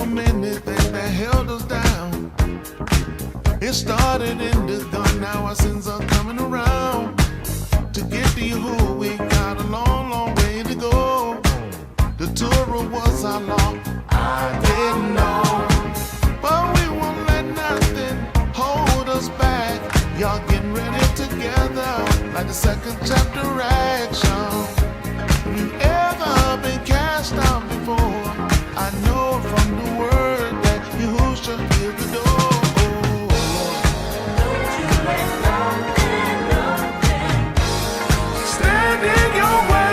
many things that held us down. It started in the gun, now our sins are coming around. To get to who we got a long, long way to go. The Torah was our law, I didn't know. But we won't let nothing hold us back. Y'all getting ready together, like the second chapter action. Have you ever been cast out before? I know from the word that Yahushua is the door. Don't you let nothing stand in your way.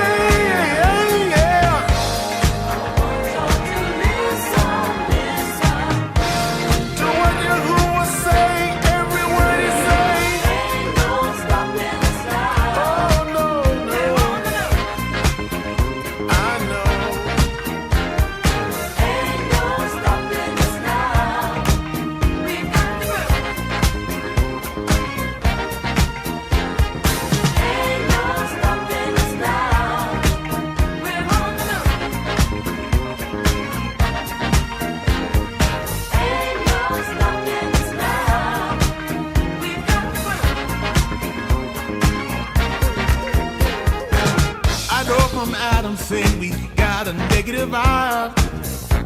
We got a negative vibe.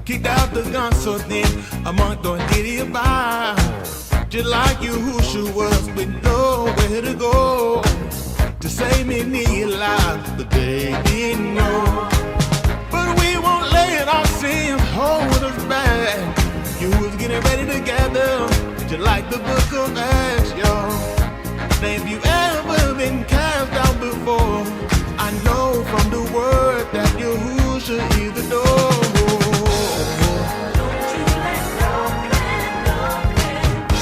Kicked out the gun, so then a monk don't get it by. Just like Yahushua was with nowhere to go. To save many alive, but they didn't know. But we won't let our sins hold us back. You was getting ready to gather, just like the book of Acts, y'all. Now if you ever been cast out before, I know from the word that Yahushua is the door.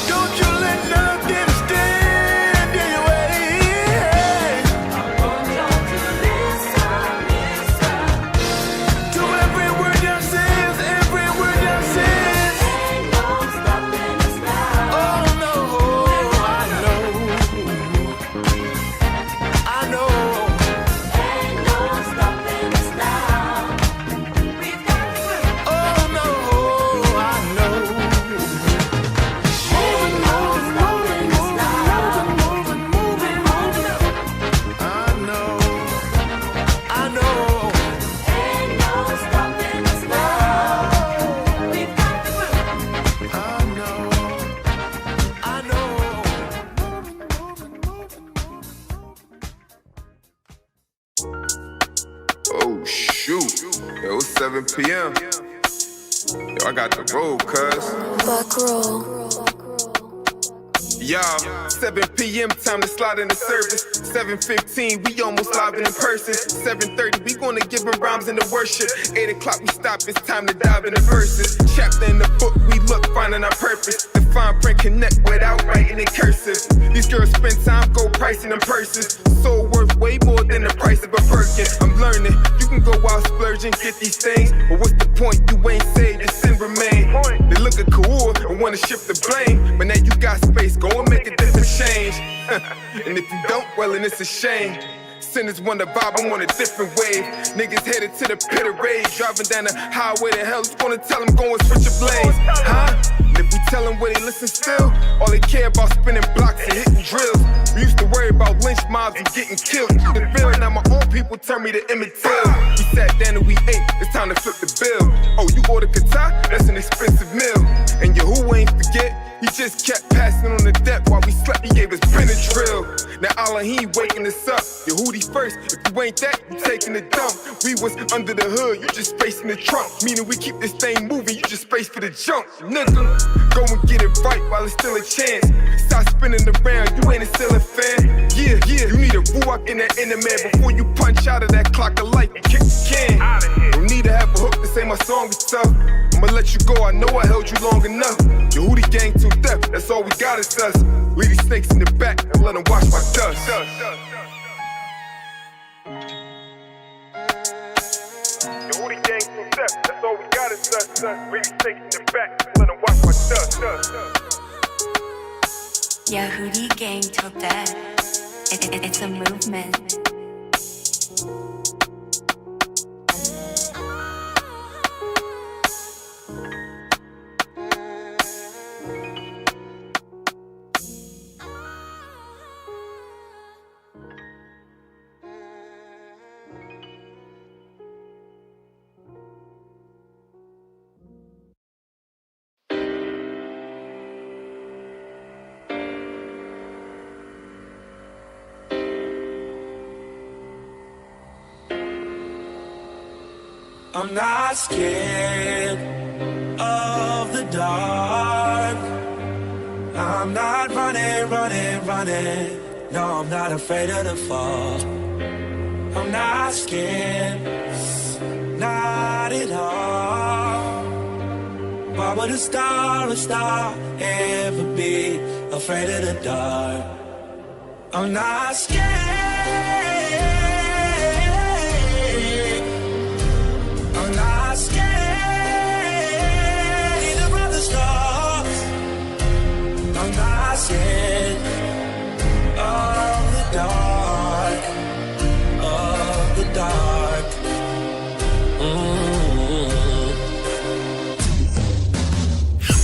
Don't you let nothing stand in your way. I want y'all to listen to every word that says, every word that says. Ain't no stopping us now. Oh no, I know. Oh shoot, yo, it's 7 p.m. Yo, I got the roll, cuz. Buck roll. Y'all, 7 p.m. time to slide in the service. 7:15, we almost live in person. 7:30, we gonna give them rhymes in the worship. 8 o'clock, we stop, it's time to dive in the verses. Chapter in the book, we look, finding our purpose. The fine print connect without writing in cursive. These girls spend time, go pricing them purses. So worth way more than the price of a Birkin. I'm learning, you can go out splurging, get these things. But what's the point? You ain't saved, your sin remain. They look at cool and wanna shift the blame. But now you got space, go and make a different change. And if you don't, well, then it's a shame. Sinners want to vibe, I'm on a different wave. Niggas headed to the pit of rage. Driving down the highway to hell, who's gonna tell them go and switch your blades? Huh? And if we tell them where they listen still, all they care about spinning blocks and hitting drills. We used to worry about lynch mobs and getting killed. The bill, now my own people turn me to Emmett Till. We sat down and we ate, it's time to flip the bill. Oh, you ordered Qatar? That's an expensive meal. And Yahuwah ain't forget, he just kept passing on the debt while we slept, he gave us Benadryl. Now Allah, he waking us up. Yehudi first, if you ain't that, you taking the dump. We was under the hood, you just spacing the trunk. Meaning we keep this thing moving, you just space for the junk. Nigga, go and get it right while it's still a chance. Stop spinning around, you ain't a ceiling fan. Yeah, you need a ruach in that inner man before you punch out of that clock of light and kick the can. Don't need to have a hook to say my song is tough. I'ma let you go, I know I held you long enough. Yehudi gang to death, that's all we got is us. Leave these snakes in the back and let them wash my dust. Yehudi gang to death, that's all we got is us. Leave these snakes in the back and let them wash my dust. Yehudi gang till death. It's a movement. I'm not scared of the dark. I'm not running, running, running. No, I'm not afraid of the fall. I'm not scared, not at all. Why would a star ever be afraid of the dark? I'm not scared. I'm not scared either of the stars. I'm not scared of the dark, of the dark.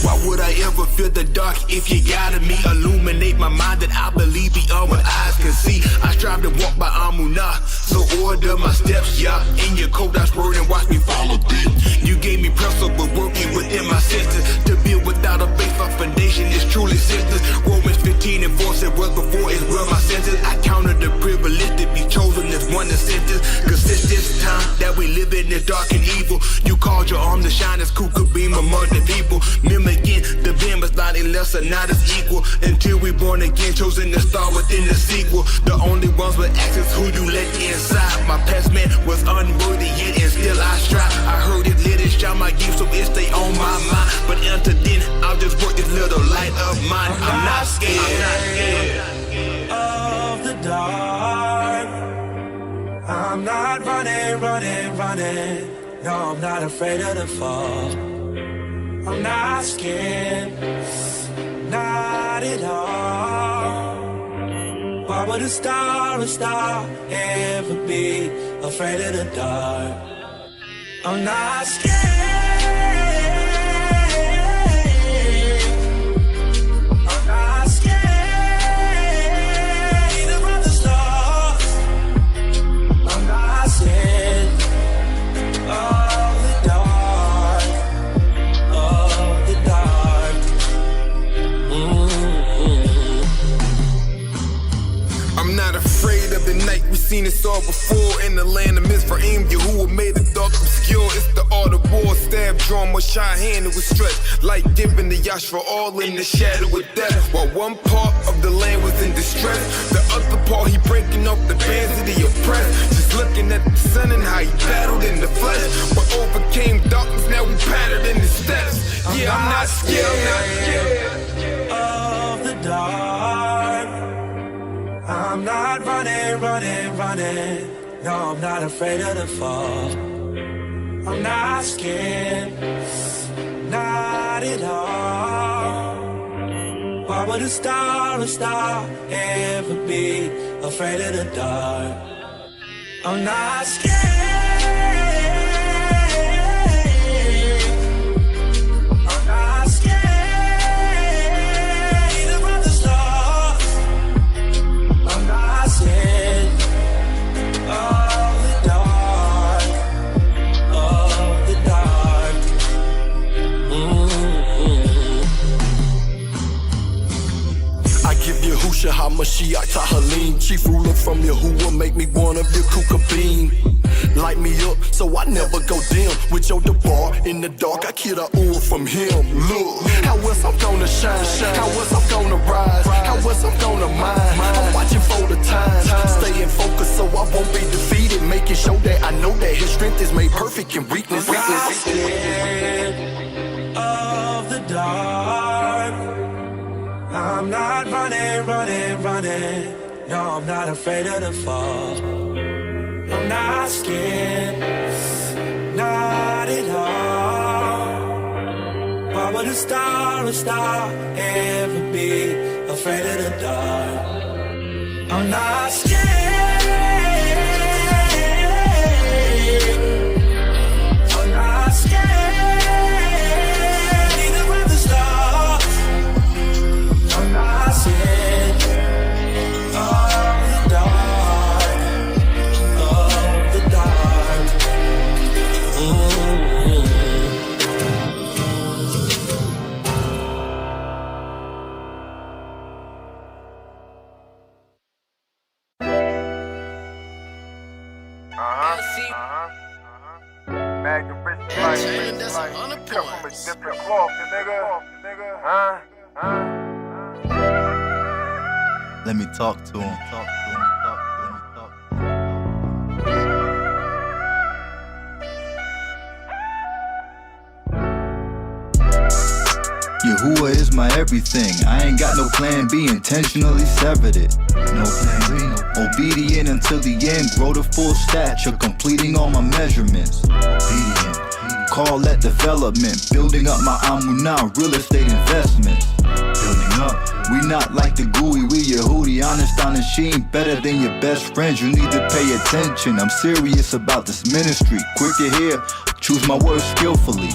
Why would I ever feel the dark if you guided me? Illuminate my mind that I believe beyond what eyes can see. I strive to walk by Amunah, so order my steps, yeah. In your cold I word and watch me follow through. You gave me principle working within my senses. To build without a base or foundation is truly senseless. Romans 15 and 4 said was before is where my senses. I counted the privilege to be chosen as one of sentence. Cause since this time that we live in is dark and evil, you called your arm to shine as cuckoo beam among the people. Again, the beam is not any less or not as equal. Until we born again, chosen to star within the sequel. The only ones with access who you let inside. My past man was unworthy yet and still I strive. I heard it, let it shine my gift so it stay on my mind. But until then, I'll just work this little light of mine. I'm not scared, I'm not scared of the dark. I'm not running, running, running. No, I'm not afraid of the fall. I'm not scared, not at all. Why would a star ever be afraid of the dark? I'm not scared. I'm not scared either of the stars. I'm not scared of the dark, of the dark. I'm not afraid of the night, we've seen this all before. In the land of Mizraim, Yahuwah made the dark obscure. It's the art of war, stab drawn, with shy hand it was stretched. Light given to Yashua, all in the shadow of death. While one part of the land was in distress, the other part he breaking up the bands of the oppressed. Just looking at the sun and how he battled in the flesh, but overcame darkness, now we patterned in the steps. Yeah, I'm not scared, I'm not scared of the dark. I'm not running, running, running. No, I'm not afraid of the fall. I'm not scared, not at all. Why would a star ever be afraid of the dark? I'm not scared. I'm not scared either of the stars. I'm not scared of the dark, of the dark. I give Yahusha HaMashiach Tahalim, chief ruler from Yahuwah, make me one of your kukabim. Light me up so I never go dim. With your debar in the dark, I kill the oil from him. Look, how else I'm gonna shine? How else I'm gonna rise? How else I'm gonna mine? I'm watching for the time, staying focused so I won't be defeated. Making sure that I know that his strength is made perfect in weakness. I'm not scared of the dark. I'm not running, running, running. No, I'm not afraid of the fall. I'm not scared, not at all. Why would a star ever be afraid of the dark? I'm not scared. I'm not scared either of the stars. I'm not scared of the dark, of the dark. Entertainment, that's 100 points. Different cloth, nigga. Huh? Let me talk to him. Yahuwah is my everything. I ain't got no plan B, intentionally severed it. No plan B. Obedient until the end, grow to full stature, completing all my measurements. Obedient. Call that development, building up my amunah, real estate investments. Building up. We not like the gooey, we Yehudi, honest on Sheen, better than your best friends. You need to pay attention. I'm serious about this ministry. Quick to hear, choose my words skillfully.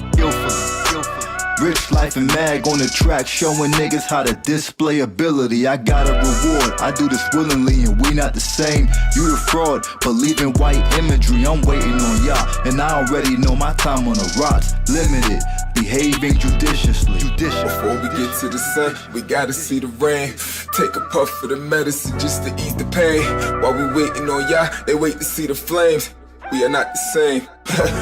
Rich Life and Mag on the track, showing niggas how to display ability. I got a reward, I do this willingly, and we not the same. You the fraud, believe in white imagery. I'm waiting on Yah, and I already know my time on the rocks. Limited, behaving judiciously. Before we get to the sun, we gotta see the rain. Take a puff of the medicine just to ease the pain. While we waiting on Yah, they wait to see the flames. We are not the same,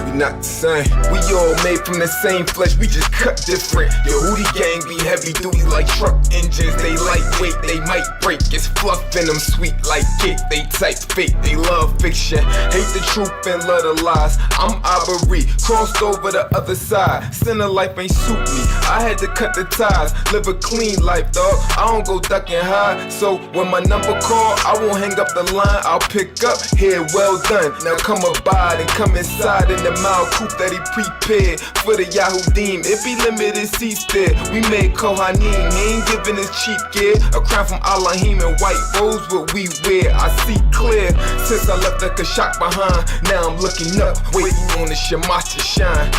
we not the same. We all made from the same flesh, we just cut different. Yehudi gang be heavy duty like truck engines. They lightweight, they might break. It's fluff in them, sweet like cake. They type fake, they love fiction. Hate the truth and love the lies. I'm Aubrey, crossed over the other side. Sinner life ain't suit me, I had to cut the ties. Live a clean life, dog, I don't go ducking high. So when my number call, I won't hang up the line. I'll pick up, here, well done. Now come abide and come inside in the mild coupe that he prepared for the Yahudim. It be limited seats there. We made Kohanim, he ain't giving us cheap gear. A crown from Elohim and white rose what we wear. I see clear since I left the Kashak behind. Now I'm looking up, waiting on the Shema to shine.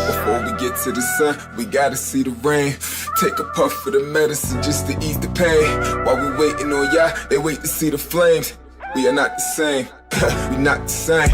Before we get to the sun, we gotta see the rain. Take a puff of the medicine just to ease the pain. While we waiting on Yah, they wait to see the flames. We are not the same, we not the same.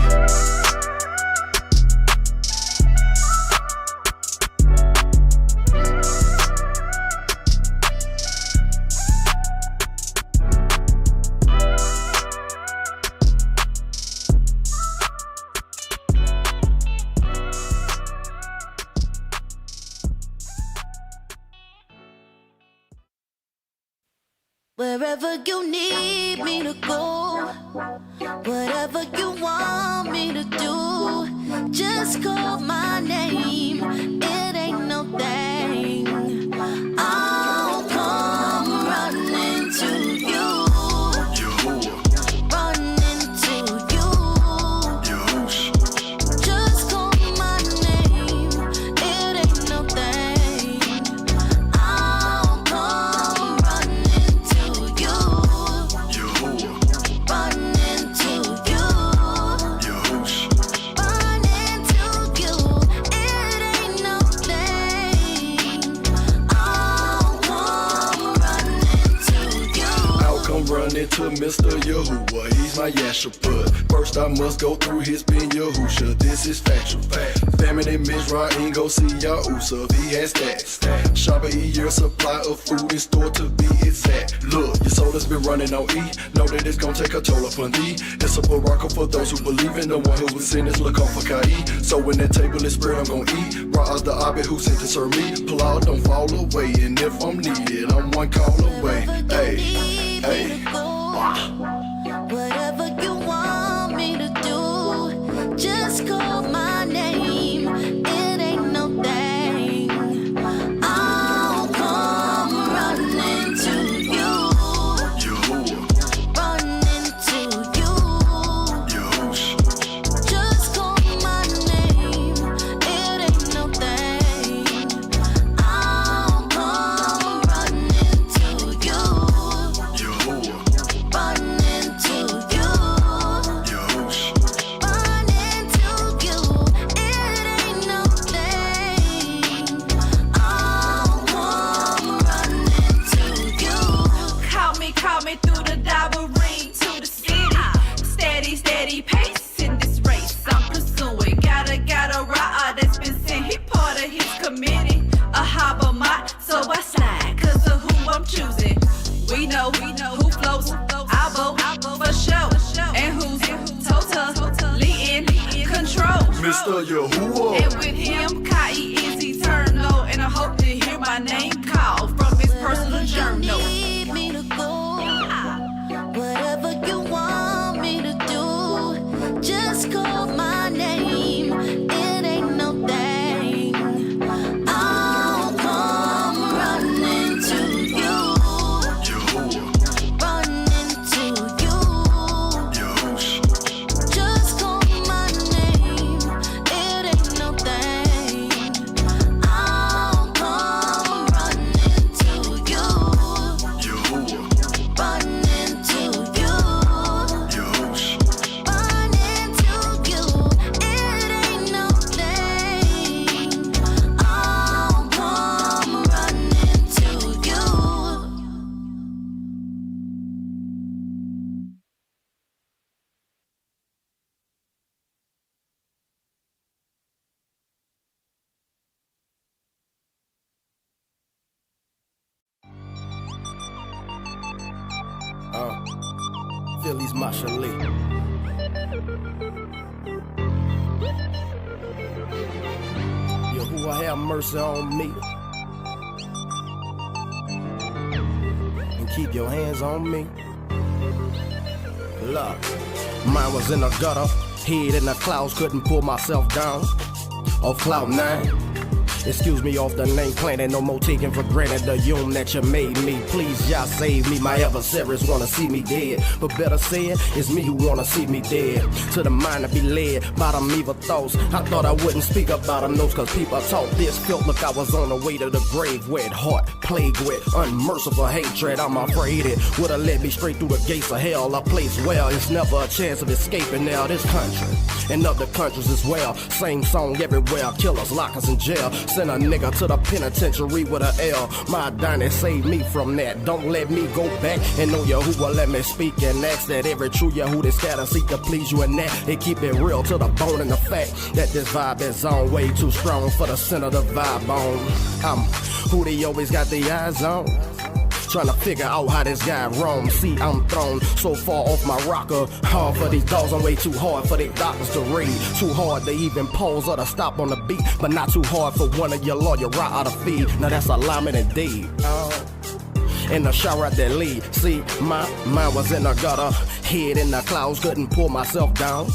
Wherever you need me to go, whatever you want me to do, just call my name, it ain't no thing. I'll come running to you, running to you. Just call my name, it ain't no thing. I'll come running to you, running to you, running to you. It ain't no thing. I'll come running to you. I'll come running to Mr. Yahuwah, he's my Yashapud. First I must go through his Ben Yahusha, this is factual. Famine in Mizraim, go see Yahusa, he has that. Shop a year supply of food in store to be exact. Look, your soul has been running on E, know that it's gonna take a toll upon thee. It's a baraka for those who believe in the one who was sin is look on for Kai. So when that table is spread, I'm gonna eat. Ra'az the Abed who sent to serve me. Pull out, don't fall away, and if I'm needed, I'm one call away. Hey, hey. Whatever you want me to do, just call my name, it ain't no thing. I'll come running to you, running to you. Just call my name, it ain't no thing. I'll come running to you, running to you, running to you. It ain't no thing. I'll come running to you. Call me through the double ring to the city. Steady pace in this race I'm pursuing. Got a ride that's been sent, he part of his committee. A Habamat, so I slide, cause of who I'm choosing. We know who flows, I vote for sure. And who's totally in control. Mr. Yahuwah. And with him, Kai is eternal. And I hope to hear my name called from his personal journal. Need me to go, whatever you want me to do, just call my name. It ain't no thing. I'll come running to you, running to you. Just call my name. It ain't no thing. I'll come running to you, running to you, running to you. It ain't no thing. I'll come running to you. Philly's Marshall Lee. Yahuwah have mercy on me, and keep your hands on me. Look, mine was in the gutter, head in the clouds, couldn't pull myself down. Off cloud 9. Excuse me off the name planet, no more taking for granted the yum that you made me. Please, Yah save me, my adversaries wanna see me dead. But better said, it's me who wanna see me dead. To the mind to be led by them evil thoughts. I thought I wouldn't speak about them notes, cause people talk this. Felt like I was on the way to the grave, wet heart, plagued with unmerciful hatred. I'm afraid it would've led me straight through the gates of hell. A place where it's never a chance of escaping now. This country and other countries as well. Same song everywhere, killers, lockers in jail. Send a nigga to the penitentiary with a L. My Donnie saved me from that. Don't let me go back and know Yahuwah let me speak and ask that every true Yahuwah that scatter seek to please you and that. They keep it real to the bone and the fact that this vibe is on way too strong for the center of the vibe on. I'm who they always got their eyes on. Trying to figure out how this guy roams. See, I'm thrown so far off my rocker. Hard for these dogs, I'm way too hard for their doctors to read. Too hard to even pause or to stop on the beat. But not too hard for one of your lawyer right out of feed. Now that's alignment indeed. In the shower at that lead. See, my mind was in the gutter. Head in the clouds, couldn't pull myself down.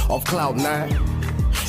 Off cloud 9.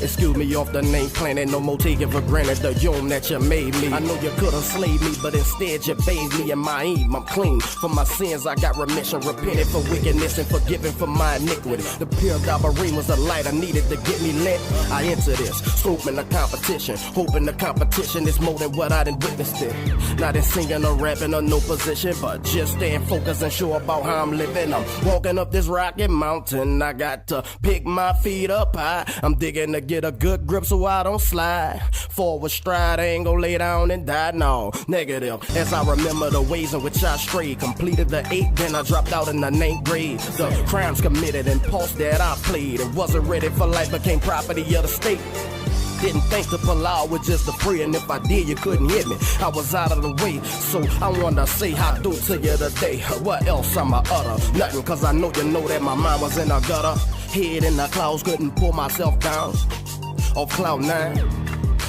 Excuse me off the name planet, no more taking for granted the yum that you made me. I know you could've slayed me, but instead you bathed me in my aim. I'm clean from my sins, I got remission, repented for wickedness and forgiven for my iniquity. The pure Dabarim was the light I needed to get me lit. I enter this, scoping the competition, hoping the competition is more than what I done witnessed it. Not in singing or rapping or no position, but just staying focused and sure about how I'm living. I'm walking up this rocky mountain, I got to pick my feet up high. I'm digging to get a good grip so I don't slide. Forward stride, I ain't gon' lay down and die, no. Negative, as I remember the ways in which I strayed. Completed the 8, then I dropped out in the 9th grade. The crimes committed and pulse that I played. It wasn't ready for life, became property of the state. Didn't think to pull out with just a free, and if I did, you couldn't hit me. I was out of the way, so I wanna say how do to you today. What else I'ma utter? Nothing, cause I know you know that my mind was in a gutter. Head in the clouds, couldn't pull myself down. Off cloud 9.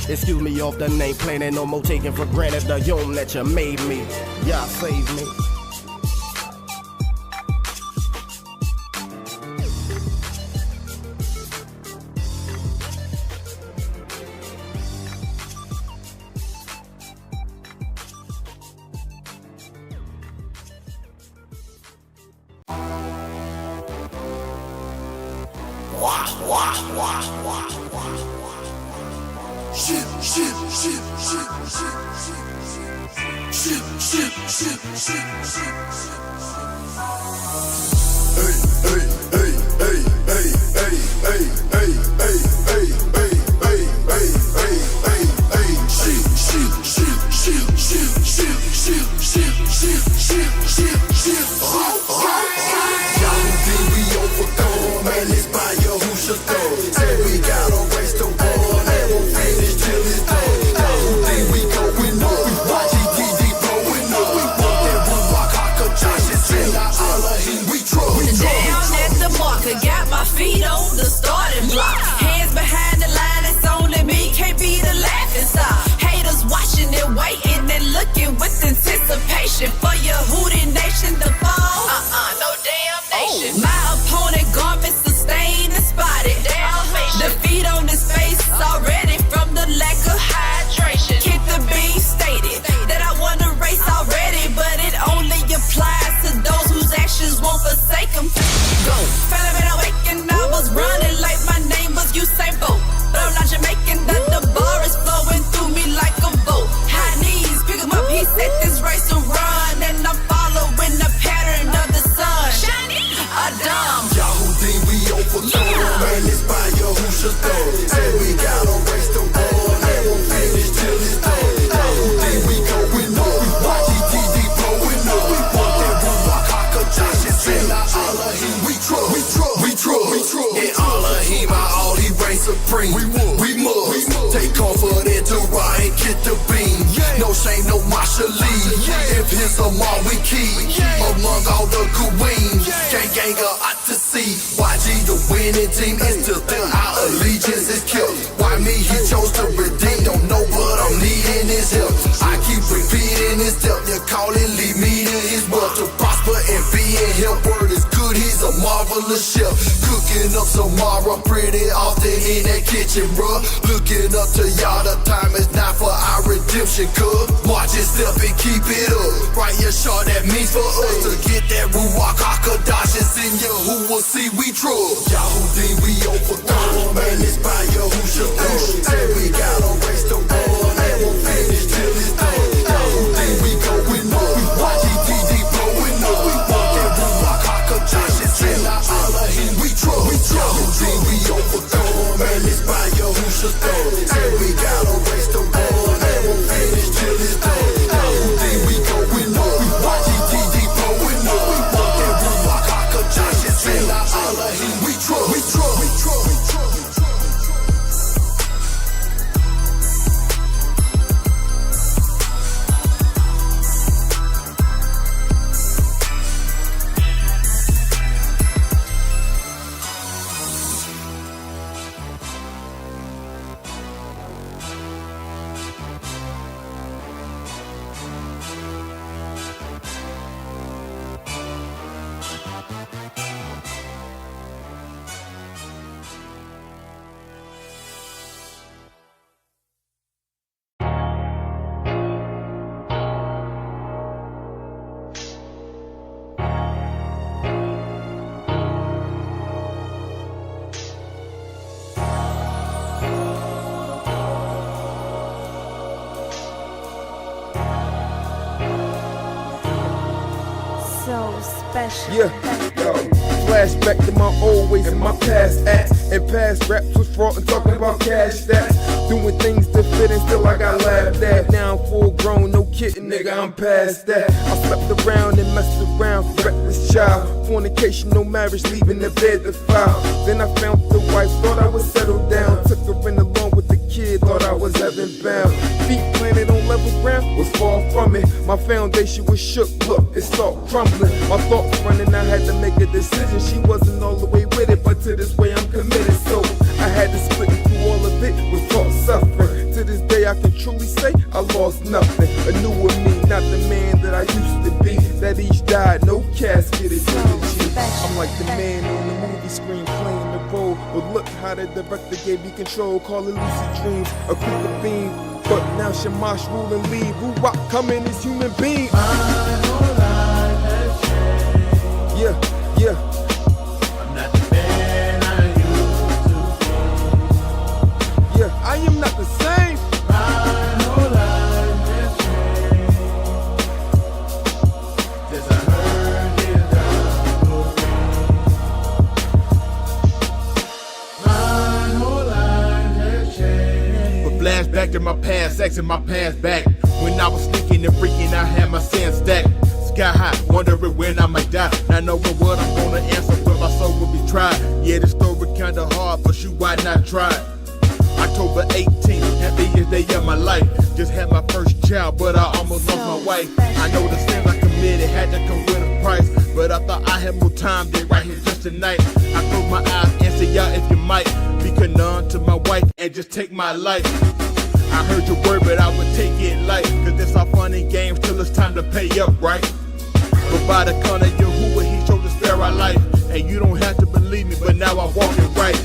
Excuse me off the name planet, no more taking for granted the yum that you made me. Yah saved me. Watch it, we going up. We want that room, rock, haka, supreme. We must take confidence to ride and get the beam. No shame, no martial lead. If his Amar we keep among all the queens. Gang out to see. YG the winning team is still there. Our allegiance is killed. Why me? He chose to redeem. Don't know, but I'm needing his help. I keep repeating his step. You call it, lead me to his will. To prosper and be in him. Word is good. He's a marvelous chef. Cooking up tomorrow pretty often in that kitchen, bruh. Looking up to y'all. The time is now for our redemption, cuz. Watch it step and keep it up. Right, your shot that means for us to get that Ruach HaKodesh in you. Who will see we trust? Yahudi, we overcome. Man, it's by Yahushua. Say we gotta race the war. And we'll finish till it's done. Yahudi, we going up. YGTD blowing up. We want that Ruach HaKodesh in our Elohim. We trust. Yahudi, we overcome. Man, it's by Yahushua. Say we gotta race the war. And we'll finish till it's done. Yahudi, we going up. YGTD blowing up. We want that Ruach HaKodesh in our Elohim. We trust. We trust. We trust. We trust. So special. Yeah, yo, flashback to my old ways and my past acts. And past raps was fraud and talking about cash stacks. Doing things to fit and still I got laughed at. Now I'm full grown, no kidding, nigga, I'm past that. I slept around and messed around, reckless child. Fornication, no marriage, leaving the bed to file. Then I found the wife, thought I would settle down. Took her in along with the kid, thought I was heaven bound. Feet planted on level ground, was far from it. My foundation was shook, look, it started crumbling. My thoughts running, I had to make a decision. She wasn't all the way with it, but to this way I'm committed. So I had to split it through all of it, was taught suffering. To this day I can truly say I lost nothing. A newer me, not the man that I used to be. That each died, no casket is eulogy. I'm like the man on the movie screen playing the role. But look how the director gave me control. Call it lucid dreams, a crooked beam. But now Shamash rule and leave. Ruach come in as human being. My whole life has changed. Yeah, yeah. I'm not the man I used to be. Yeah, I am not the same. My whole life has changed. Since I heard his gospel ring. My whole life has changed. But flashback to my past, sex in my past back. When I was sneaking and freaking, I had my sins stacked. Sky high, wondering when I might die. Not knowing what I'm gonna answer when my soul will be tried. Yeah, the story kinda hard, but shoot, why not try? October 18th, happiest day of my life. Just had my first child, but I almost lost my wife. I know the sins I committed had to come with a price, but I thought I had more time than right here just tonight. I close my eyes and say, y'all, if you might, be none to my wife and just take my life. I heard your word, but I would take it light, cause this all fun and games till it's time to pay up, right? But by the corner of Yahuwah, he chose to spare our life. And you don't have to believe me, but now I'm walking right.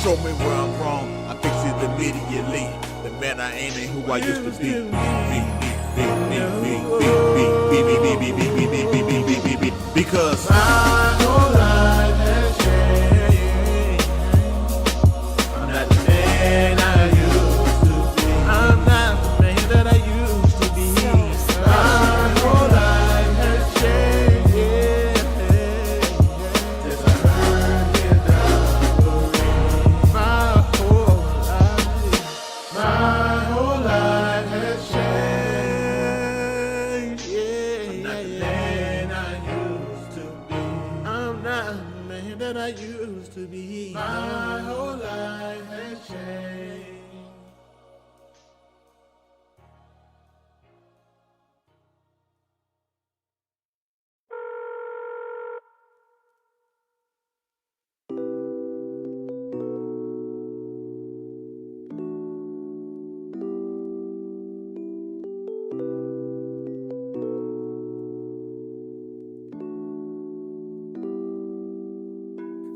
Show me where I'm wrong, I fix it immediately. The man I ain't who I used to be. Because my whole life has changed. I'm not the man I used to be. I'm not the man that I used to be. My whole life has changed. Since I heard his gospel ring. My whole life has changed. I'm not the man I used to be. man I used to be. My whole life has changed.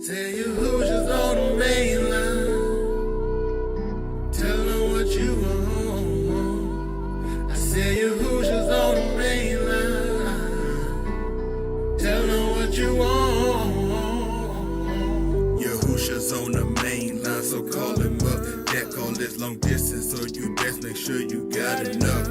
Tell your Hoosiers on the main line. Tell them what you want. I said your Hoosiers on the main line. Tell them what you want. Your Hoosiers on the main line, so call him up. That call is long distance, so you best make sure you got enough.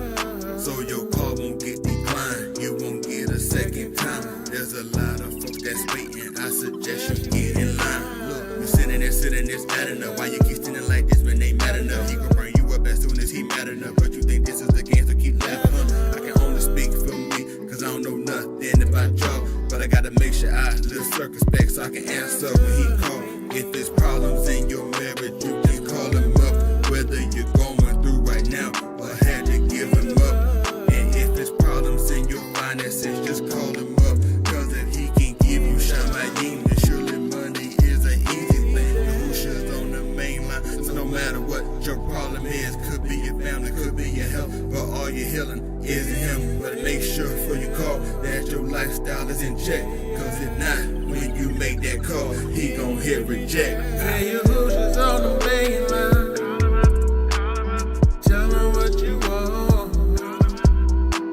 So your call won't get declined, you won't get a second time. There's a lot of folks that's waiting, I suggest you get in line. Look, you sitting there, it's bad enough. Why you keep standing like this when they mad enough? He gon' bring you up as soon as he mad enough. But you think this is the game, so keep laughing. I can only speak for me, cause I don't know nothing about y'all. But I gotta make sure I live circumspect so I can answer when he call. If there's problems in your marriage, you can call him up. Whether you're going through right now or had to give him up. And if there's problems in your finances, just call him up. Cause if he can give you shamayim, then surely money is an easy thing. The Hoosiers on the main line, so no matter what your problem is, could be your family, could be your health, but all your healing is in him. But make sure before you call that your lifestyle is in check. Cause if not, when you make that call, he gon' hit reject. Tell your Hoosiers on the main line. Tell them what you want.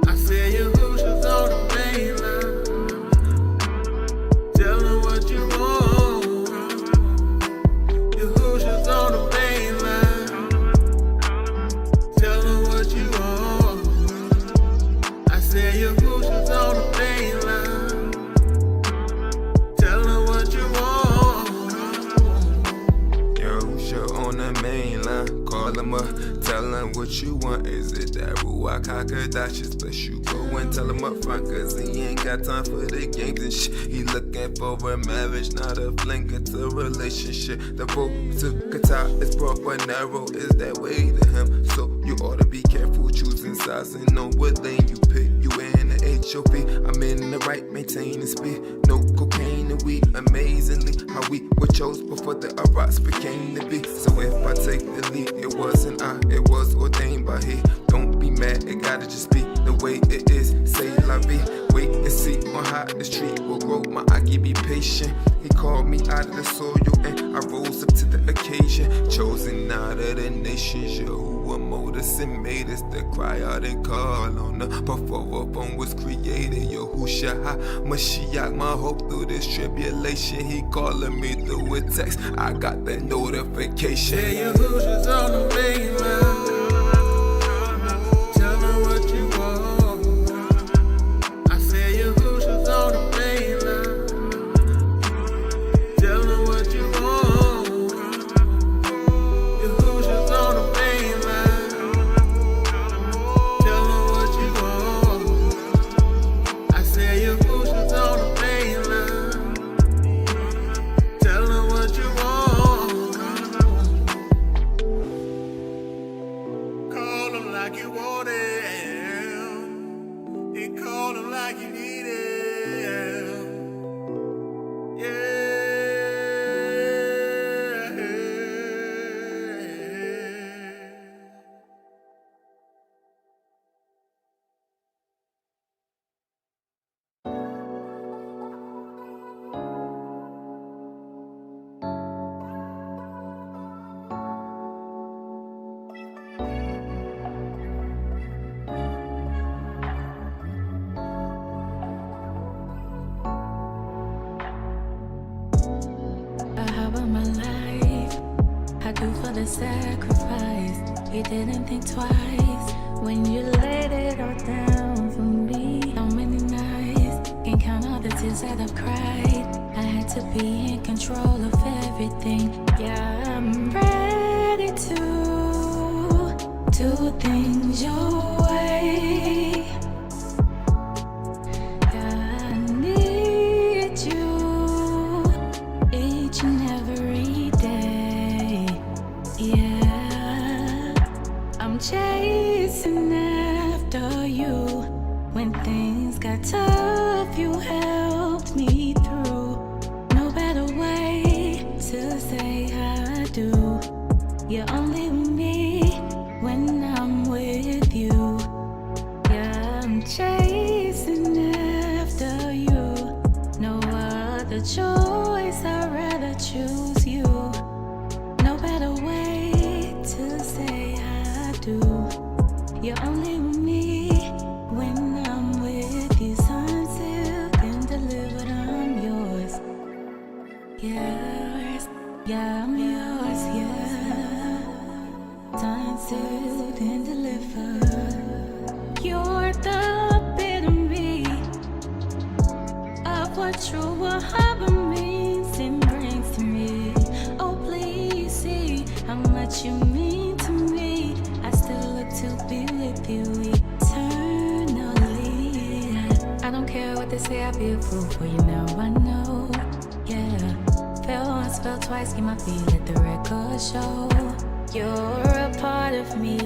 I said your Hoosiers on the main line. Tell them what you want. Your Hoosiers on the main line. Tell them what you want. I said your Hoosiers on the main line. Tell them what you want. Yo, Hoosier on the main line. Call him up, tell him what you want. Is it that Ruach HaKodesh? Bless you, go and tell him up front, cause he ain't got time for the games and shit. He looking for a marriage, not a fling, it's a relationship. The road to Qatar is broad but narrow, is that way to him. So you ought to be careful choosing sides and know what lane you pick. You in the HOP, I'm in the right, maintaining speed. No cocaine and weed, amazingly how we were chose before the Iraqs became the beat. So if I take the lead, it wasn't I, it was ordained by he. Don't be mad, it gotta just be the way it is. Say la vie, wait and see on how the street will grow. My Aki be patient. He called me out of the soil and I rose up to the occasion. Chosen out of the nations, Yahuwah molded us and made us to cry out and call on her. Before a phone was created, Yahushua HaMashiach, my hope through this tribulation. He calling me through a text, I got the notification. Tell your Hoosiers on the main line. Tell them what you want. I said your Hoosiers on the main line. Tell them what you want. Your Hoosiers on the main line. Tell them what you want. I said your Hoosiers on the main line. Tell them what you want. Call them like you want it. And call them like you need it. The sacrifice, you didn't think twice when you laid it all down for me. How many nights can count all the tears that I've cried? I had to be in control of everything. Yeah, I'm ready to do things your way. Yeah, I need you other choice, I'd rather choose you. No better way to say I do. You're only with me when I'm with you. Unsealed and delivered, I'm yours. Yours, yeah, I'm yours, yeah. Unsealed and delivered. You're the epitome of what true harbor means and brings to me. Oh, please see how much you mean to me. I still look to be with you eternally. I don't care what they say, I'll be a fool for you now. I know, yeah. Fell once, fell twice, keep my feet, let the record show. You're a part of me.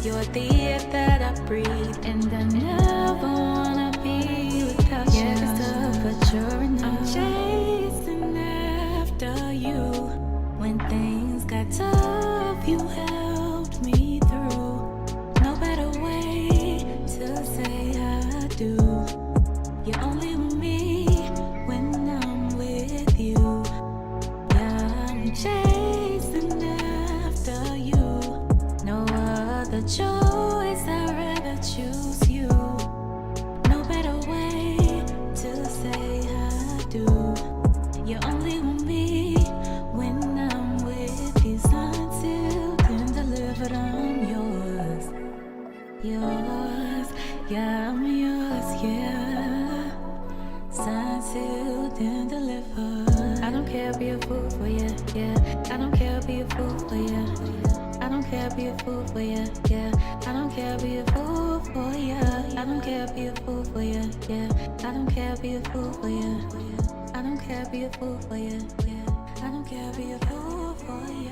You're the air that I breathe, and I never wanna be without you. But you're enough. I'm chasing after you. When things got tough, you helped me through. No better way to say I do. You're only with me when I'm with you. Yeah, I'm chasing after you. No other choice, I'd rather choose you. No better way to say I do. You're only with me when I'm with you. Unsealed and delivered, I'm yours. Yours, yeah, I'm yours, yeah. Unsealed and delivered. I don't care, be a fool for you, yeah. I don't care, be a fool for you. I don't care, be a fool for you, yeah. I don't care, be a fool for you. I don't care, be a fool for you, yeah. I don't care, be a fool for you. I don't care, be a fool for you, yeah. I don't care, be a fool for you.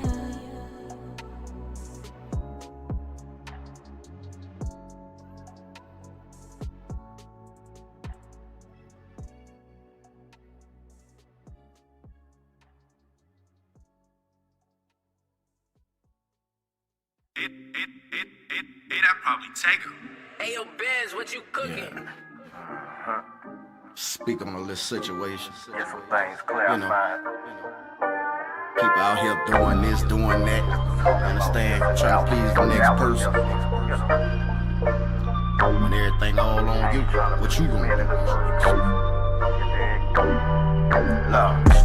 That probably take her. Hey, yo, Benz, what you cooking? Speak on a little situation. Get some things clarified. People out here doing this, doing that. Understand? Trying to please the next person. When everything all on you, what you gonna do?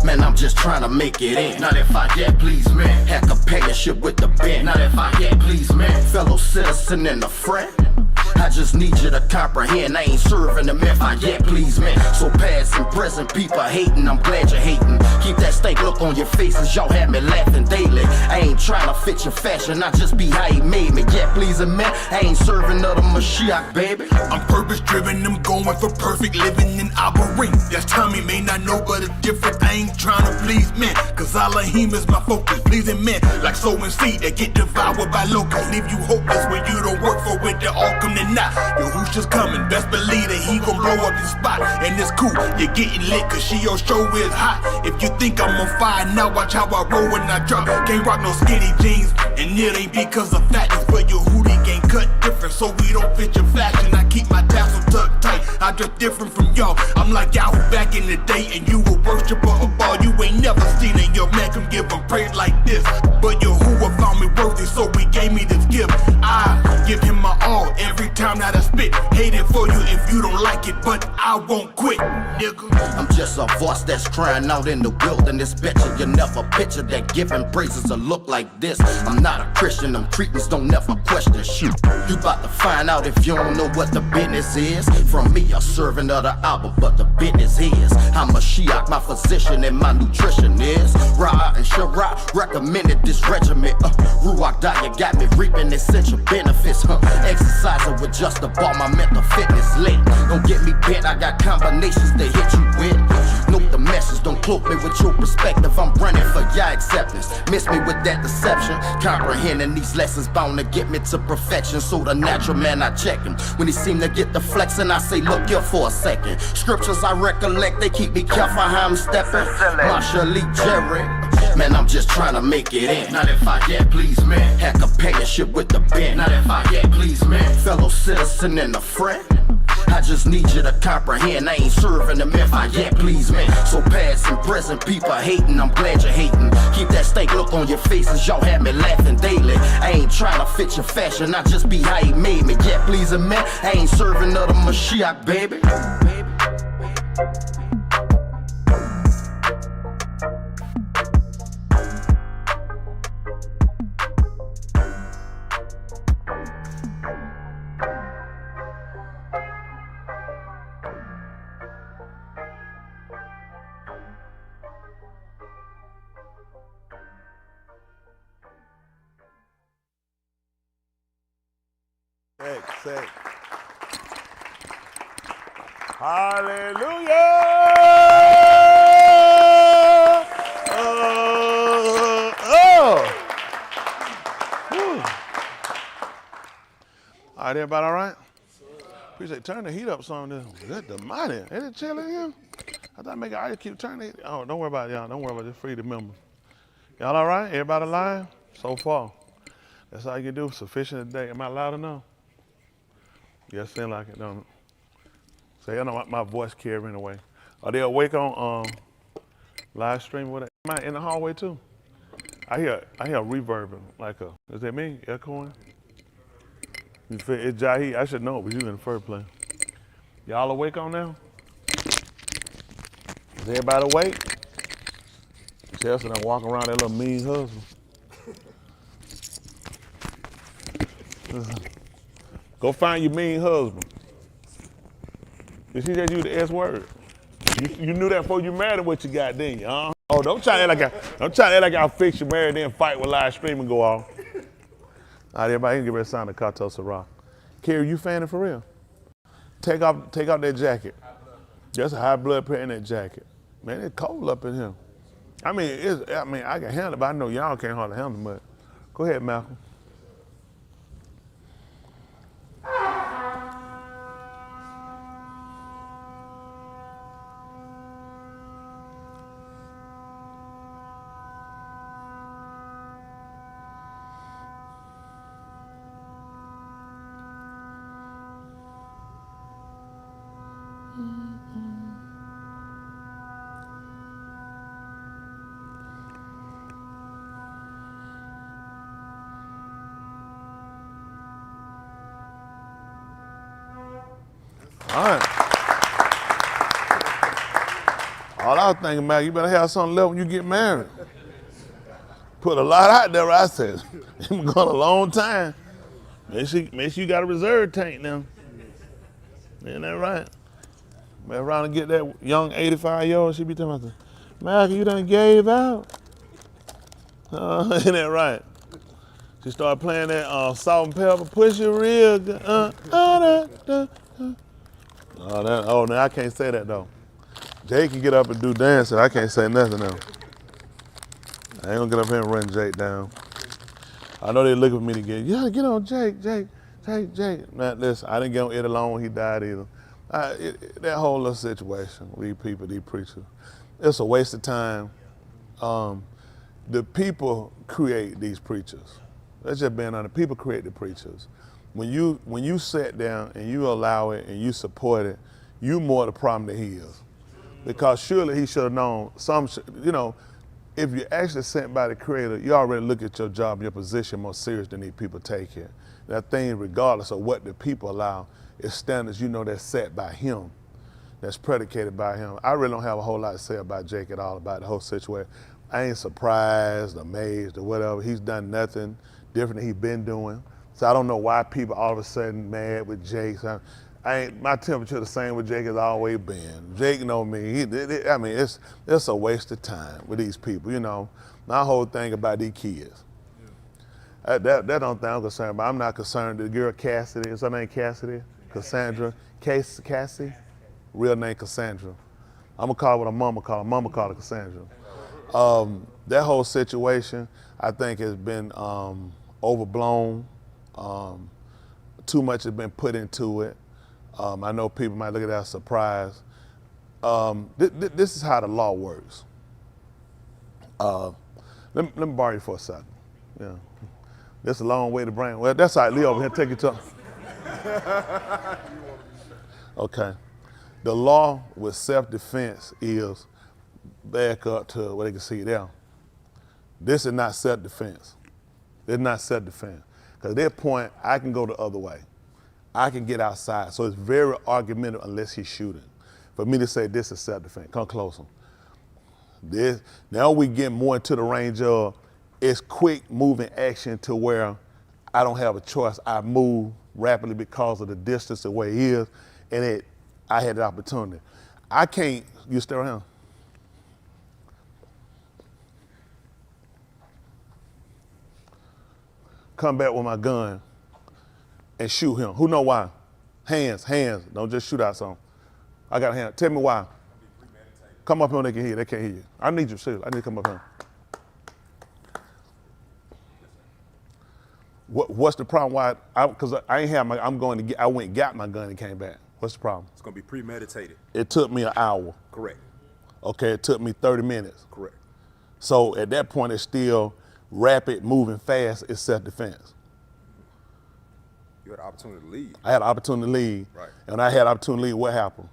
Man, I'm just trying to make it in. Not if I get please, man. Had companionship with the band. Not if I get please, man. Fellow citizen and a friend. I just need you to comprehend. I ain't serving them if I get please, man. So past and present people hating, I'm glad you're hating. Keep that stank look on your faces, y'all have me laughing daily. I ain't trying to fit your fashion, I just be how he made me. Get pleasing, man. I ain't serving other Mashiach, baby. I'm purpose driven, I'm going for perfect living in Unwavering. That's Tommy may not know, but it's different. I ain't trying to please men, cause Elohim is my focus. Pleasing men, like sowing seed that get devoured by locusts. Leave you hopeless when you don't work for it, they all come to not. Yo, who's just coming? Best believe that he gon' blow up the spot. And it's cool, you're getting lit cause your show is hot. If you think I'm on fire, now watch how I roll when I drop. Can't rock no skinny jeans, and it ain't because of fatness, but your hoodie ain't cut different, so we don't fit your fashion. I keep my tassel tucked tight, I dress different from y'all. I'm like Yahoo back in the day, and you a worshiper of all. You ain't never seen it, your man come give him praise like this. But your who found me worthy, so he gave me this gift. I give him my all every time that I spit. Hate it for you if you don't like it, but I won't quit, nigga. I'm just a voice that's crying out in the wilderness. Betcha you never picture that giving praises a look like this. I'm not a Christian, them treatments don't never question. Shoot, you about to find out if you don't know what the business is. From me, a servant of the album, but the business is I'm Mashiach, my physician and my nutrition is Ra and Shara recommended this regimen. Ruach Daya got me reaping essential benefits. Exercising with just the ball, my mental fitness lit. Don't get me bent, I got combinations to hit you with. Note the message, don't cloak me with your perspective. I'm running for your acceptance. Miss me with that deception. Comprehending these lessons bound to get me to perfection. So the natural man, I check him. When he seem to get the flexing, I say, look here for a second. Scriptures I recollect, they keep me careful how I'm stepping. Marsha Lee Jerry. Man, I'm just trying to make it in. Not if I get please, man. Had companionship with the band. Not if I get please, man. Fellow citizen and a friend. I just need you to comprehend. I ain't serving the meth, I yet please, man. So past and present, people hating, I'm glad you're hating. Keep that stank look on your faces, y'all have me laughing daily. I ain't trying to fit your fashion, I just be how he made me. Yet pleasing, man, I ain't serving other Mashiach, baby. Say. Hallelujah! All right, everybody all right? Appreciate turn the heat up some. Good the money. Ain't it chilly here? I thought make it, I just keep turning it. Oh, don't worry about it, y'all. Don't worry about it. Just free the members. Y'all all right? Everybody alive? So far. That's all you can do. Sufficient today. Am I loud enough? Yeah, seem like it, don't it? So you know my voice carrying away. Are they awake on live stream with it? Am I in the hallway too? I hear reverbing like a. Is that me echoing? You feel it's Jahi? I should know it was you in the first place. Y'all awake on now? Is everybody awake? Chelsea done walking around that little mean husband. Go find your mean husband. Did she just use the S word? You knew that before you married what you got, didn't you? Oh, don't try to act like I'll fix you married then fight with live streaming go off. All right, everybody can get ready to sign the Kato Sarah. Kerry, you fanning for real? Take off that jacket. Just a high blood pressure in that jacket. Man, it's cold up in here. I mean, I can handle it, but I know y'all can't hardly handle it much. Go ahead, Malcolm. All right. All I was thinking about, you better have something left when you get married. Put a lot out there, I said. It's been going a long time. Make sure you got a reserve tank now. Ain't that right? Man, around and get that young 85-year-old, she be talking about, Malcolm, you done gave out. Ain't that right? She started playing that Salt and Pepper, push it real good. Oh, no, I can't say that though. Jay can get up and do dancing. I can't say nothing now. I ain't gonna get up here and run Jake down. I know they looking for me to get on Jake. Man, listen, I didn't get on it alone when he died either. That whole little situation, these people, these preachers, it's a waste of time. The people create these preachers. That's just being honest. People create the preachers. When you sit down and you allow it and you support it, you more the problem than he is. Because surely he should have known if you're actually sent by the Creator, you already look at your job and your position more serious than these people take it. That thing, regardless of what the people allow, is standards that's set by him, that's predicated by him. I really don't have a whole lot to say about Jake at all, about the whole situation. I ain't surprised, amazed, or whatever. He's done nothing different than he's been doing. So I don't know why people all of a sudden mad with Jake. So my temperature the same with Jake has always been. Jake know me. It's a waste of time with these people. My whole thing about these kids. That don't think I'm concerned about. I'm not concerned. The girl Cassidy, is her name Cassidy? Cassandra, Cassie, real name Cassandra. I'm gonna call her what her mama call her. Mama called her Cassandra. That whole situation, I think, has been overblown. Too much has been put into it. I know people might look at that as a surprise. This is how the law works. Let me borrow you for a second. Yeah, this is a long way to bring. Well, that's all right. Lee over here, take it to. Okay. The law with self-defense is back up to where they can see it there. This is not self-defense. It's not self-defense. Because at that point, I can go the other way. I can get outside. So it's very argumentative unless he's shooting. For me to say this is self-defense, come closer. Now we get more into the range of it's quick moving action to where I don't have a choice. I move rapidly because of the distance, the way it is, and I had the opportunity. I can't, you stay around. Come back with my gun and shoot him. Who know why? Hands, don't just shoot out something. I got a hand, tell me why. Come up here, they can hear you, they can't hear you. I need you, seriously, I need to come up here. What's the problem? Why? Because I ain't have my. I went and got my gun and came back. What's the problem? It's gonna be premeditated. It took me an hour. Correct. Okay, it took me 30 minutes. Correct. So at that point, it's still rapid, moving fast. It's self-defense. You had the opportunity to leave. I had the opportunity to leave. Right. And when I had the opportunity to leave, what happened?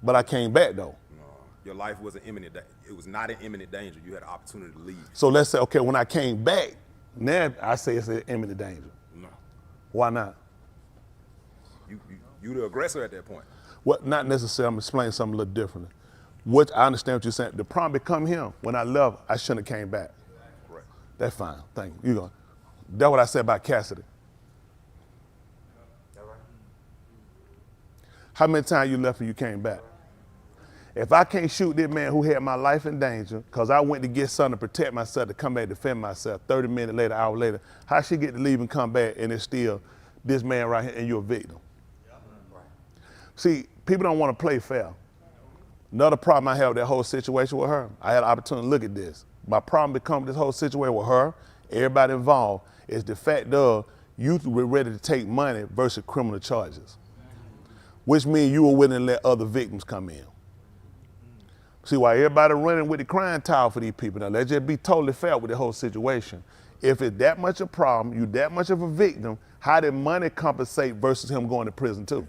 But I came back though. No, your life wasn't imminent. It was not an imminent danger. You had the opportunity to leave. So let's say, okay, when I came back, now I say it's an imminent danger. No. Why not? You the aggressor at that point. What? Not necessarily. I'm explaining something a little differently. What I understand what you're saying. The problem become him. When I left, I shouldn't have came back. Correct. That's fine. Thank you. You go. That's what I said about Cassidy. How many times you left and you came back? If I can't shoot this man who had my life in danger, because I went to get something to protect myself, to come back and defend myself, 30 minutes later, hour later, how she get to leave and come back and it's still this man right here and you're a victim? See, people don't want to play fair. Another problem I have with that whole situation with her, I had an opportunity to look at this. My problem becomes this whole situation with her, everybody involved, is the fact of you were ready to take money versus criminal charges, which means you were willing to let other victims come in. See, why everybody running with the crying towel for these people. Now, let's just be totally fair with the whole situation. If it's that much a problem, you that much of a victim, how did money compensate versus him going to prison too?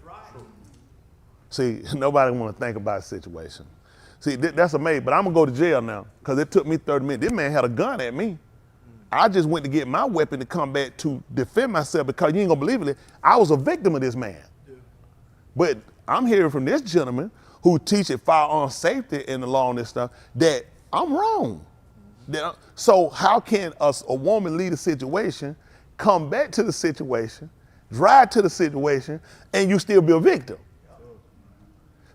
See, nobody want to think about the situation. See, that's amazing, but I'm gonna go to jail now because it took me 30 minutes. This man had a gun at me. I just went to get my weapon to come back to defend myself because you ain't gonna believe it. I was a victim of this man. But I'm hearing from this gentleman who teaches firearm safety in the law and this stuff, that I'm wrong. So how can a woman lead a situation, come back to the situation, drive to the situation, and you still be a victim?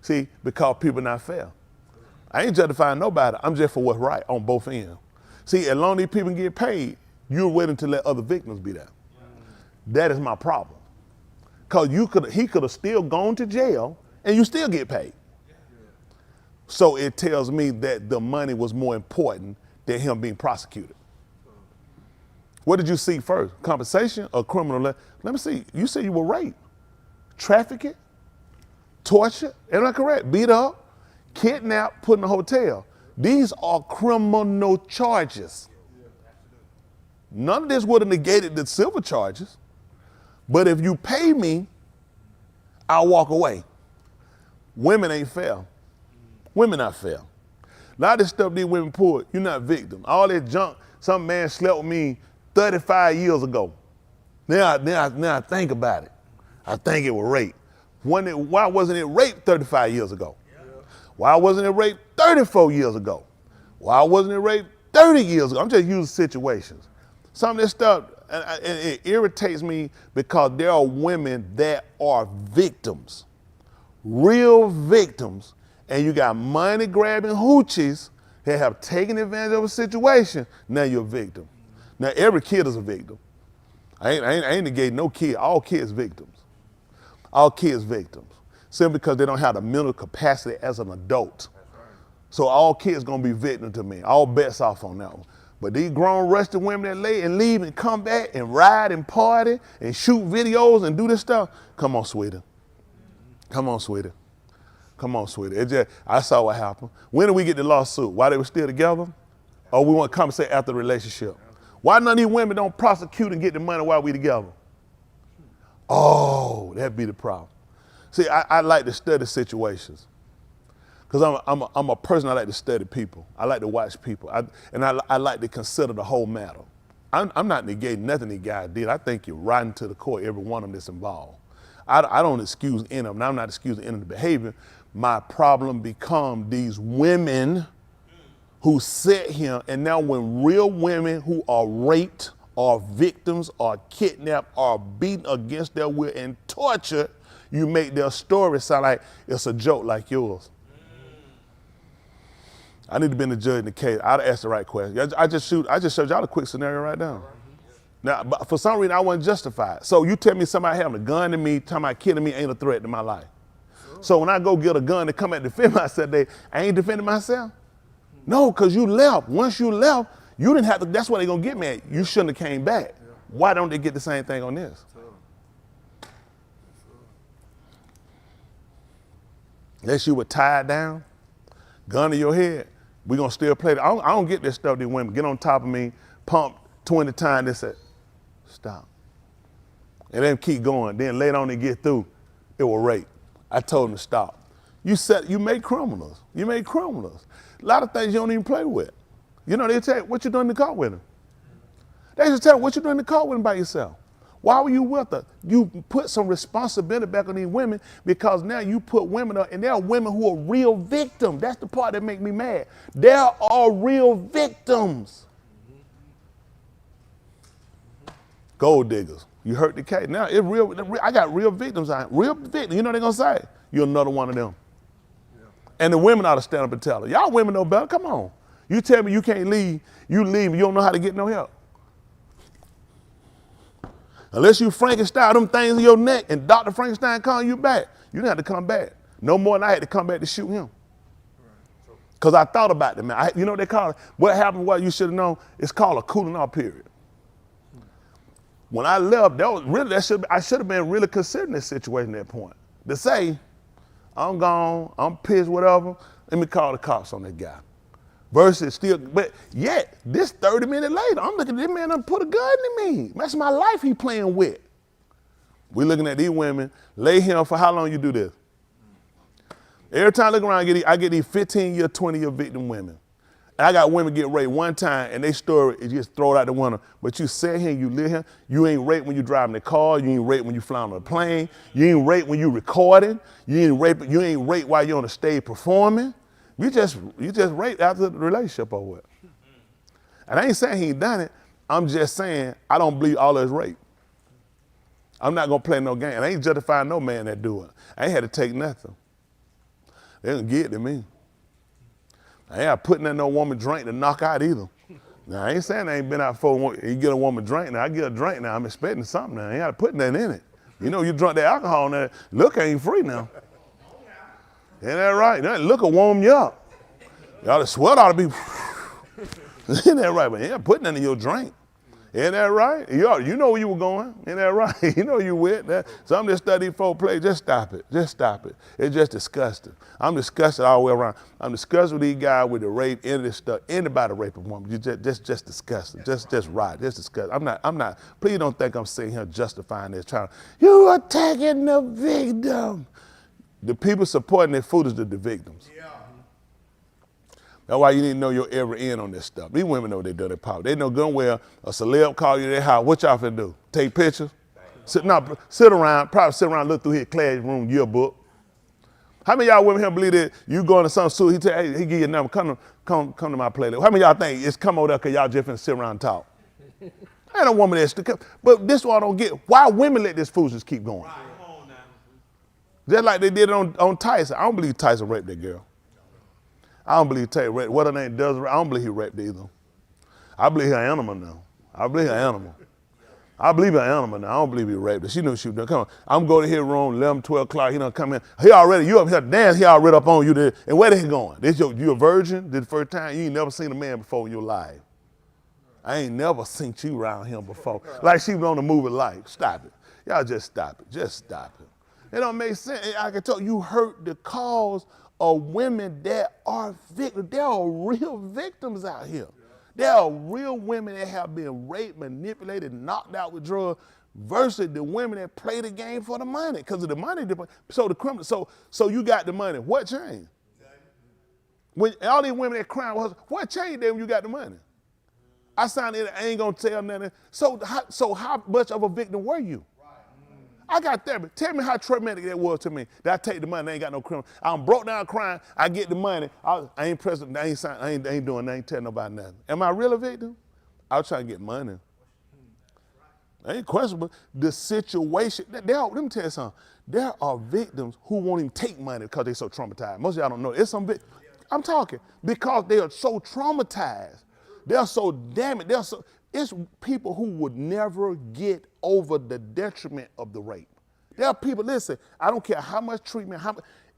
See, because people not fair. I ain't justifying nobody, I'm just for what's right on both ends. See, as long as these people get paid, you're willing to let other victims be there. That is my problem. Because he could have still gone to jail and you still get paid. So it tells me that the money was more important than him being prosecuted. What did you see first? Compensation or criminal? Let me see. You said you were raped, trafficking, tortured, am I correct? Beat up, kidnapped, put in a hotel. These are criminal charges. None of this would have negated the civil charges. But if you pay me, I'll walk away. Women ain't fair. Women not fair. A lot of this stuff these women pull, you're not victim. All that junk, some man slept with me 35 years ago. Now I think about it. I think it was rape. Why wasn't it rape 35 years ago? Why wasn't it rape 34 years ago? Why wasn't it rape 30 years ago? I'm just using situations. Some of this stuff, and it irritates me because there are women that are victims, real victims, and you got money grabbing hoochies that have taken advantage of a situation. Now you're a victim. Now every kid is a victim. I ain't negating no kid. All kids victims. All kids victims. Simply because they don't have the mental capacity as an adult. So all kids gonna be victims to me. All bets off on that one. But these grown rusty women that lay and leave and come back and ride and party and shoot videos and do this stuff, come on, sweetie. Come on, sweetie. Come on, sweetie. I saw what happened. When did we get the lawsuit? Why they were still together? Or we want to compensate after the relationship? Why none of these women don't prosecute and get the money while we together? Oh, that'd be the problem. See, I like to study situations. Because I'm a person, I like to study people. I like to watch people. I like to consider the whole matter. I'm not negating nothing the guy did. I think you're riding to the core, every one of them that's involved. I don't excuse any of them. I'm not excusing any of the behavior. My problem become these women who sit here, and now when real women who are raped, or victims, or kidnapped, or beaten against their will and tortured, you make their story sound like it's a joke like yours. I need to be the judge in the case. I'd ask the right question. I just showed y'all a quick scenario right now. Now, but for some reason, I wasn't justified. So you tell me somebody having a gun to me, talking about killing me ain't a threat to my life. So when I go get a gun to come and defend myself, I ain't defending myself? No, because you left. Once you left, you didn't have to, that's what they're going to get me at. You shouldn't have came back. Why don't they get the same thing on this? Unless you were tied down, gun to your head, we're going to still play. I don't get this stuff, these women get on top of me, pump 20 times, they say, stop. And then keep going. Then later on they get through, it was rape. I told them to stop. You make criminals. You make criminals. A lot of things you don't even play with. You know, they tell you, what you doing in the car with them? They just tell you, what you doing in the car with them by yourself? Why were you with her? You put some responsibility back on these women because now you put women up, and there are women who are real victims. That's the part that make me mad. There are real victims. Gold diggers. You hurt the case. Now it's real. I got real victims out here. Real victims. You know what they're gonna say? You're another one of them. Yeah. And the women ought to stand up and tell her. Y'all women know better. Come on. You tell me you can't leave. You leave. You don't know how to get no help. Unless you Frankenstein them things in your neck and Dr. Frankenstein calling you back, you didn't have to come back. No more than I had to come back to shoot him. Because I thought about it, man. You know what they call it? What happened, what you should have known, it's called a cooling off period. When I left, I should have been really considering this situation at that point. To say, I'm gone, I'm pissed, whatever, let me call the cops on that guy. Versus still, but yet, this 30 minutes later, I'm looking at this man, put a gun to me. That's my life he playing with. We looking at these women, lay him for how long you do this? Every time I look around, I get these 15-year, 20-year victim women. And I got women get raped one time, and they story is just throw it out the window. But you sit here, you live here, you ain't raped when you driving the car, you ain't raped when you flying on a plane, you ain't raped when you recording, you ain't raped while you're on the stage performing. You just raped after the relationship or what? And I ain't saying he ain't done it. I'm just saying I don't believe all is rape. I'm not gonna play no game. I ain't justifying no man that do it. I ain't had to take nothing. They didn't get it to me. I ain't putting in no woman drink to knock out either. Now I ain't saying I ain't been out for you get a woman drink. Now I get a drink now. I'm expecting something now. I ain't got to put nothing in it. You know, you drunk that alcohol now. Liquor ain't free now. Ain't that right? That liquor warm you up. Y'all the sweat ought to be. Ain't that right? But you ain't putting nothing in your drink. Ain't that right? You know where you were going. Ain't that right? You know you with that. Some of this study folk play. Just stop it. Just stop it. It's just disgusting. I'm disgusted all the way around. I'm disgusted with these guys with the rape, any of this stuff. Anybody rape a woman, you just disgusting. Just right. Just disgusting. I'm not. Please don't think I'm sitting here justifying this. You attacking the victim. The people supporting their food is the victims. Yeah. That's why you need to know your every end on this stuff. These women know they do their power. They know good and well a celeb call you their house. What y'all finna do? Take pictures? Sit around, look through his classroom yearbook. How many of y'all women here believe that you go into some suit, he give you a number, come to my playlist. How many of y'all think it's come over there because y'all just finna sit around and talk? Ain't no woman that's to but this one I don't get. Why women let this foolishness keep going? Right. Just like they did it on Tyson. I don't believe Tyson raped that girl. I don't believe Tyson raped. What her name does, I don't believe he raped either. I believe her animal now. I believe her animal. I believe her animal now. I don't believe he raped her. She knew she was doing. Come on, I'm going to his room, 11, 12 o'clock. He done come in. You up here dance, he already up on you there. And where they going? You a virgin? This the first time? You ain't never seen a man before in your life. I ain't never seen you around him before. Like she was on the movie Life. Stop it. Y'all just stop it. Just stop it. It don't make sense. I can tell you hurt the cause of women that are victims. There are real victims out here. There are real women that have been raped, manipulated, knocked out with drugs. versus the women that play the game for the money. Because of the money, so the criminal, so you got the money. What changed? When all these women that crying, what changed then when you got the money? I signed it, I ain't gonna tell nothing. So how much of a victim were you? I got therapy. Tell me how traumatic that was to me. That I take the money, I ain't got no criminal. I'm broke down crying, I get the money, I ain't president, I ain't doing, I ain't telling nobody nothing. Am I really a victim? I was trying to get money. I ain't questionable. The situation, let me tell you something. There are victims who won't even take money because they're so traumatized. Most of y'all don't know. It's some I'm talking because they are so traumatized. They're so damaged. It's people who would never get over the detriment of the rape. There are people, listen, I don't care how much treatment,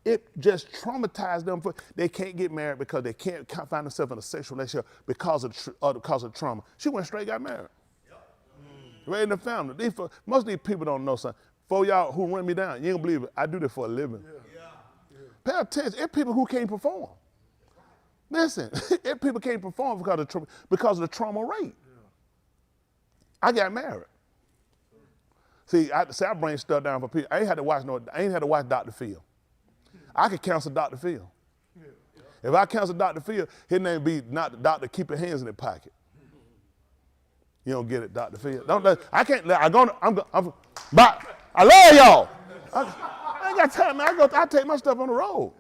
it just traumatized them. They can't get married because they can't find themselves in a sexual relationship because of trauma. She went straight got married. Right in the family. Most of these people don't know something. For y'all who run me down, you ain't gonna believe it. I do this for a living. Pay attention. It's people who can't perform. Listen, if people can't perform because of the trauma rate. I got married. See, I bring stuff down for people. I ain't had to watch Dr. Phil. I could counsel Dr. Phil. If I counsel Dr. Phil, his name be not the doctor, keep your hands in his pocket. You don't get it, Dr. Phil. I can't. But I love y'all. I ain't got time, man. I take my stuff on the road.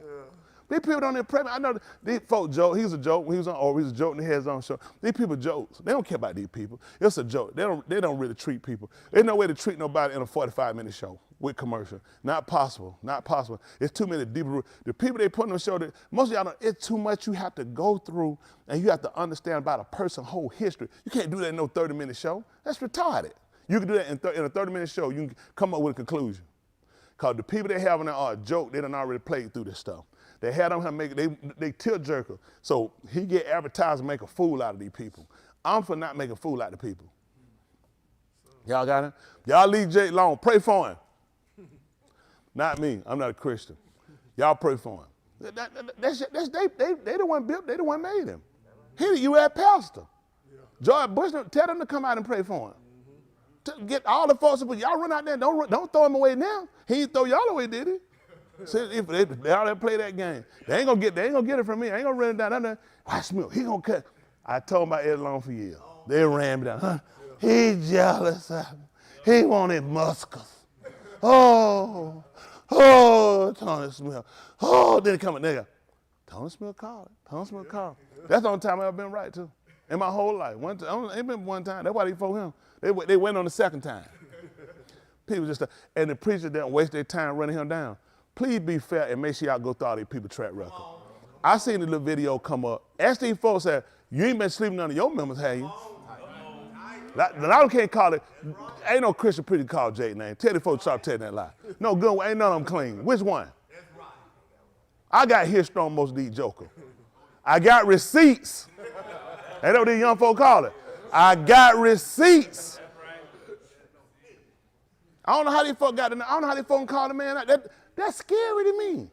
These people don't impress me. I know these folks joke. He's a joke. He's a joke and he has his own show. These people jokes. They don't care about these people. It's a joke. They don't really treat people. There's no way to treat nobody in a 45-minute show with commercial. Not possible. Not possible. It's too many deeper. The people they put on the show, most of y'all know it's too much you have to go through and you have to understand about a person's whole history. You can't do that in no 30-minute show. That's retarded. You can do that in a 30-minute show. You can come up with a conclusion. Because the people they have on there are a joke. They done already played through this stuff. They had them they tilt jerker. So he get advertised and make a fool out of these people. I'm for not making a fool out of people. Y'all got it? Y'all leave Jake alone. Pray for him. Not me. I'm not a Christian. Y'all pray for him. They the one built, they the one made him. He the U.S. pastor. George Bush, tell them to come out and pray for him. To get all the folks, but y'all run out there, don't throw him away now. He didn't throw y'all away, did he? See, if they already play that game, they ain't gonna get it from me. I ain't gonna run it down there. Watch me. He gonna cut. I told my Ed Long for years. They ran me down. Huh? He jealous of me. He wanted muscles. Oh, Tony Smith. Oh, then come a nigga. Tony Smith called it. Tony Smith called. That's the only time I've been right too. In my whole life. Ain't been one time. That's why they for him. They went on the second time. People just, and the preacher didn't waste their time running him down. Please be fair and make sure y'all go through all these people's track record. I seen the little video come up. Ask these folks that you ain't been sleeping none of your members, have you? I can't call it. Ain't no Christian preacher called Jake name. Tell the folks stop telling that lie. No good one. Ain't none of them clean. Which one? I got history on most of these jokers. I got receipts. Ain't that what these young folk call it? I got receipts. I don't know how these folk got it. I don't know how these folk call the man out. That's scary to me.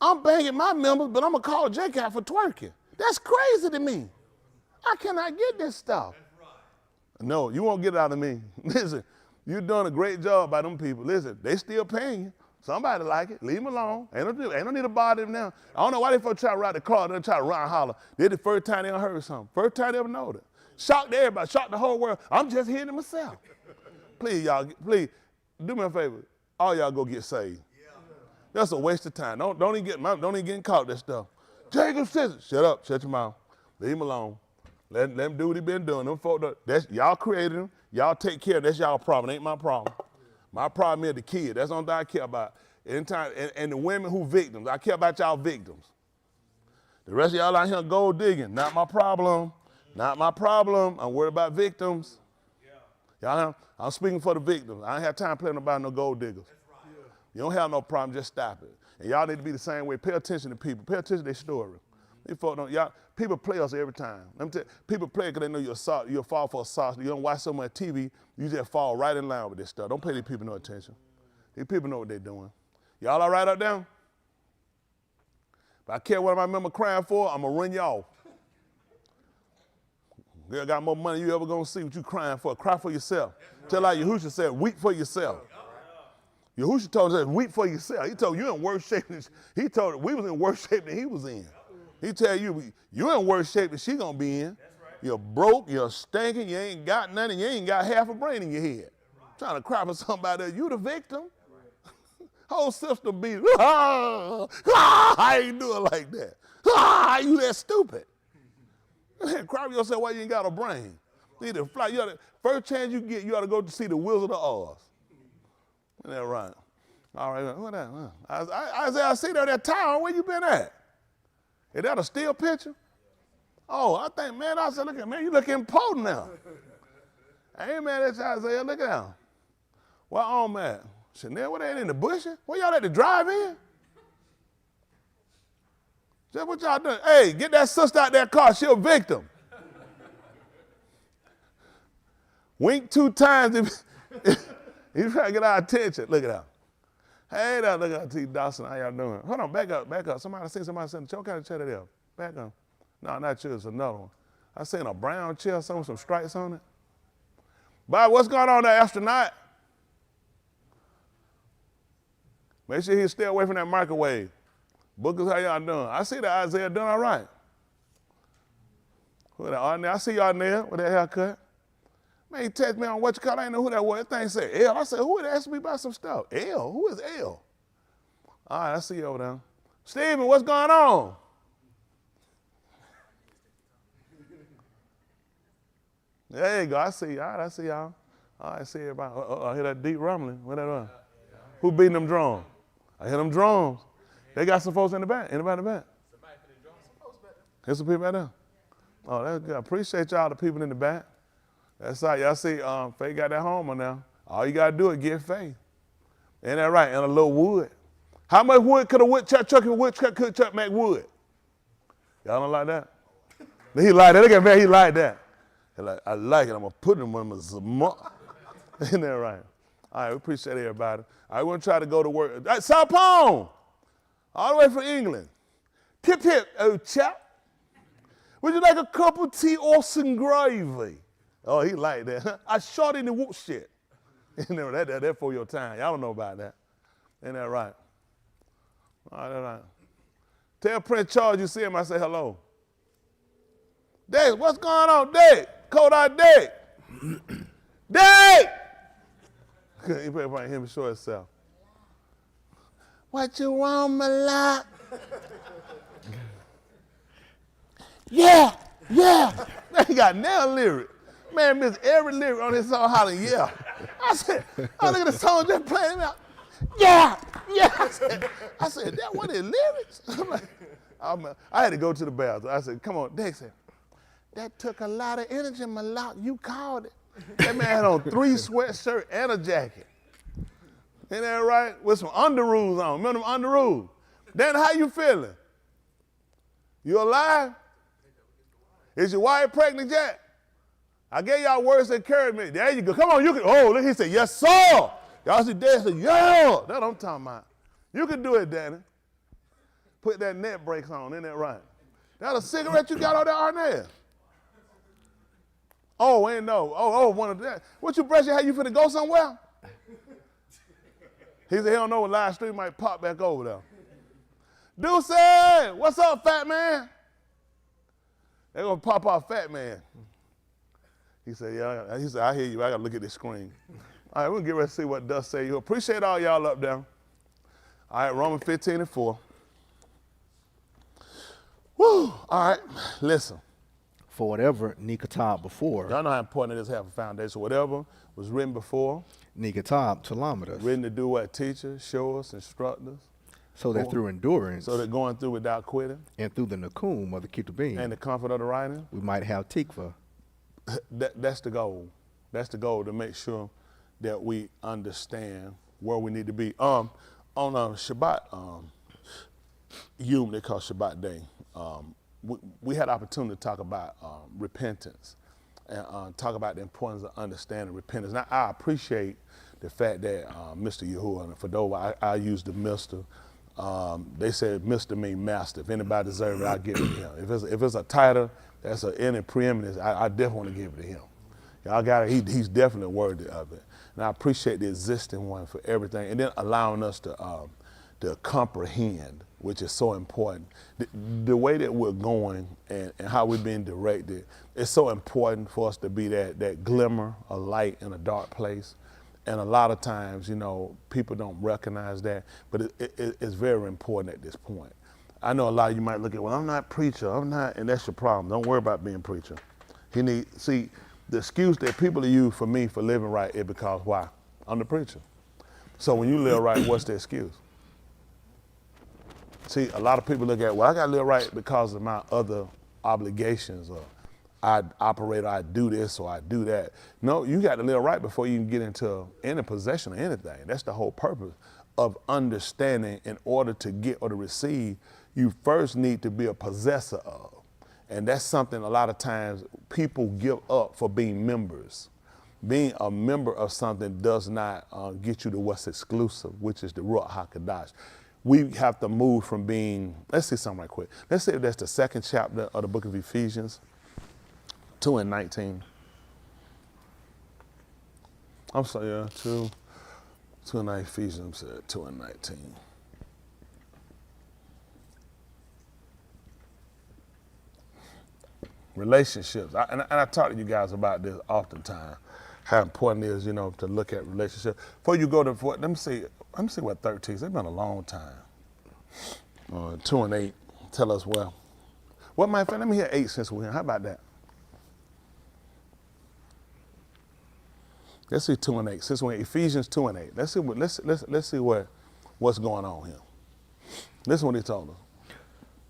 I'm banging my members, but I'm going to call Jake out for twerking. That's crazy to me. I cannot get this stuff. No, you won't get it out of me. Listen, you're doing a great job by them people. Listen, they still paying you. Somebody like it. Leave them alone. Ain't no need to bother them now. I don't know why they folks try to ride the car and try to run and holler. This the first time they heard something. First time they ever know that. Shocked everybody. Shocked the whole world. I'm just hearing it myself. Please, y'all, please, do me a favor. All y'all go get saved. That's a waste of time. Don't even get caught that stuff. Jacob Scissors. Shut up. Shut your mouth. Leave him alone. Let him do what he been doing. Them folk, y'all created him. Y'all take care of him. That's y'all problem. It ain't my problem. My problem is the kid. That's the only thing I care about. Anytime, and the women who victims. I care about y'all victims. The rest of y'all out here gold digging. Not my problem. Not my problem. I'm worried about victims. Y'all know, I'm speaking for the victims. I ain't have time playing about no gold diggers. You don't have no problem, just stop it. And y'all need to be the same way. Pay attention to people. Pay attention to their story. These folks don't, people play us every time. People play because they know you'll fall for a sauce. You don't watch so much TV, you just fall right in line with this stuff. Don't pay these people no attention. These people know what they're doing. Y'all all right up there? If I care what I remember crying for, I'm going to run you off. Girl got more money you ever gonna see. What you crying for? Cry for yourself. Tell like Yahusha said, weep for yourself. Yahusha told us, weep for yourself. He told you in worse shape than he told we was in worse shape than he was in. He tell you in worse shape than she gonna be in. You're broke, you're stinking, you ain't got nothing, you ain't got half a brain in your head. Trying to cry for somebody else. You the victim. Whole system be, how you do it like that? You that stupid. Cry for yourself why you ain't got a brain. You need to fly. First chance you get, you ought to go to see the Wizard of Oz. Isn't that right? All right, what that? Isaiah, I see that tower. Where you been at? Is that a still picture? Oh, I think, man, I said, look at, man, you look important now. Hey, man, that's Isaiah, look at him. What on, man? Chanel, what, they in the bushes? Where y'all at the drive-in? Just what y'all doing? Hey, get that sister out that car. She a victim. Wink 2 times if you try to get our attention. Look at her. Hey there, look at T. Dawson. How y'all doing? Hold on, back up, back up. Somebody seen somebody sitting. What kind of chair there? Back up. No, not you, it's another one. I seen a brown chair, some with some stripes on it. Bob, what's going on there, astronaut? Make sure he stay away from that microwave. Bookers, how y'all doing? I see that Isaiah doing all right. Who that? I see y'all there with that haircut. Man, he text me on what you call. I didn't know who that was. That thing said L. I said, who would ask me about some stuff? L? Who is L? All right, I see you over there. Steven, what's going on? There you go. I see you. All right, I see y'all. All right, I see everybody. I hear that deep rumbling. What that was? Who beating them drums? I hear them drums. They got some folks in the back. Anybody in the back? Somebody for the drums. Some folks back there. There's some people back there. Oh, that's good. I appreciate y'all, the people in the back. That's right. Y'all see, Faith got that homer now. All you got to do is get Faith. Ain't that right? And a little wood. How much wood could a woodchuck could make wood? Y'all don't like that? He like that. Look at me. He like that. He like, I like it. I'm going to put him on my Ain't that right? All right, we appreciate everybody. All right, we're going to try to go to work. South Palm, all the way from England. Tip, tip, old chap. Would you like a cup of tea or some gravy? Oh, he like that. I shot in the wood shit. That for your time. Y'all don't know about that. Ain't that right? All right. Tell Prince Charles you see him, I say hello. Dave, what's going on, Dave? Cold out, Dave. Dave! You better hear him show himself. What you want, my lot? Yeah. Man, he got nail lyric. Man, missed every lyric on his song hollering, yeah. I said, oh, look at the song just playing out. Yeah. I said, that one is lyrics? I'm like, I had to go to the bathroom. I said, come on, Dick said, that took a lot of energy, my lot. You called it. That man had on 3 sweatshirts and a jacket. Ain't that right? With some underoos on. Remember them underoos? Then how you feeling? You alive? Is your wife pregnant yet? I gave y'all words of encouragement. There you go. Come on, you can. Oh, look, he said, yes, sir. Y'all see Dad said, yeah. That's what I'm talking about. You can do it, Danny. Put that net brakes on, isn't that right? That a cigarette you got on there, Arnett? Oh, ain't no. Oh, one of that. What you brush your hair? You finna go somewhere? He said he don't know what live stream might pop back over there. Deuce, what's up, fat man? They're gonna pop off fat man. He said, yeah. He said, I hear you. I gotta look at this screen. All right, we'll get ready to see what Dust say. You appreciate all y'all up there. All right, Romans 15:4. Woo! All right, listen. For whatever Nika taught before. Y'all know how important it is to have a foundation. Whatever was written before. Nika taught telemeters. Written to do what? Teach us, show us, instruct us. So that through endurance. So that going through without quitting. And through the nakum of the ketubim. And the comfort of the writing. We might have tikva. That's the goal. That's the goal, to make sure that we understand where we need to be. On Shabbat, Yom, they call Shabbat day, we had opportunity to talk about repentance and talk about the importance of understanding repentance. Now, I appreciate the fact that Mr. Yahuwah, and for those I use the Mr. They said Mr. mean master. If anybody deserves it, I'll give it to him. If it's a title that's any preeminence, I definitely want to give it to him. Y'all got it. He's definitely worthy of it. And I appreciate the existing one for everything, and then allowing us to comprehend, which is so important. The way that we're going and how we're being directed, it's so important for us to be that glimmer, a light in a dark place. And a lot of times, you know, people don't recognize that, but it's very important at this point. I know a lot of you might look at, well, I'm not preacher, I'm not, and that's your problem. Don't worry about being preacher. See, the excuse that people use for me for living right is because why? I'm the preacher. So when you live right, what's the excuse? See, a lot of people look at, well, I gotta live right because of my other obligations, or I operate, or I do this, or I do that. No, you got to live right before you can get into any possession of anything. That's the whole purpose of understanding. In order to get or to receive, you first need to be a possessor of. And that's something a lot of times people give up for being members. Being a member of something does not get you to what's exclusive, which is the Ruach HaKodesh. We have to move from being, let's see something right quick. Let's say that's the second chapter of the book of Ephesians, 2:19. I'm sorry, yeah, 2:19 Ephesians, 2:19. Relationships, and I talk to you guys about this oftentimes, how important it is, you know, to look at relationships. Before you go to, let me see what 13 is. It's been a long time. 2:8 tell us well. What, my friend, let me hear 8 since we're here. How about that? Let's see 2:8. Since we're in Ephesians 2:8. Let's see what's going on here. Listen what he told us.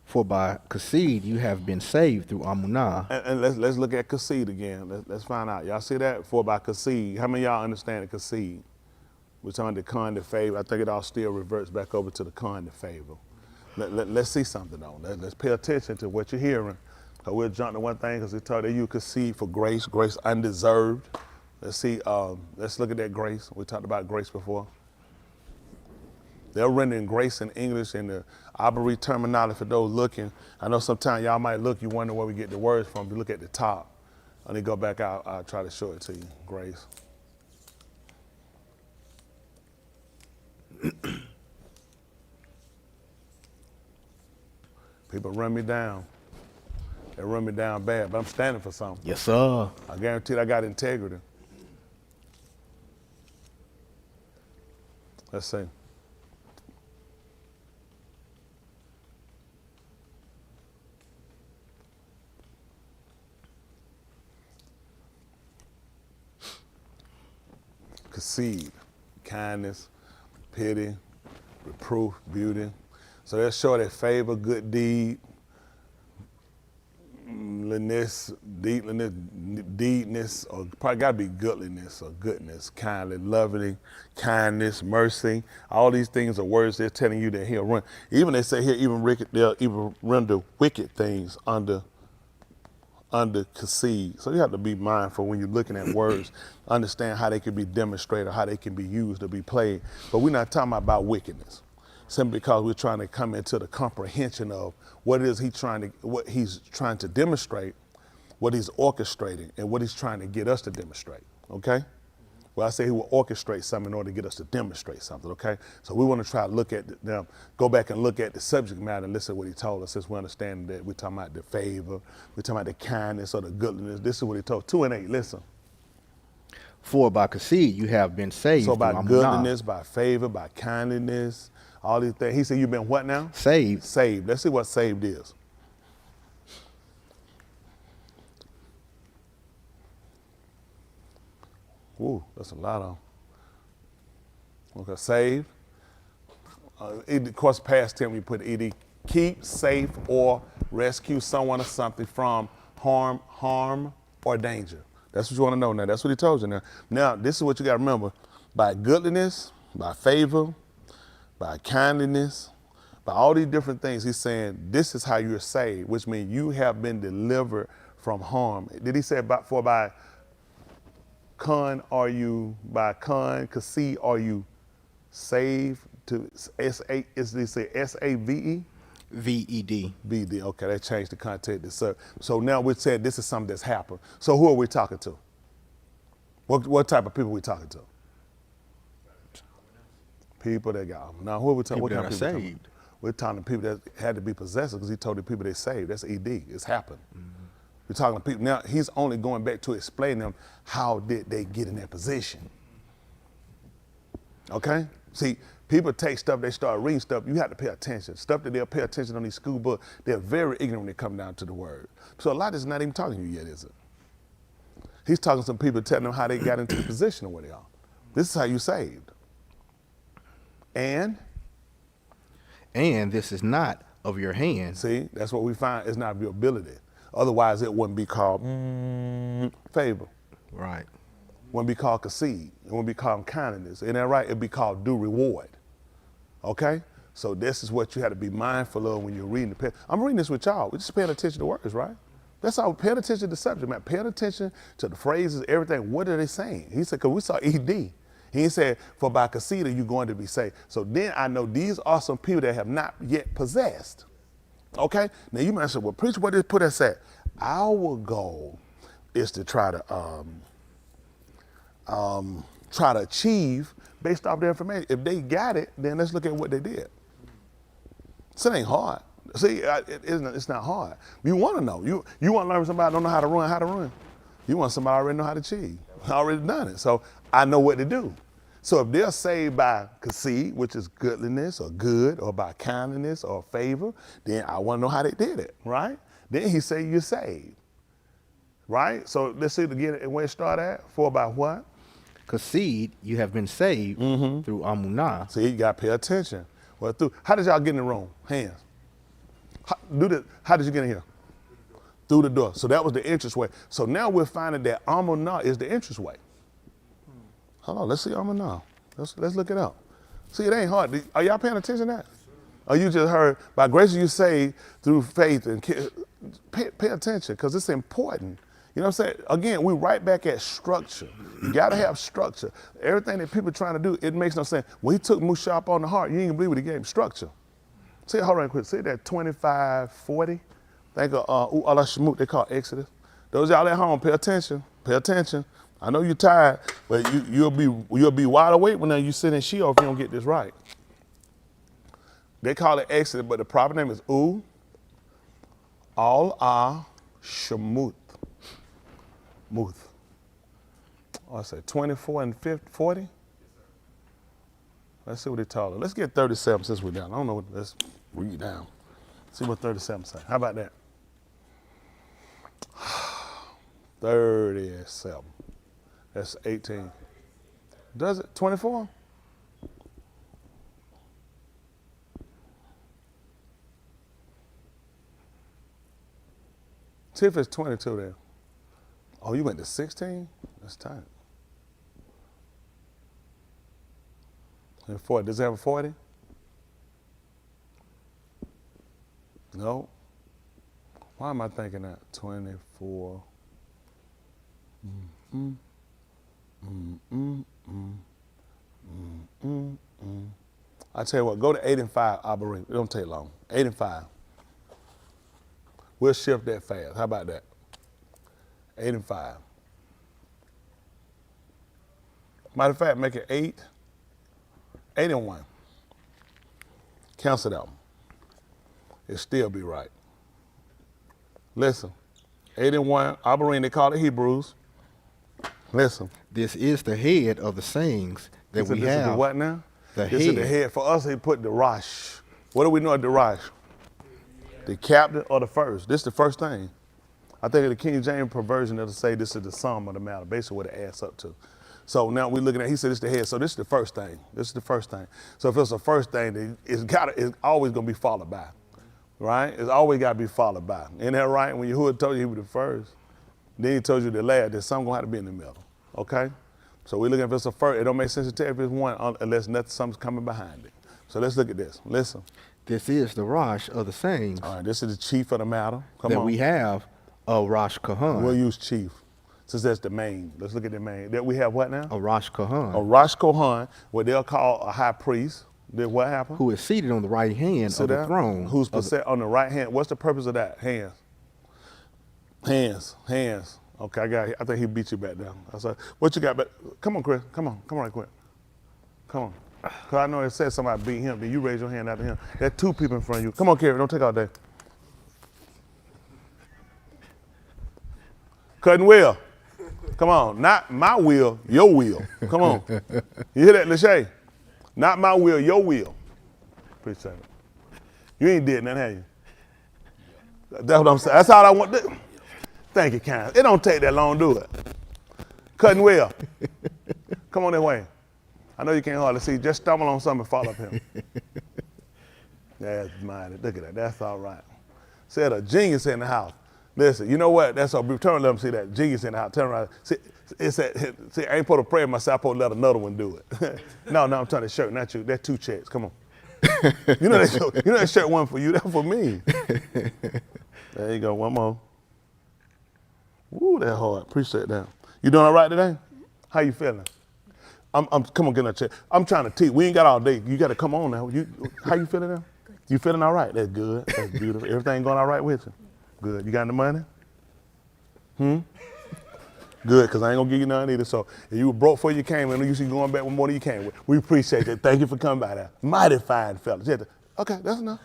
For by Kasid you have been saved through Amunah. And let's look at Kasid again. Let's find out. Y'all see that? For by Kasid. How many of y'all understand the Kasid? We're talking the con, the favor. I think it all still reverts back over to the con, the favor. Let's see something though. Let's pay attention to what you're hearing. So we'll jump to one thing because we told that you Kasid for grace undeserved. Let's see, let's look at that grace. We talked about grace before. They're rendering grace in English and the Abari terminology for those looking. I know sometimes y'all might look, you wonder where we get the words from. You look at the top. Let me go back out, I'll try to show it to you, grace. People run me down. They run me down bad, but I'm standing for something. Yes, sir. I guarantee I got integrity. Let's see. Concede, kindness, pity, reproof, beauty. So they'll show that favor, good deed, deedness, or probably gotta be goodliness or goodness, kindly, loving, kindness, mercy. All these things are words they're telling you that he'll run. Even they say here, they'll even render wicked things under concede. So you have to be mindful when you're looking at words, understand how they can be demonstrated, how they can be used to be played. But we're not talking about wickedness, simply because we're trying to come into the comprehension of what it is what he's trying to demonstrate, what he's orchestrating, and what he's trying to get us to demonstrate, okay? Well, I say he will orchestrate something in order to get us to demonstrate something, okay? So we want to try to look at now, go back and look at the subject matter and listen to what he told us, since we understand that we're talking about the favor, we're talking about the kindness or the goodness. This is what he told. 2:8, listen. For by Kasid you have been saved. So by through Amunah. goodness, by favor, by kindness, all these things. He said you've been what now? Saved. Saved. Let's see what saved is. Ooh, that's a lot of. Okay, saved. Of course, past tense, we put ed. Keep, save, or rescue someone or something from harm, or danger. That's what you want to know now. That's what he told you now. Now, this is what you got to remember. By goodness, by favor, by kindness, by all these different things, he's saying this is how you're saved, which means you have been delivered from harm. Did he say by Kasid are you saved to S-A-V-E? VED. VD, okay, they changed the content to serve. So now we said this is something that's happened. So who are we talking to? What type of people are we talking to? People that got, now who are we talking? People What kind that of are people saved. We're talking to people that had to be possessed because he told the people they saved. That's ED, it's happened. We're talking to people, now he's only going back to explain them how did they get in that position. Okay? See, people take stuff, they start reading stuff, you have to pay attention. Stuff that they'll pay attention on these school books, they're very ignorant when they come down to the word. So a lot is not even talking to you yet, is it? He's talking to some people, telling them how they got into the position of where they are. This is how you saved. And this is not of your hand. See, that's what we find, it's not of your ability. Otherwise, it wouldn't be called favor. Right. Wouldn't be called concede. It wouldn't be called kindness. Isn't that right? It'd be called due reward. Okay? So this is what you have to be mindful of when you're reading the. I'm reading this with y'all. We're just paying attention to words, right? That's all. Paying attention to the subject, man. Paying attention to the phrases, everything. What are they saying? He said, because we saw ED. He said, for by conceit you're going to be saved. So then I know these are some people that have not yet possessed. Okay? Now you might say, well, preach, what did put us at? Our goal is to try to achieve based off their information. If they got it, then let's look at what they did. So it ain't hard. See, it's not hard. You want to know. You want to learn from somebody don't know how to run. You want somebody already know how to cheat. Already done it. So I know what to do. So if they're saved by conceit, which is goodliness or good, or by kindness or favor, then I want to know how they did it, right? Then he say you're saved, right? So let's see it again, where it start at, for by what? Concede, you have been saved through Amunah. See, you got to pay attention. Well, how did y'all get in the room? Hands. How did you get in here? Through the door. So that was the entranceway. So now we're finding that Amunah is the entranceway. Hold on, let's see Amunah. Let's look it up. See, it ain't hard. Are y'all paying attention to that? Or you just heard, by grace you saved through faith, and pay attention, because it's important. You know what I'm saying? Again, we're right back at structure. You got to have structure. Everything that people are trying to do, it makes no sense. When he took Mushab on the heart, you ain't gonna believe what he gave him, structure. See, hold on quick. See that 25:40? Think of Allah Shemut, they call Exodus. Those y'all at home, pay attention. Pay attention. I know you're tired, but you'll be wide awake when you sit in Sheol if you don't get this right. They call it Exodus, but the proper name is Allah Shemut. Muth. I say 24 and 40. Let's see what they taught us. Let's get 37 since we're down. I don't know. Let's read down. See what 37 say. How about that? 37. That's 18. Does it? 24? See if it's 22 there. Oh, you went to 16? That's tight. And 40. Does it have a 40? No. Why am I thinking that? 24. I tell you what, go to 8 and 5, Abarim. It don't take long. 8 and 5. We'll shift that fast. How about that? 8 and 5. Matter of fact, make it 8. 8 and 1. Cancel that one. It'll still be right. Listen. 8 and 1. Abarim, they call it Hebrews. Listen. This is the head of the sayings that we have. This is the what now? This is the head. For us, he put the Rosh. What do we know of the Rosh? The captain or the first? This is the first thing. I think the King James perversion that'll say this is the sum of the matter, basically what it adds up to. So now we're looking at, he said it's the head. So this is the first thing. This is the first thing. So if it's the first thing, it's always gonna be followed by, right? It's always gotta be followed by. Isn't that right? When Yahuwah told you he was the first, then he told you the last, there's something gonna have to be in the middle, okay? So we're looking at if it's a first, it don't make sense to tell if it's one unless something's coming behind it. So let's look at this, listen. This is the Rosh of the sayings. All right, this is the chief of the matter. Come on. We have a Rosh Kahan. We'll use chief, since that's the main. Let's look at the main. That we have what now? A Rosh Kahan. A Rosh Kohan, what they'll call a high priest, Did what happen? Who is seated on the right hand See of the that? throne. Who's on the right hand? What's the purpose of that? Hands. Hands. Okay, I think he beat you back down. I said, what you got? But come on, Chris. Come on right quick. Come on. Cause I know it said somebody beat him. Then you raise your hand after him. There's 2 people in front of you. Come on, Kerry. Don't take all day. Cutting wheel. Come on. Not my wheel, your wheel. Come on. You hear that, Lachey? Not my wheel, your wheel. Appreciate it. You ain't did nothing, have you? That's what I'm saying. That's all I want. Thank you, Karen. It don't take that long to do it. Cutting wheel. Come on that way. I know you can't hardly see. Just stumble on something and fall up him. That's mine. Look at that. That's all right. Said a genius in the house. Listen, you know what? That's all. Turn, let them see that genius in the house. Turn around. See, see, I ain't supposed to pray myself. I'm supposed to let another one do it. No, I'm trying to shirt, not you. That's 2 checks. Come on. You know that shirt one for you. That's for me. There you go. One more. Woo, that hard. Appreciate that. You doing all right today? How you feeling? Come on, get in that chair. I'm trying to teach. We ain't got all day. You got to come on now. How you feeling now? You feeling all right? That's good. That's beautiful. Everything going all right with you? Good. You got the money? Good, because I ain't gonna give you none either. So if you were broke before you came and you see going back with more than you came with, we appreciate it. Thank you for coming by there. Mighty fine fellas. Okay, that's enough.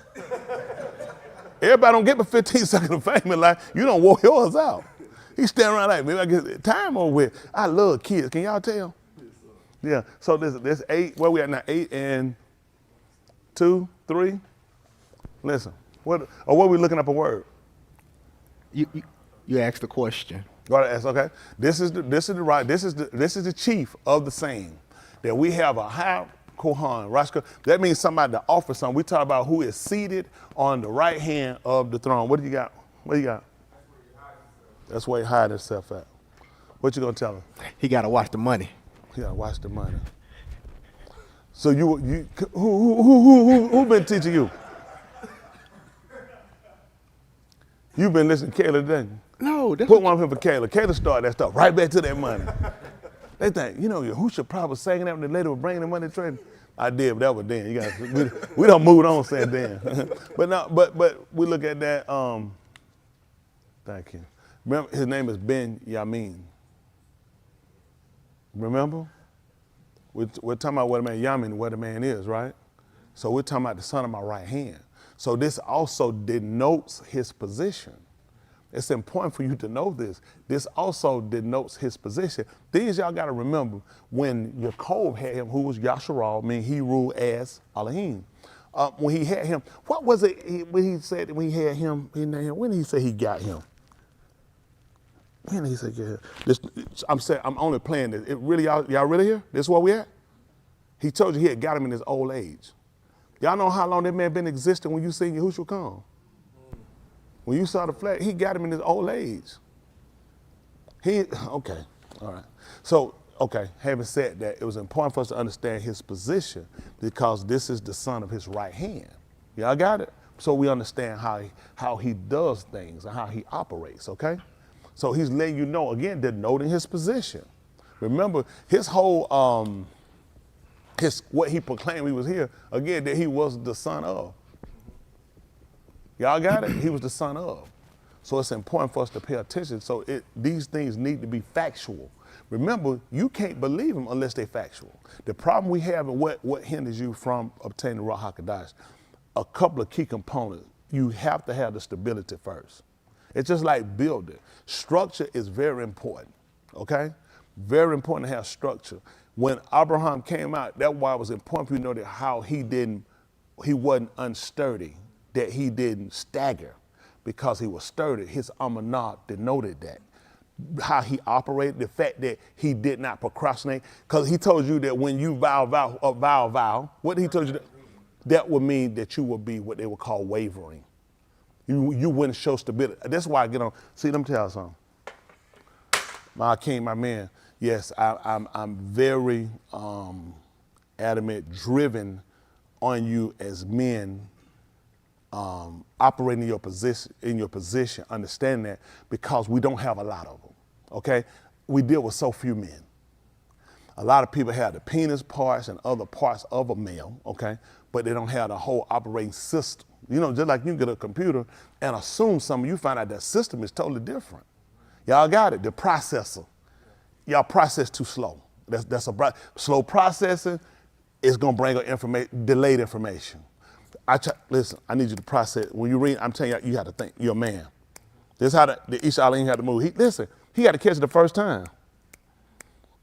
Everybody don't get but 15 seconds of fame in life. You don't wore yours out. He standing around like, maybe I get time over with. I love kids. Can y'all tell? Yeah. So there's 8. Where we at now? 8 and 2, 3. Listen. What we looking up a word? You asked the question. Gotta ask, okay. This is the chief of the saying that we have a high Kohan, Rashka. That means somebody to offer something. We talk about who is seated on the right hand of the throne. What do you got? What do you got? That's where he hide himself at. What you gonna tell him? He gotta watch the money. He gotta watch the money. So who been teaching you? You've been listening to Kayla today. No, put one of him for Kayla. Kayla started that stuff right back to that money. They think, Yahusha probably was singing that when the lady was bringing the money to trading. I did, but that was then. You guys, we don't move on saying then. but we look at that. Thank you. Remember, his name is Ben Yamin. Remember? We're talking about what a man Yamin, what a man is, right? So we're talking about the son of my right hand. So this also denotes his position. It's important for you to know this. This also denotes his position. These y'all got to remember when Yaakov had him, who was Yasharal, meaning he ruled as Elohim. When he had him, what was it when he said when he had him? When did he say he got him? When did he say get him? I'm only playing this. It really y'all really here? This is where we at? He told you he had got him in his old age. Y'all know how long that man been existing when you seen Yahushua come? When you saw the flag, he got him in his old age. Okay, all right. So, okay, having said that, it was important for us to understand his position because this is the son of his right hand. Y'all got it? So we understand how he does things and how he operates, okay? So he's letting you know, again, denoting his position. Remember, his whole, what he proclaimed he was here, again, that he was the son of. Y'all got it? He was the son of. So it's important for us to pay attention. So these things need to be factual. Remember, you can't believe them unless they're factual. The problem we have and what hinders you from obtaining Ruach HaKodesh, a couple of key components. You have to have the stability first. It's just like building. Structure is very important, okay? Very important to have structure. When Abraham came out, that's why it was important for you to know that how he wasn't unsturdy, that he didn't stagger because he was sturdy. His amanah denoted that. How he operated, the fact that he did not procrastinate, because he told you that when you vow, what he told you, that would mean that you would be what they would call wavering. You wouldn't show stability. That's why I get on. See, let me tell you something. My king, my man, yes, I'm very adamant, driven on you as men operating in your position, understand that, because we don't have a lot of them, okay? We deal with so few men. A lot of people have the penis parts and other parts of a male, okay? But they don't have the whole operating system. You know, just like you get a computer and assume something, you find out that system is totally different. Y'all got it, the processor. Y'all process too slow. That's slow processing is gonna bring delayed information. Listen, I need you to process. When you read, I'm telling you, you have to think, you're a man. This is how the Isha Ali had to move. He got to catch it the first time.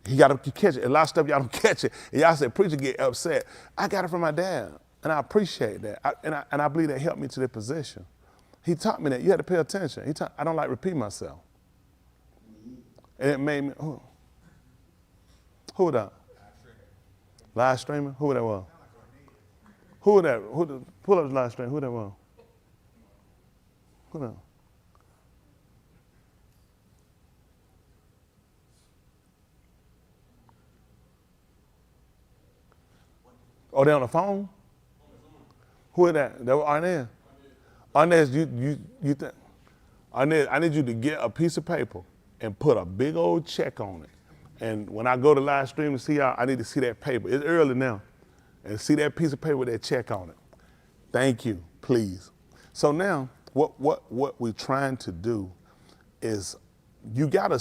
He got to catch it. A lot of stuff y'all don't catch it. And y'all said, preacher get upset. I got it from my dad, and I appreciate that. And I believe that helped me to that position. He taught me that you had to pay attention. I don't like repeating myself. And it made me, who that? Live streaming? Who that was? Who that? Pull up the live stream. Who that was? Who that? Oh, they on the phone? Who is that? That was Arnez. Arnez, you think? Arnez, I need you to get a piece of paper and put a big old check on it. And when I go to live stream and see y'all, I need to see that paper. It's early now. And see that piece of paper with that check on it. Thank you, please. So now, what we're trying to do is you gotta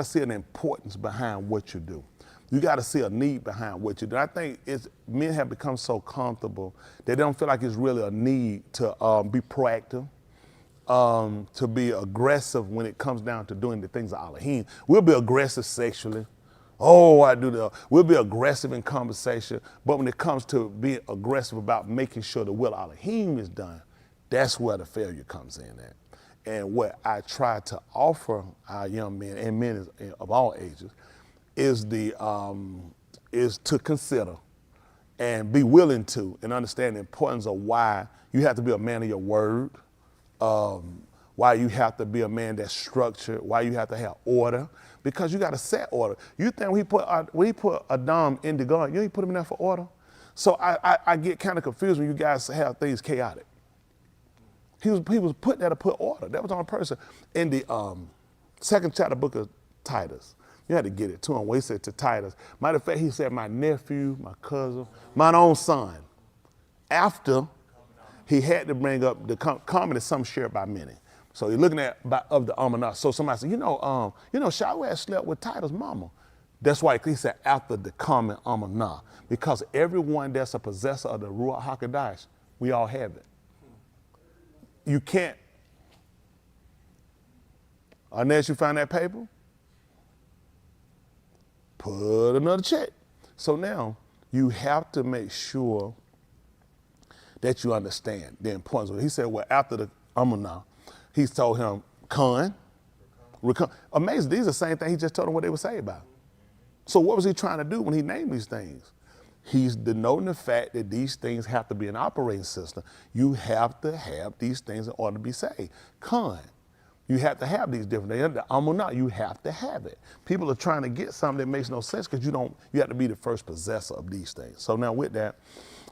see an importance behind what you do. You got to see a need behind what you do. I think men have become so comfortable that they don't feel like it's really a need to be proactive, to be aggressive when it comes down to doing the things of Elohim. We'll be aggressive sexually. Oh, I do that. We'll be aggressive in conversation, but when it comes to being aggressive about making sure the will of Elohim is done, that's where the failure comes in at. And what I try to offer our young men and men of all ages is to consider and be willing to and understand the importance of why you have to be a man of your word, why you have to be a man that's structured, why you have to have order, because you got to set order. You think when he put Adam in the garden, you ain't put him in there for order? So I get kind of confused when you guys have things chaotic. He was put there to put order. That was on a person. In the second chapter book of Titus, you had to get it to him. Where he said to Titus, matter of fact, he said, my nephew, my cousin, my own son. After he had to bring up the common is some shared by many. So you're looking at of the Amanah. So somebody said, Shaul had slept with Titus' mama. That's why he said after the common Amanah, because everyone that's a possessor of the Ruach HaKodesh, we all have it. You can't, unless you find that paper, put another check. So now you have to make sure that you understand the importance of it. He said, well, after the Amunah, he told him, amazing, these are the same thing he just told them what they were saying about. So what was he trying to do when he named these things? He's denoting the fact that these things have to be an operating system. You have to have these things in order to be saved. You have to have these different things. The Amunah, you have to have it. People are trying to get something that makes no sense because you have to be the first possessor of these things. So now with that,